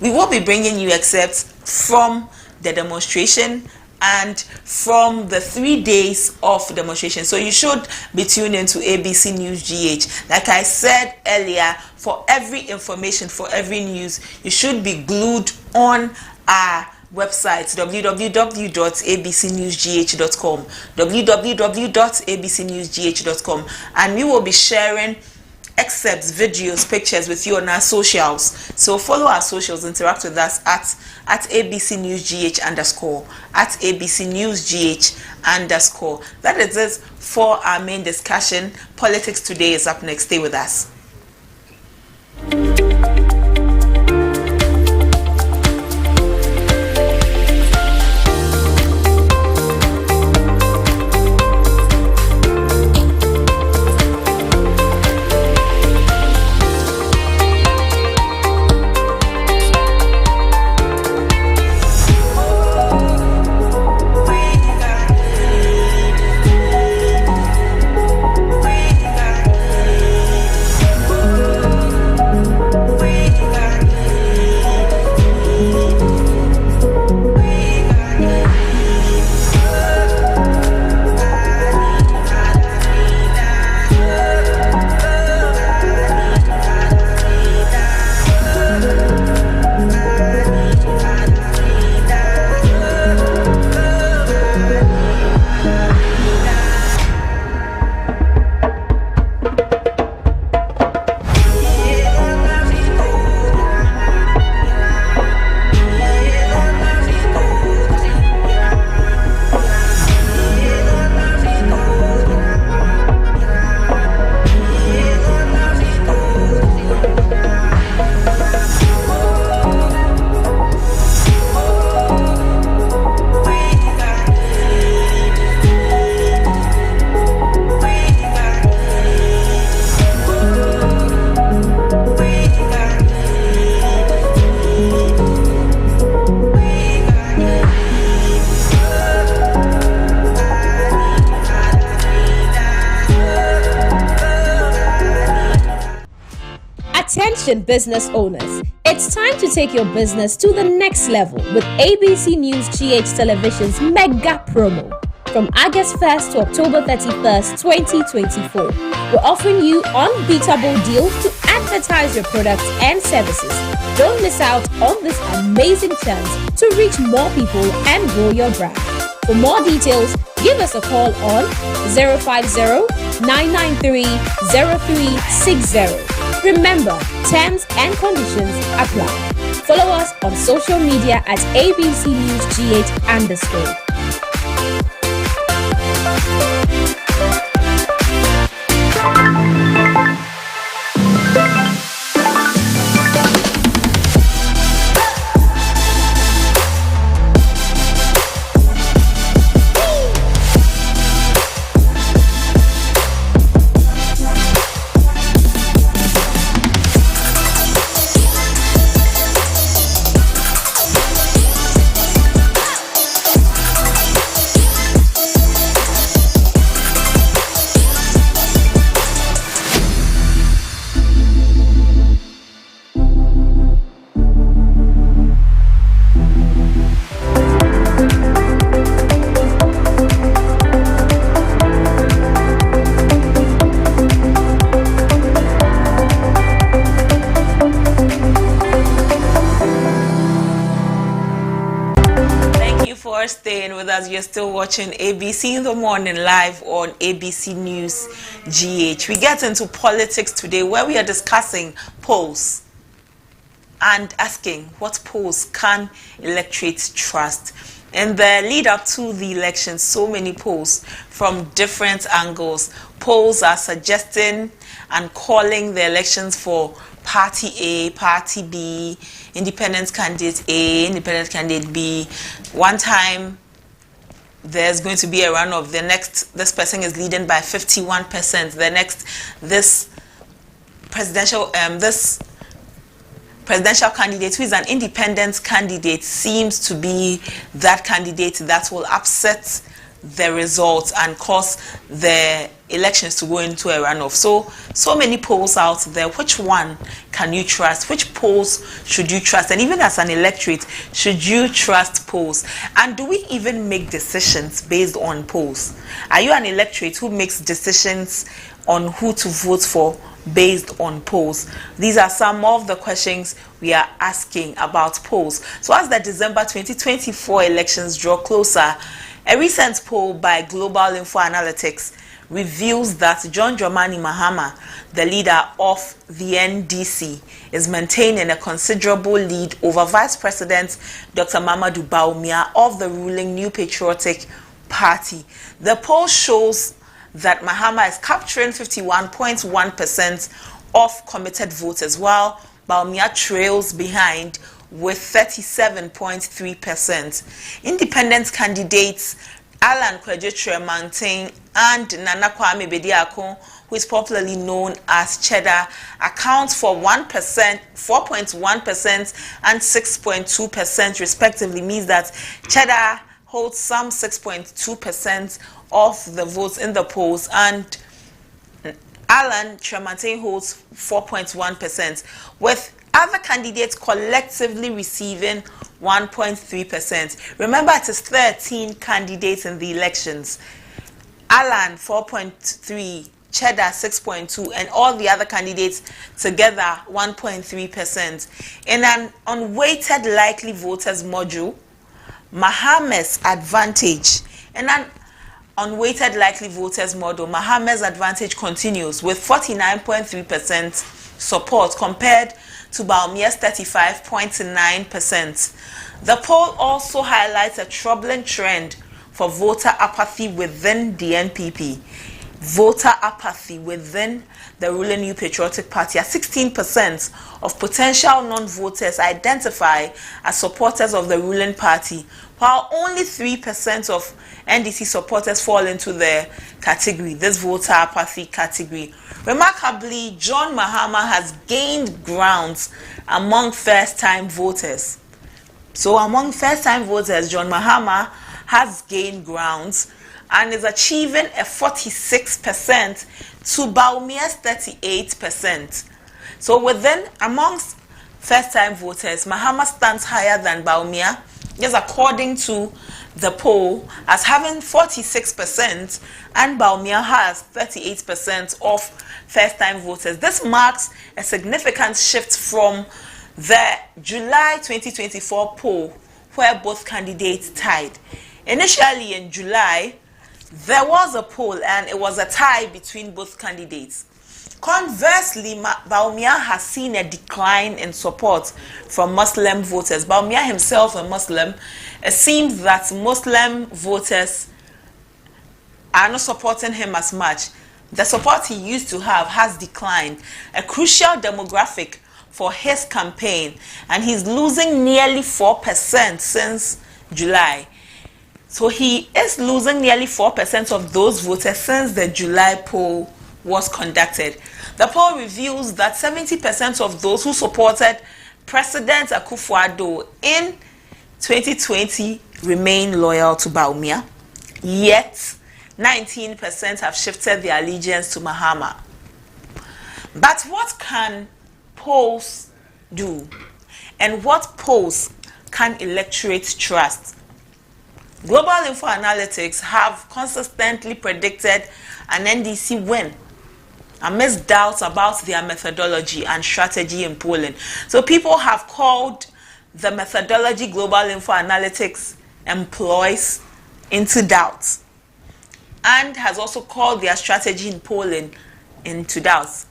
We will be bringing you excerpts from the demonstration and from the 3 days of demonstration. So you should be tuned into ABC News GH. Like I said earlier, for every information, for every news, you should be glued on our website, www.abcnewsgh.com, www.abcnewsgh.com, and we will be sharing excerpts, videos, pictures with you on our socials. So follow our socials, interact with us at ABC News GH _ at ABC News GH _. That is it for our main discussion. Politics Today is up next. Stay with us. Attention business owners, it's time to take your business to the next level with ABC News GH Television's mega promo. From August 1st to October 31st, 2024, we're offering you unbeatable deals to advertise your products and services. Don't miss out on this amazing chance to reach more people and grow your brand. For more details, give us a call on 050-993-0360. Remember, terms and conditions apply. Follow us on social media at ABC News GH _. Staying with us. You're still watching ABC in the Morning live on ABC News GH. We get into politics today, where we are discussing polls and asking what polls can electorates trust. In the lead up to the election, so many polls from different angles. Polls are suggesting and calling the elections for Party A, Party B, independent candidate A, independent candidate B. One time there's going to be a runoff. The next, this person is leading by 51%. The next, this presidential candidate who is an independent candidate seems to be that candidate that will upset the results and cause the elections to go into a runoff. So many polls out there. Which one can you trust? Which polls should you trust? And even as an electorate, should you trust polls? And do we even make decisions based on polls? Are you an electorate who makes decisions on who to vote for based on polls? These are some of the questions we are asking about polls. So as the December 2024 elections draw closer, a recent poll by Global Info Analytics reveals that John Dramani Mahama, the leader of the NDC, is maintaining a considerable lead over Vice President Dr. Mamadou Bawumia of the ruling New Patriotic Party. The poll shows that Mahama is capturing 51.1% of committed voters, while Bawumia trails behind with 37.3%. Independent candidates Alan Kwadwo and Nana Kwame Bediako, who is popularly known as Cheddar, accounts for 1%, 4.1%, and 6.2% respectively, means that Cheddar holds some 6.2% of the votes in the polls, and Alan Tremantin holds 4.1%, with other candidates collectively receiving 1.3%. Remember, it is 13 candidates in the elections. Alan 4.3%, Cheddar 6.2%, and all the other candidates together 1.3%. In an unweighted likely voters module, Mahama's advantage. In an unweighted likely voters model, Mahama's advantage continues with 49.3% support compared to Bawumia's 35.9%. The poll also highlights a troubling trend for voter apathy within the NPP. Voter apathy within the ruling New Patriotic Party, as 16% of potential non-voters identify as supporters of the ruling party, while only 3% of NDC supporters fall into the category, this voter apathy category. Remarkably, John Mahama has gained grounds among first-time voters. So among first-time voters, John Mahama has gained grounds and is achieving a 46% to Bawumia's 38%. So amongst first-time voters, Mahama stands higher than Bawumia, just according to the poll, as having 46%, and Bawumia has 38% of first-time voters. This marks a significant shift from the July 2024 poll, where both candidates tied. Initially in July, there was a poll and it was a tie between both candidates. Conversely, Bawumia has seen a decline in support from Muslim voters. Bawumia himself a Muslim. It seems that Muslim voters are not supporting him as much. The support he used to have has declined, a crucial demographic for his campaign, and he's losing nearly 4% since July. So he is losing nearly 4% of those voters since the July poll was conducted. The poll reveals that 70% of those who supported President Akufo-Addo in 2020 remain loyal to Bawumia, yet 19% have shifted their allegiance to Mahama. But what can polls do? And what polls can electorates trust? Global Info Analytics have consistently predicted an NDC win amidst doubts about their methodology and strategy in polling. So people have called the methodology Global Info Analytics employs into doubt, and has also called their strategy in polling into doubt.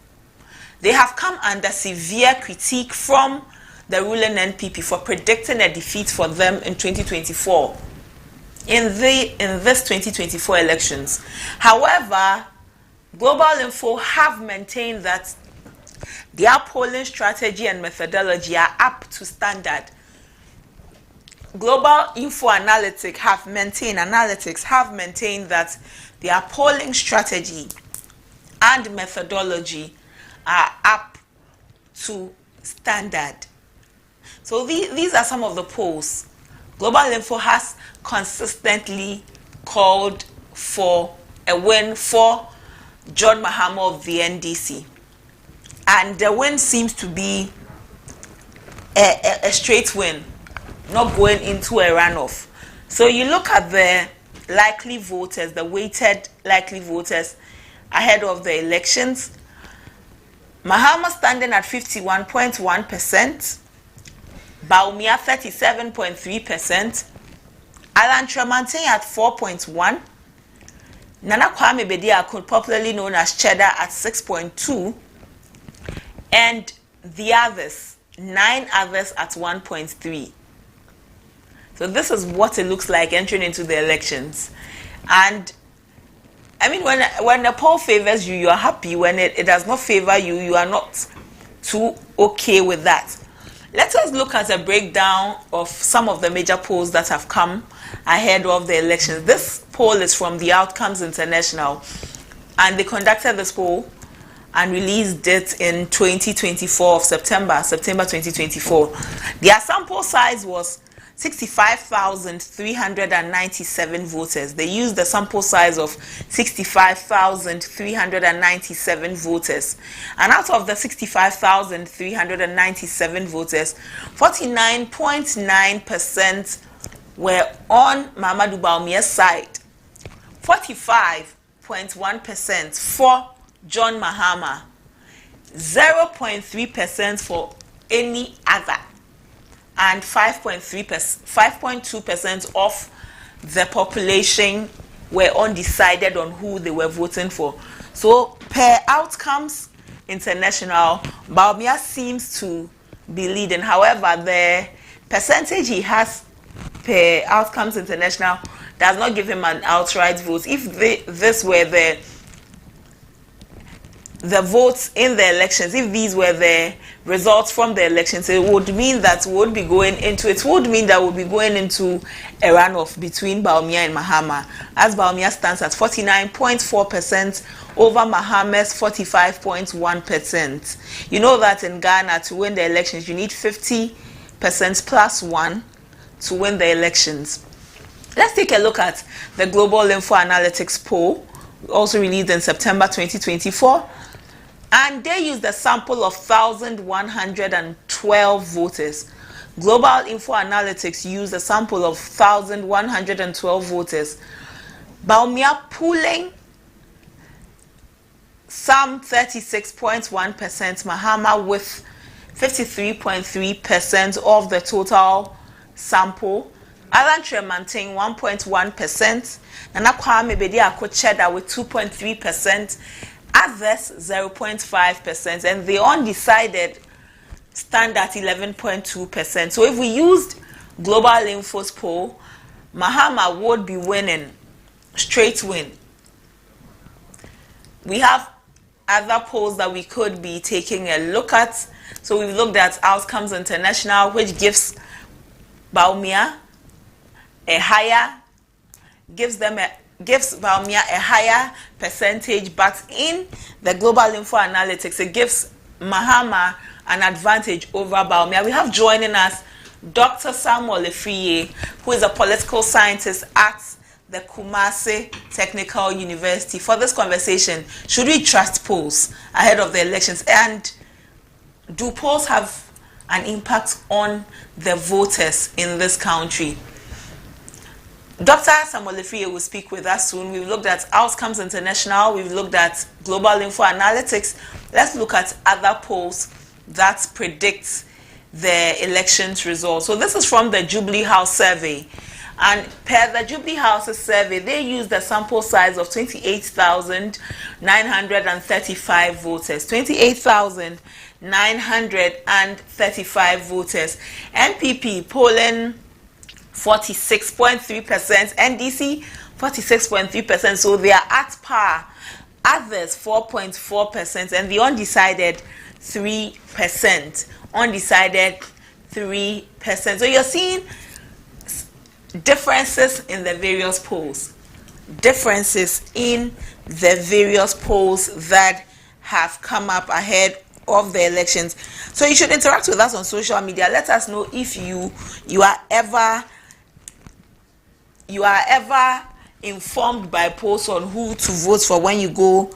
They have come under severe critique from the ruling NPP for predicting a defeat for them in 2024. In this 2024 elections. However, Global Info have maintained that their polling strategy and methodology are up to standard. Global Info Analytics have maintained that their polling strategy and methodology are up to standard. So these are some of the polls. Global Info has consistently called for a win for John Mahama of the NDC. And the win seems to be a straight win, not going into a runoff. So you look at the likely voters, the weighted likely voters ahead of the elections. Mahama standing at 51.1%, Bawumia 37.3%, Alan Tremantin at 4.1%, Nana Kwame Bediako, popularly known as Cheddar, at 6.2, and the others, 9 others at 1.3. So this is what it looks like entering into the elections. And I mean, when the poll favors you, you are happy. When it does not favor you, you are not too okay with that. Let us look at a breakdown of some of the major polls that have come ahead of the elections. This poll is from the Outcomes International, and they conducted this poll and released it in 2024 of September 2024. Their sample size was 65,397 voters. They used the sample size of 65,397 voters. And out of the 65,397 voters, 49.9% were on Mahamudu Bawumia's side. 45.1% for John Mahama. 0.3% for any other. And 5.2% of the population were undecided on who they were voting for. So, per Outcomes International, Bawumia seems to be leading. However, the percentage he has per Outcomes International does not give him an outright vote. If this were the votes in the elections, if these were the results from the elections, it would mean that we'll be going into a runoff between Bawumia and Mahama, as Bawumia stands at 49.4% over Mahama's 45.1%. You know that in Ghana, to win the elections, you need 50% plus 1 to win the elections. Let's take a look at the Global Info Analytics poll, also released in September 2024. And they used a sample of 1,112 voters. Global Info Analytics used a sample of 1,112 voters. Bawumia pooling some 36.1%, Mahama with 53.3% of the total sample. Alan Tremantin 1.1%, Nana Kwame Bediako Cheddar with 2.3%, others 0.5%, and the undecided stand at 11.2%. So if we used Global Info's poll, Mahama would be winning, straight win. We have other polls that we could be taking a look at. So we've looked at Outcomes International, which gives Bawumia gives Bawumia a higher percentage, but in the Global Info Analytics, it gives Mahama an advantage over Bawumia. We have joining us Dr. Samuel Efriye, who is a political scientist at the Kumasi Technical University. For this conversation, should we trust polls ahead of the elections, and do polls have an impact on the voters in this country? Dr. Samuel Efriye will speak with us soon. We've looked at Outcomes International. We've looked at Global Info Analytics. Let's look at other polls that predict the elections results. So this is from the Jubilee House survey. And per the Jubilee House's survey, they used a sample size of 28,935 voters. 28,935 voters. NPP polling 46.3%, NDC 46.3%, so they are at par. Others 4.4%, and the undecided 3%. Undecided 3%. So you're seeing differences in the various polls. Differences in the various polls that have come up ahead of the elections. So you should interact with us on social media. Let us know if you are ever informed by polls on who to vote for when you go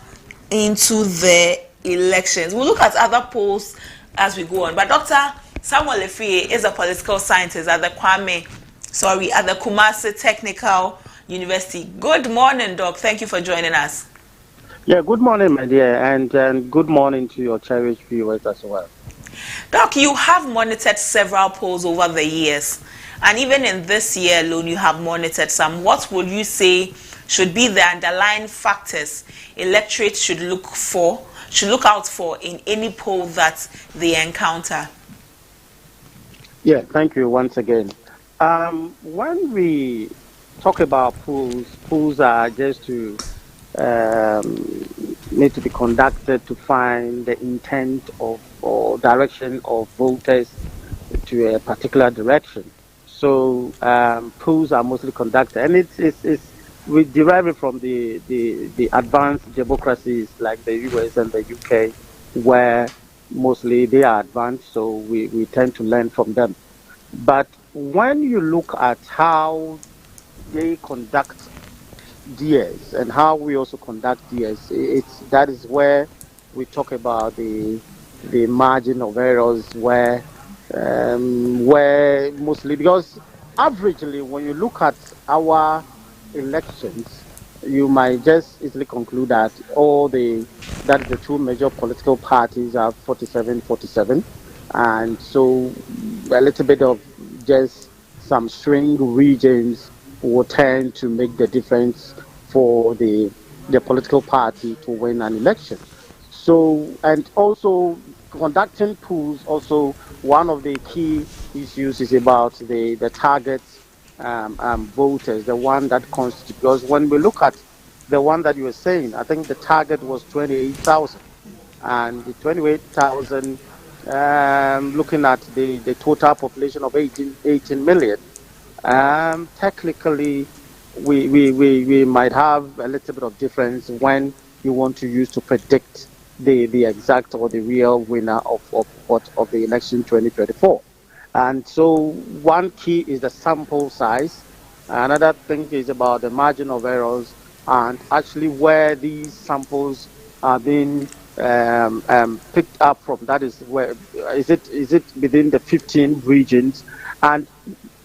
into the elections. We'll look at other polls as we go on. But Dr. Samuel Efriye is a political scientist at the Kumasi Technical University. Good morning, Doc. Thank you for joining us. Yeah, good morning, my dear, and good morning to your cherished viewers as well. Doc, you have monitored several polls over the years, and even in this year alone, you have monitored some. What would you say should be the underlying factors electorates should look out for in any poll that they encounter? Yeah, thank you once again. When we talk about polls are just to need to be conducted to find the intent of or direction of voters to a particular direction. So polls are mostly conducted, and we derive it from the advanced democracies like the US and the UK, where mostly they are advanced, so we tend to learn from them. But when you look at how they conduct DS and how we also conduct DS, that is where we talk about the margin of errors, where mostly, because averagely when you look at our elections, you might just easily conclude that the two major political parties are 47, and so a little bit of just some swing regions will tend to make the difference for the political party to win an election. So, and also conducting polls, also one of the key issues is about the target voters, the one that constitutes, because when we look at the one that you were saying, I think the target was 28,000, and the 28,000, looking at the total population of 18 million, technically we might have a little bit of difference when you want to use to predict the exact or the real winner of the election 2024. And so one key is the sample size. Another thing is about the margin of errors and actually where these samples are being picked up from. That is where is it within the 15 regions? And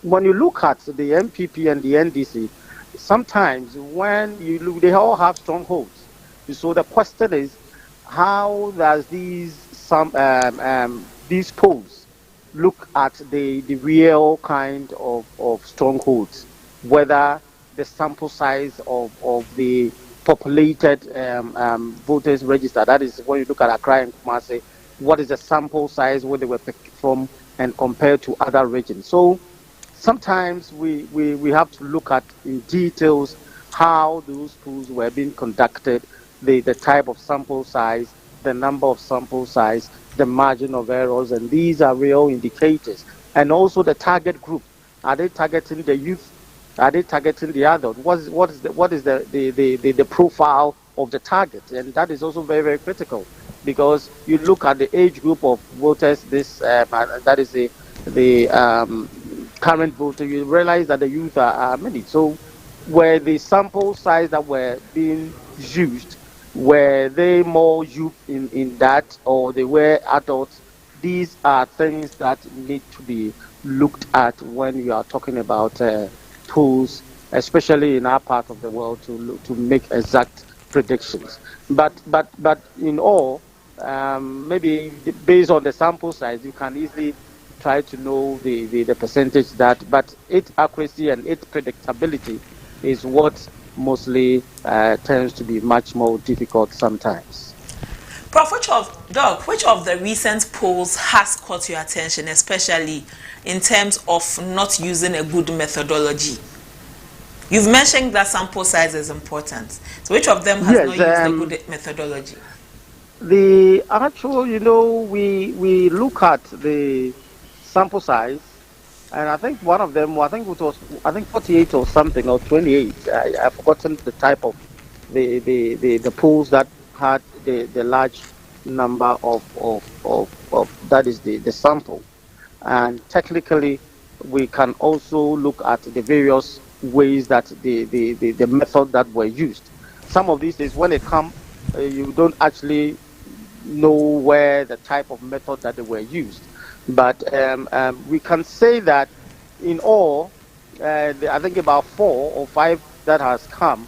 when you look at the MPP and the NDC, sometimes when you look, they all have strongholds. So the question is, how does these polls look at the real kind of strongholds? Whether the sample size of the populated voters register, that is when you look at Accra and Kumasi, what is the sample size where they were picked from and compared to other regions? So sometimes we have to look at in details how those polls were being conducted, the type of sample size, the number of sample size, the margin of errors, and these are real indicators. And also the target group. Are they targeting the youth? Are they targeting the adult? What is the profile of the target? And that is also very, very critical, because you look at the age group of voters, that is the current voter, you realize that the youth are many. So were the sample size that were being used, were they more youth in that, or they were adults? These are things that need to be looked at when you are talking about polls, especially in our part of the world, to make exact predictions. But in all, maybe based on the sample size, you can easily try to know the percentage but its accuracy and its predictability is what mostly tends to be much more difficult sometimes. Prof, which of the recent polls has caught your attention, especially in terms of not using a good methodology? You've mentioned that sample size is important. So which of them has not used a good methodology? The actual, we look at the sample size, and I think one of them, I think 48 or something, or 28. I've forgotten the type of the polls that had the large number of that is the sample. And technically, we can also look at the various ways that the method that were used. Some of these is when it comes, you don't actually know where the type of method that they were used. But we can say that in all, I think about 4 or 5 that has come,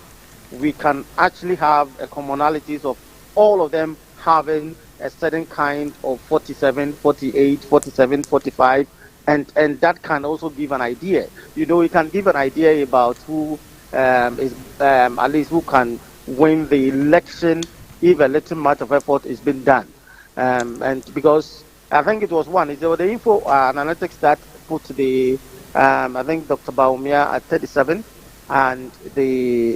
we can actually have a commonalities of all of them having a certain kind of 47, 48, 47, 45, and that can also give an idea. It can give an idea about who at least who can win the election if a little much of effort is being done. And because I think it was the info analytics that put the I think Dr. Baumia at 37, and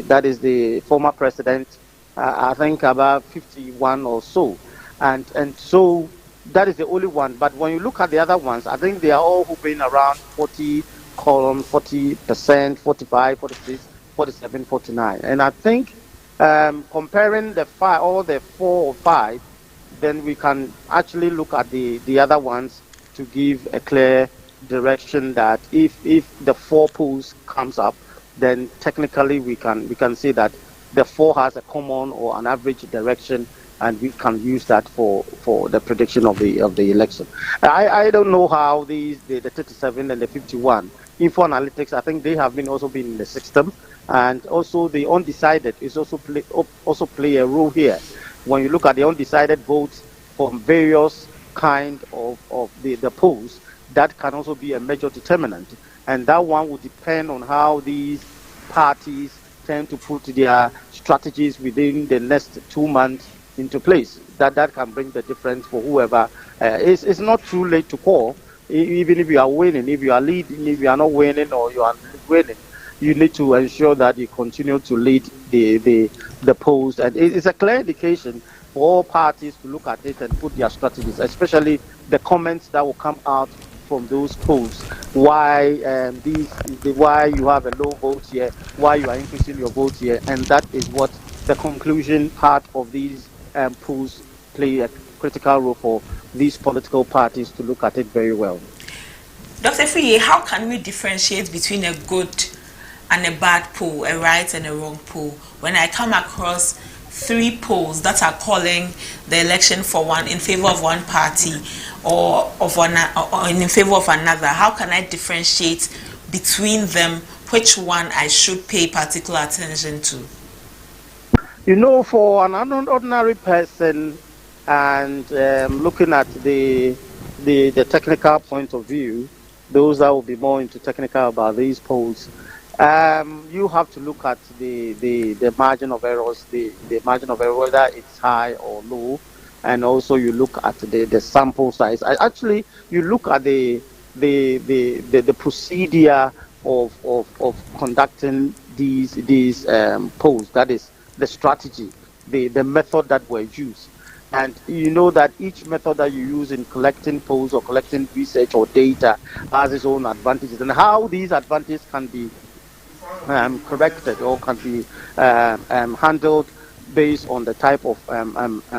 that is the former president, I think about 51 or so, and so that is the only one. But when you look at the other ones, I think they are all hovering around 40%, 45, 46, 47, 49, and I think comparing all the 4 or 5, then we can actually look at the other ones to give a clear direction that if the 4 polls comes up, then technically we can say that the 4 has a common or an average direction, and we can use that for the prediction of the election. I don't know how the 37 and the 51 info analytics, I think they have also been in the system, and also the undecided is also play a role here. When you look at the undecided votes from various kind of the polls, that can also be a major determinant, and that one will depend on how these parties tend to put their strategies within the next 2 months into place. That can bring the difference for whoever. It's not too late to call, even if you are winning, if you are leading, if you are not winning or you are winning, you need to ensure that you continue to lead the polls, and it's a clear indication for all parties to look at it and put their strategies, especially the comments that will come out from those polls. Why why you have a low vote here, why you are increasing your vote here, and that is what the conclusion part of these polls play a critical role for these political parties to look at it very well. Dr. Friye, how can we differentiate between a good and a bad poll, a right and a wrong poll? When I come across 3 polls that are calling the election in favor of one party or in favor of another, how can I differentiate between them which one I should pay particular attention to? For an ordinary person, and looking at the technical point of view, those that will be more into technical about these polls, you have to look at the margin of errors, the margin of error, whether it's high or low, and also you look at the sample size. Actually, you look at the procedure of conducting these polls. That is the strategy, the method that were used. And you know that each method that you use in collecting polls or collecting research or data has its own advantages, and how these advantages can be corrected or can be handled based on the type of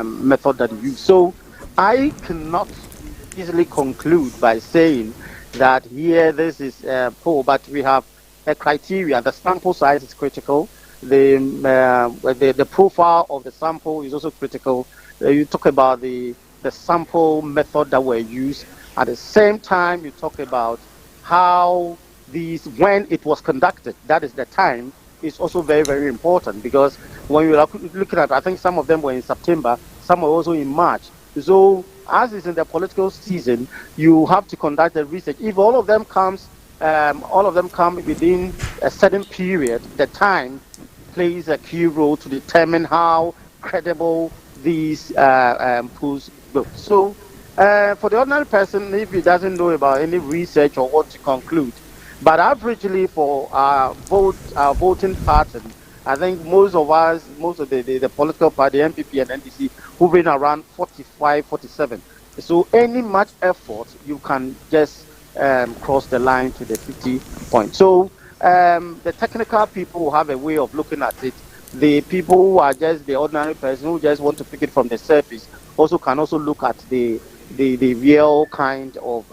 method that you use. So I cannot easily conclude by saying that here this is a poll, but we have a criteria. The sample size is critical. The profile of the sample is also critical. You talk about the sample method that were used. At the same time, you talk about how when it was conducted, that is the time, is also very, very important, because when you're looking at, I think some of them were in September, some were also in March. So as is in the political season, you have to conduct the research. If all of them come within a certain period, the time plays a key role to determine how credible these polls look. So for the ordinary person, if he doesn't know about any research or what to conclude, but averagely for our voting pattern, I think most of the political party, MPP and NDC, hovering around 45, 47. So any much effort, you can just cross the line to the 50 point. So the technical people will have a way of looking at it. The people who are just the ordinary person who just want to pick it from the surface can also look at the real kind of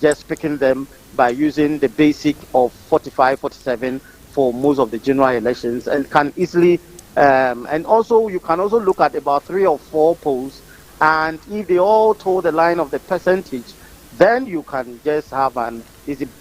just picking them by using the basic of 45, 47 for most of the general elections, and can easily and also you can also look at about 3 or 4 polls, and if they all toe the line of the percentage, then you can just have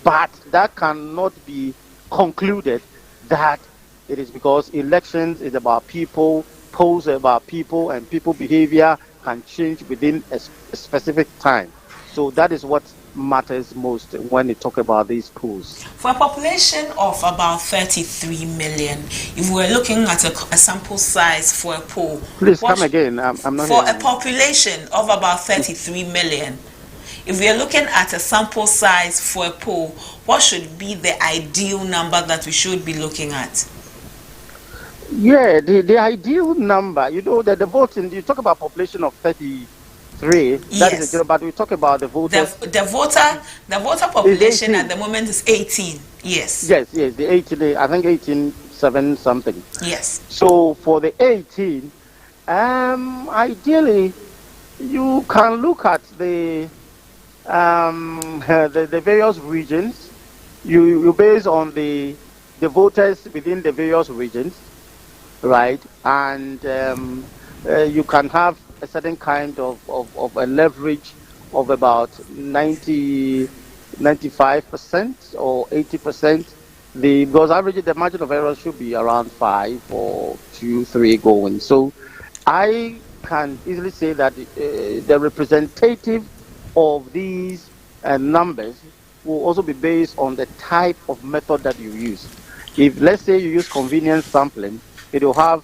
but that cannot be concluded that it is because elections is about people, polls are about people, and people behavior can change within a specific time. So that is what matters most when you talk about these polls. For a population of about 33 million, if we're looking at a sample size for a poll... Please come again, I'm not For hearing a you. population of about 33 million, if we are looking at a sample size for a poll, what should be the ideal number that we should be looking at? Yeah, the ideal number, you know, that the voting, you talk about population of 33, that is Yes. a general, but we talk about the voters. The voter population at the moment is 18. Yes. Yes, the 18, I think 18.7 something. Yes. So for the 18, ideally, you can look at the various regions. You base on the voters within the various regions, right? And you can have a certain kind of a leverage of about 95% or 80%. Because average, the margin of error should be around 5 or 2, 3 going. So I can easily say that the representative of these numbers will also be based on the type of method that you use. If, let's say, you use convenience sampling, it will have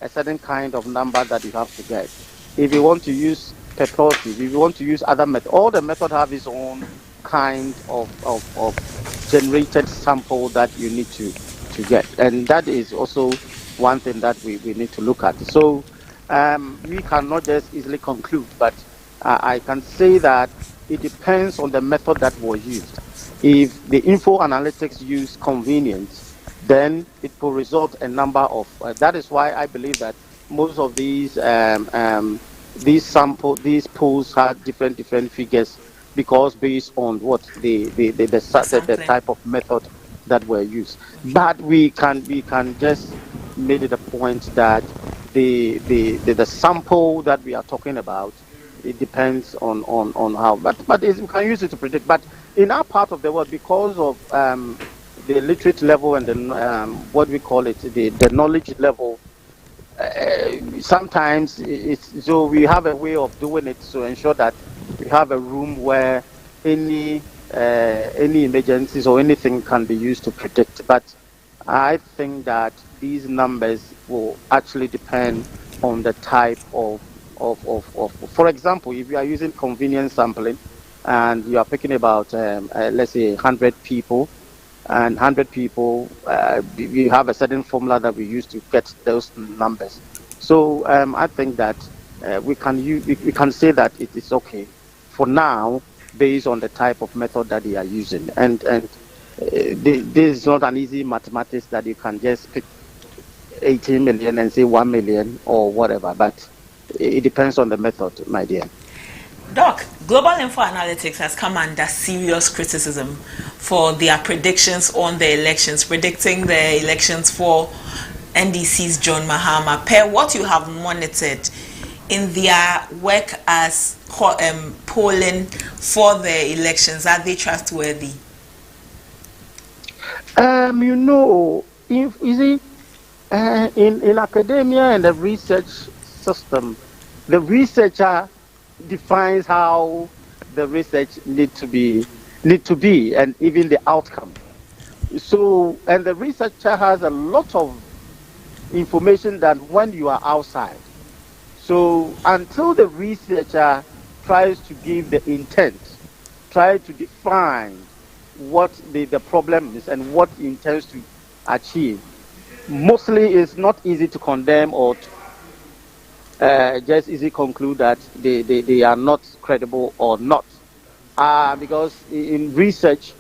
a certain kind of number that you have to get. If you want to use purposive, if you want to use other methods, all the methods have its own kind of generated sample that you need to get. And that is also one thing that we need to look at. So we cannot just easily conclude, but I can say that it depends on the method that was used. If the info analytics use convenience, then it will result a number of. That is why I believe that most of these polls have different figures, because based on what the type of method that were used. But we can just make it a point that the sample that we are talking about, it depends on how, but we can use it to predict. But in our part of the world, because of the literate level and the what we call it, the knowledge level, sometimes so we have a way of doing it to ensure that we have a room where any emergencies or anything can be used to predict. But I think that these numbers will actually depend on the type of for example, if you are using convenience sampling and you are picking about let's say 100 people, and 100 people, we have a certain formula that we use to get those numbers. So I think that we can say that it is okay for now, based on the type of method that they are using. And this is not an easy mathematics that you can just pick 18 million and say 1 million or whatever, but it depends on the method, my dear. Doc, Global Info Analytics has come under serious criticism for their predictions on the elections, predicting the elections for NDC's John Mahama. Per what you have monitored in their work as polling for the elections, are they trustworthy? You know, in academia and the research system, the researcher defines how the research need to be, and even the outcome. So, and the researcher has a lot of information that when you are outside. So until the researcher tries to give the intent, try to define what the problem is and what he intends to achieve, mostly it's not easy to condemn or to just easily conclude that they are not credible or not. Because in research,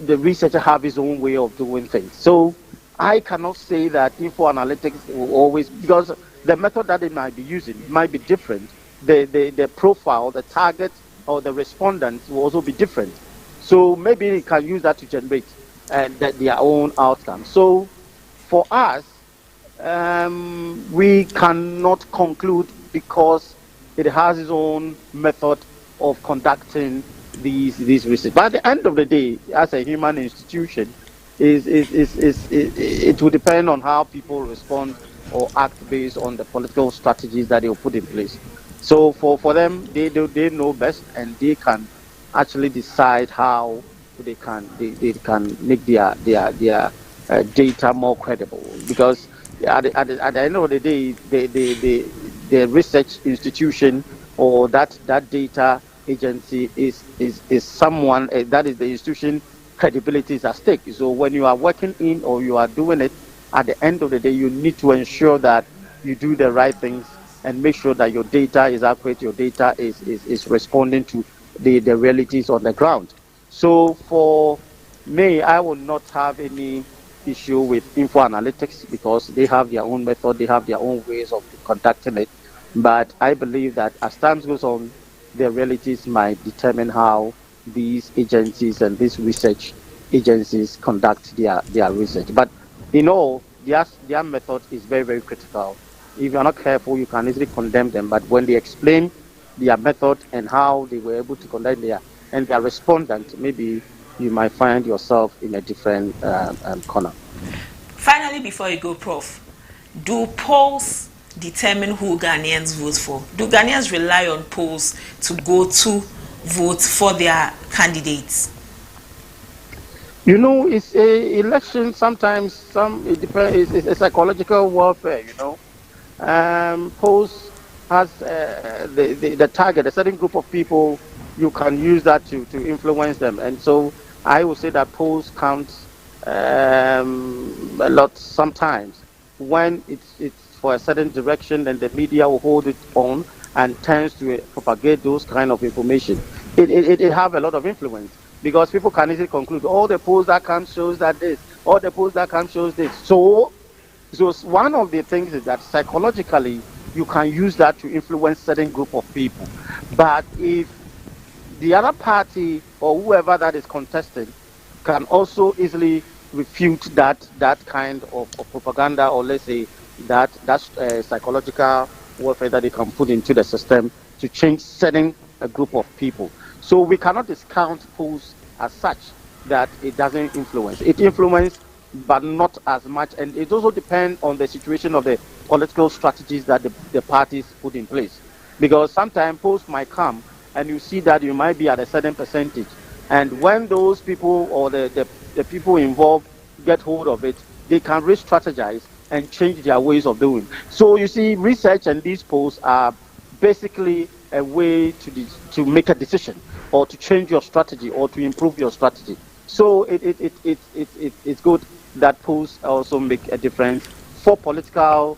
the researcher have his own way of doing things. So I cannot say that info analytics will always, because the method that they might be using might be different. The profile, the target, or the respondents will also be different. So maybe they can use that to generate their own outcome. So for us, we cannot conclude because it has its own method of conducting these research. But at the end of the day, as a human institution, it will depend on how people respond or act based on the political strategies that they will put in place. So for them, they know best, and they can actually decide how they can make their data more credible. Because at the end of the day, the research institution or that data agency is someone that is the institution credibility is at stake. So when you are working in or you are doing it, at the end of the day, you need to ensure that you do the right things and make sure that your data is accurate, your data is responding to the realities on the ground. So for me, I will not have any issue with info analytics because they have their own method, they have their own ways of conducting it. But I believe that as time goes on, the realities might determine how these agencies and these research agencies conduct their research. But in all, their method is very, very critical. If you're not careful, you can easily condemn them. But when they explain their method and how they were able to conduct their respondent, maybe you might find yourself in a different corner. Finally, before you go, Prof, do polls determine who Ghanaians vote for? Do Ghanaians rely on polls to go to vote for their candidates? You know, it's a election. Sometimes it depends. It's a psychological warfare. You know, polls has the target, a certain group of people. You can use that to influence them, and so I would say that polls count a lot sometimes when it's for a certain direction, and the media will hold it on and tends to propagate those kind of information. It have a lot of influence. Because people can easily conclude, all the polls that come shows that this, all the polls that come shows this. So one of the things is that psychologically, you can use that to influence certain group of people. But if the other party or whoever that is contesting can also easily refute that kind of propaganda, or let's say that psychological warfare that they can put into the system to change certain group of people. So we cannot discount polls as such that it doesn't influence. It influences, but not as much. And it also depends on the situation of the political strategies that the parties put in place. Because sometimes polls might come and you see that you might be at a certain percentage. And when those people or the people involved get hold of it, they can re-strategize and change their ways of doing. So you see, research and these polls are basically a way to make a decision, or to change your strategy, or to improve your strategy. So it's good that polls also make a difference for political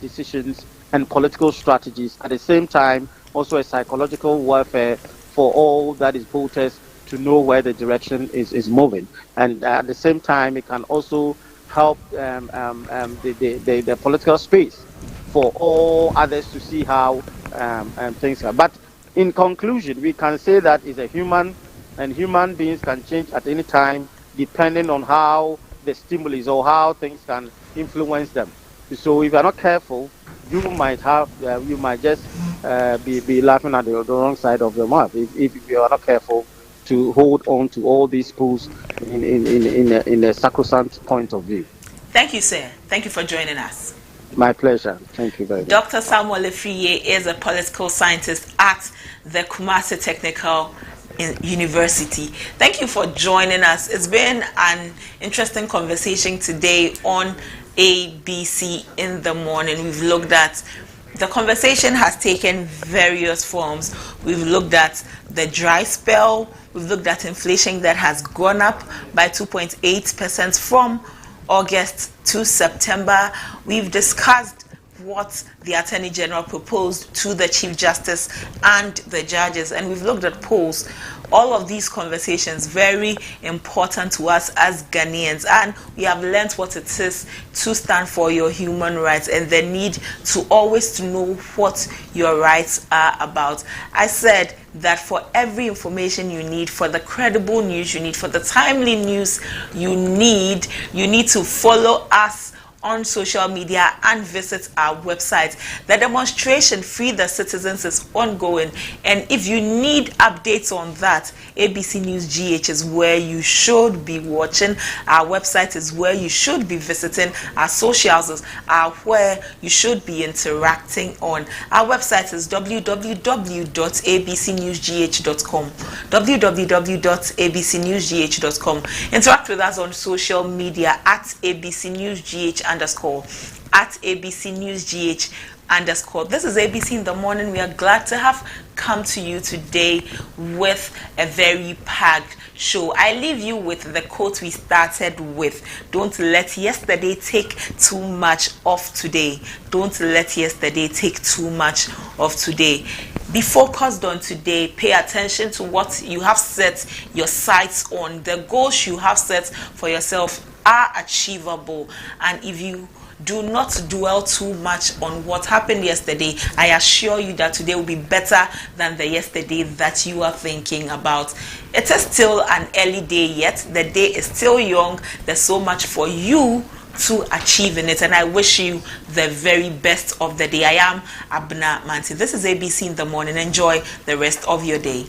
decisions and political strategies. At the same time, also a psychological warfare for all that is voters to know where the direction is moving. And at the same time, it can also help the political space for all others to see how things are. But in conclusion, we can say that it's a human, and human beings can change at any time depending on how the stimulus or how things can influence them. So if you're not careful, you might just be laughing at the wrong side of your mouth if you are not careful to hold on to all these polls in a sacrosanct point of view. Thank you, sir. Thank you for joining us. My pleasure. Thank you very much. Dr. Samuel Efiye is a political scientist at the Kumasi Technical University. Thank you for joining us. It's been an interesting conversation today on ABC in the Morning. We've looked at, the conversation has taken various forms. We've looked at the dry spell. We've looked at inflation that has gone up by 2.8% from August to September. We've discussed what the Attorney General proposed to the Chief Justice and the judges, and we've looked at polls. All of these conversations very important to us as Ghanaians, and we have learned what it is to stand for your human rights and the need to always to know what your rights are about. I said that for every information you need, for the credible news you need, for the timely news you need to follow us on social media and visit our website. The demonstration Free the Citizens is ongoing, and if you need updates on that, ABC News GH is where you should be watching. Our website is where you should be visiting. Our socials are where you should be interacting on. Our website is www.abcnewsgh.com. www.abcnewsgh.com. Interact with us on social media at abcnewsgh_, at abcnewsgh_. This is ABC in the Morning. We are glad to have come to you today with a very packed show. I leave you with the quote we started with. Don't let yesterday take too much of today. Don't let yesterday take too much of today. Be focused on today. Pay attention to what you have set your sights on. The goals you have set for yourself are achievable, and if you do not dwell too much on what happened yesterday, I assure you that today will be better than the yesterday that you are thinking about. It is still an early day yet. The day is still young. There's so much for you to achieve in it, and I wish you the very best of the day. I am Abna Manti. This is ABC in the Morning. Enjoy the rest of your day.